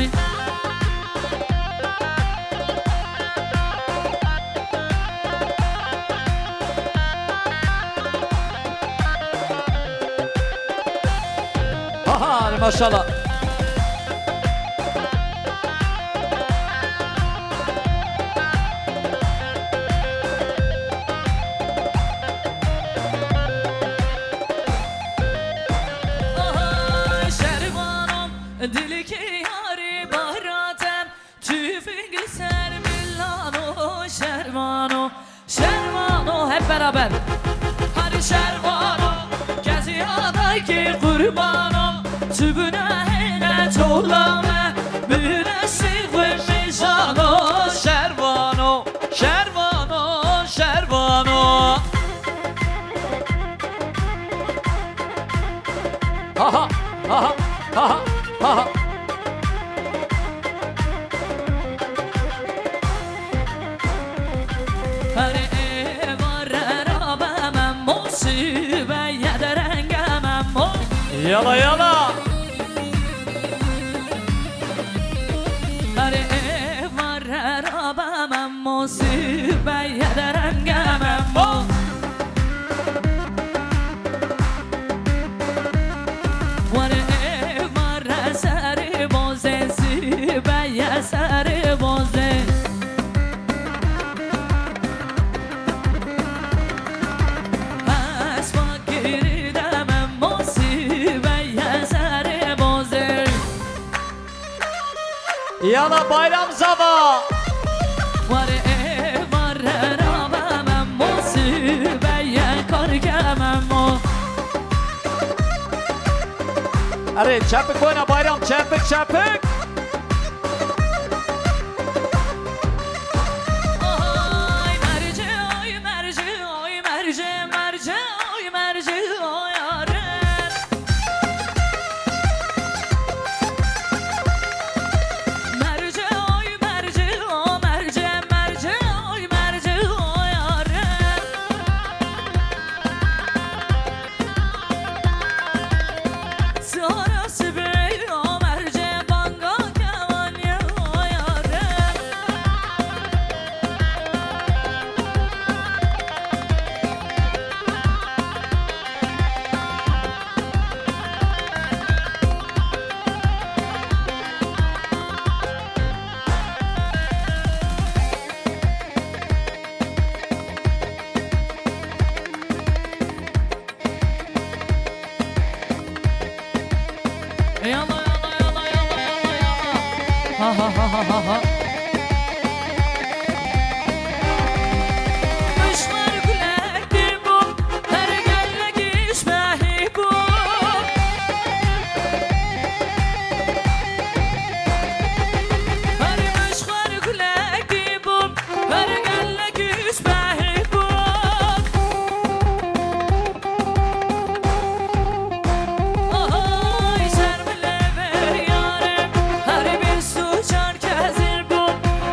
Aha maşallah. Dili ki yari bahratem Tüfingli ser millano Şervano, şervano Hep beraber Hadi şervano Gezi aday ki kurbanım Tübüne hele çoğlame Büyünesi kuymi jano Şervano, şervano, şervano. Aha, aha, aha, aha. Hadi var rabamem Musibe yederengemem Yala yala. Hadi var rabamem Musibe yederengemem Sari boze As fakiri demem musibe ya sari boze Yala bayram zava. Var rabamem musibe ya korkemem Hadi çapık oyna bayram çapık çapık. Sonra sibirey o merce banga Yalla yalla yalla yalla yalla yalla. Ha ha ha ha ha ha. Kışlar gülekti bu, her gelle geçmeyi bu. Her kışlar gülekti bu, her gelle geçmeyi bu. Ay sen bile ver yarim, her bir suçar kezir bu.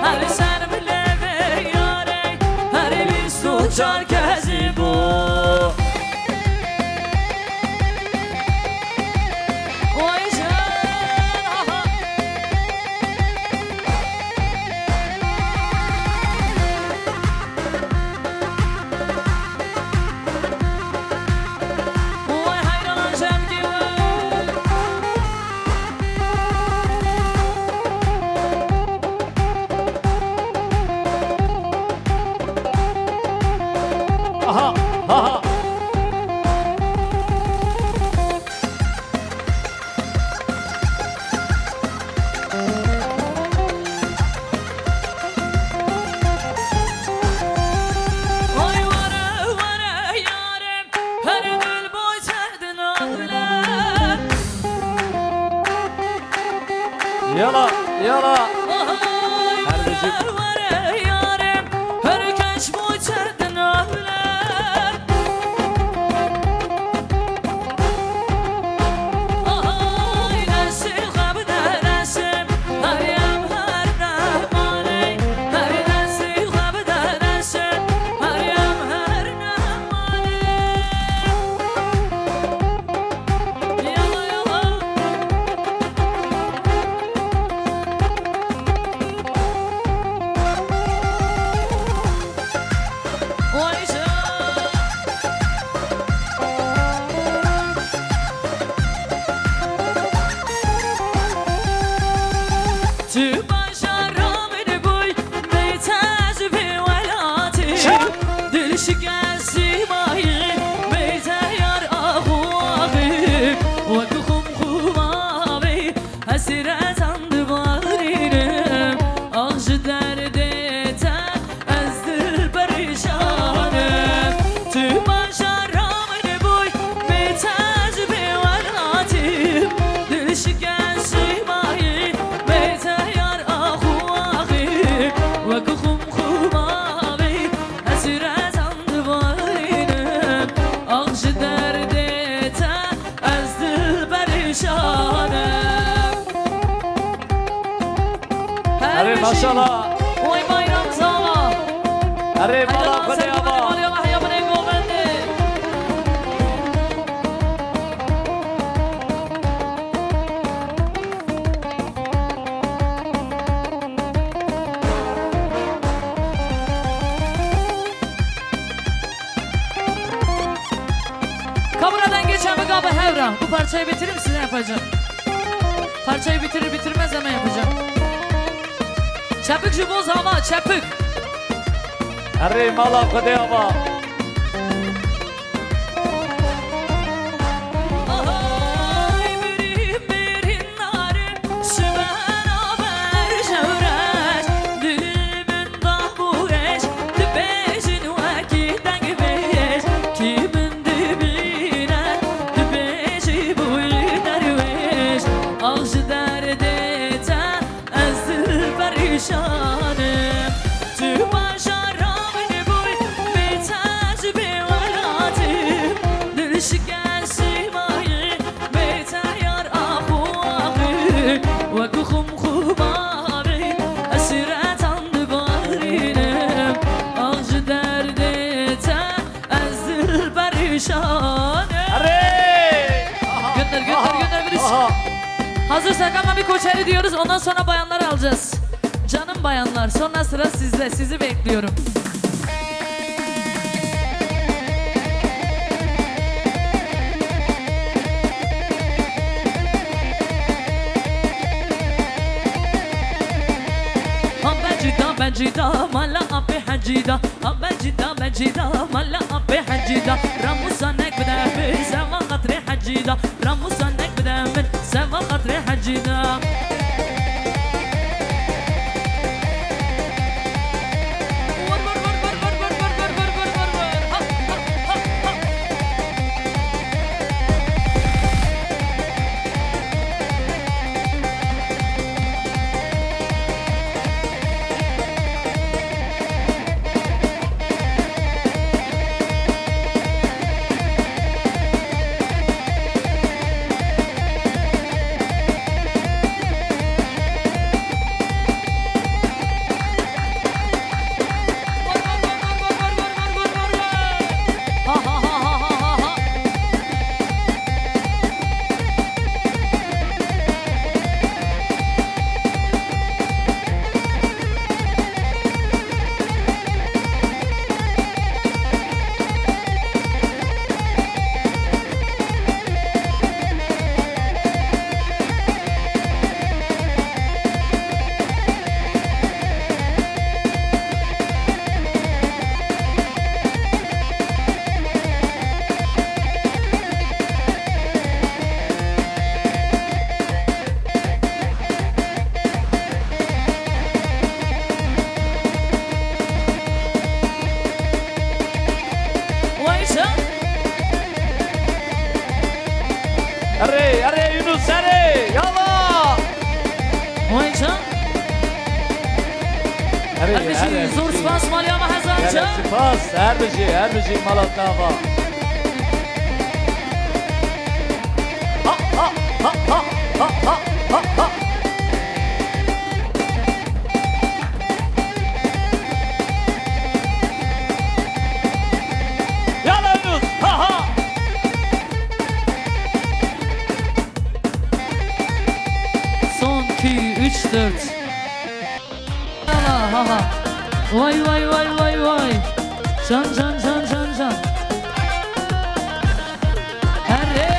Her sen bile ver yarim, her bir suçar kezir bu. Oy can aha. Oy hayran sevgi var. Aha, aha. Oy vara vara yarim, her gül boy serdin ağlar. Yala, yala. Oy Kardeşim. vara vara yarim, her kaç boy serdin ağlar. Oy nesil kabda nesim, her yam her namane. Her nesil kabda nesim, her yam her namane. Yalla yalla. Oy can. Tu başaram beni boy, beytaz bir velati. Dil şikayesi mahi, beyte yar ahuahi. Ve kukum kumavi, hasiret andı bağrinem. Ağzı derde te, ezdil perişanem. Tu başaram beni boy, beytaz bir velati. Dil şikayesi mahi, beyte yar ahuahi. Ve kukum kumavi, hasiret andı bağrinem. Ağzı derde te, ezdil perişanem. Hadi maşallah. Oy bayram sağ. Hadi bala kode ama. Kaburadan geçen bir kabı hevra. Bu parçayı bitirir size yapacağım. Parçayı bitirir bitirmez hemen yapacağım. Çapık juboz hava çapık. Hadi mala kode ama. Ay birim birin narim, sümen haber şevreş. Dilimin dahu eş, dibejin vakitten gibeş. Kimin dibine, dibeji bu derviş. Ağzı derde te, ezdil perişanem. Tu başaram beni boy, beytaz bir velatim. Dil şikayesi mahi, beyte yar ahuahi. Ve kukum kumavi, esiret andı bağrinem. Ağzı derde te, ezdil perişanem. Gönder gönder gönder birisi. Aha. Hazırsak ama bir koçeri diyoruz, ondan sonra bayanları alacağız. Canım bayanlar, sonra sıra sizde, sizi bekliyorum. Bejida mala ape hajida bejida mala ape hajida ramusanek bida be sama qatre hajida ramusanek بدم من سما خاطري حجينا أري يونس أري يلا وين شا؟ هربجي زور سباس مال يا محزن شا؟ سباس هربجي مال الطابة يلا يونس ها 3-4 ha ha vay can Hare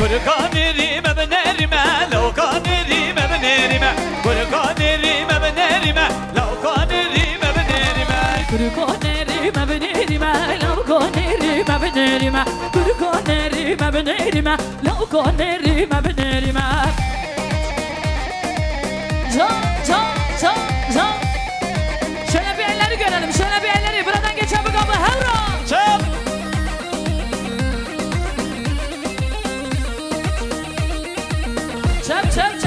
بركاني مبنرمة لو كان ريمة بنرمة بركاني ريمة بنرمة لو كان ريمة بنرمة Kurkoneri mabnerima laukoneri mabnerima Kurkoneri mabnerima laukoneri mabnerima Can Şöyle bir elleri görelim şöyle bir elleri buradan geçen bu kapı Hevra Çap Çap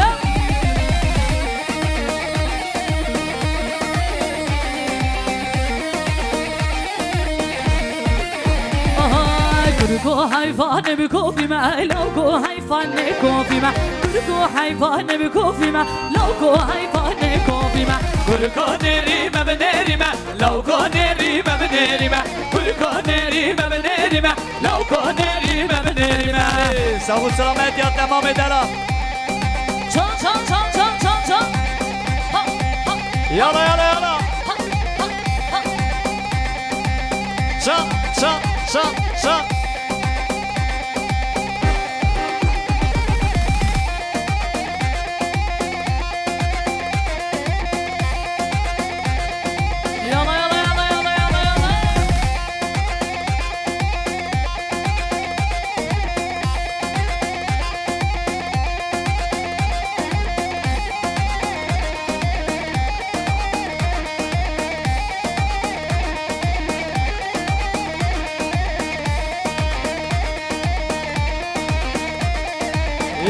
Kurko hayvanı bir kofime, lauko hayvanı kofime Kurko hayvanı bir kofime, lauko hayvanı kofime بركاني ريمة بنرمة لو كان ريمة بنرمة بركاني ريمة بنرمة لو كان ريمة بنرمة سهو سلامات يا تمام دلا Can يلا شا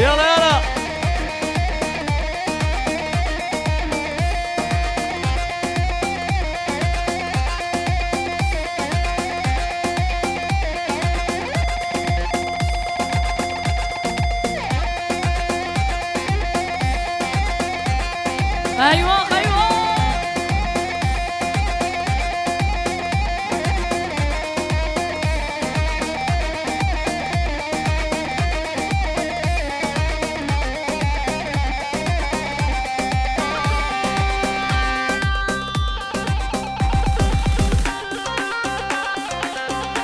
يلا ايوه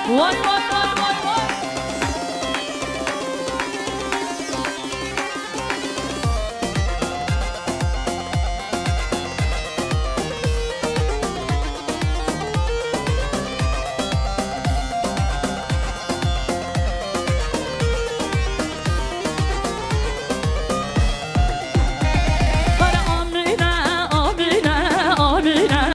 Vay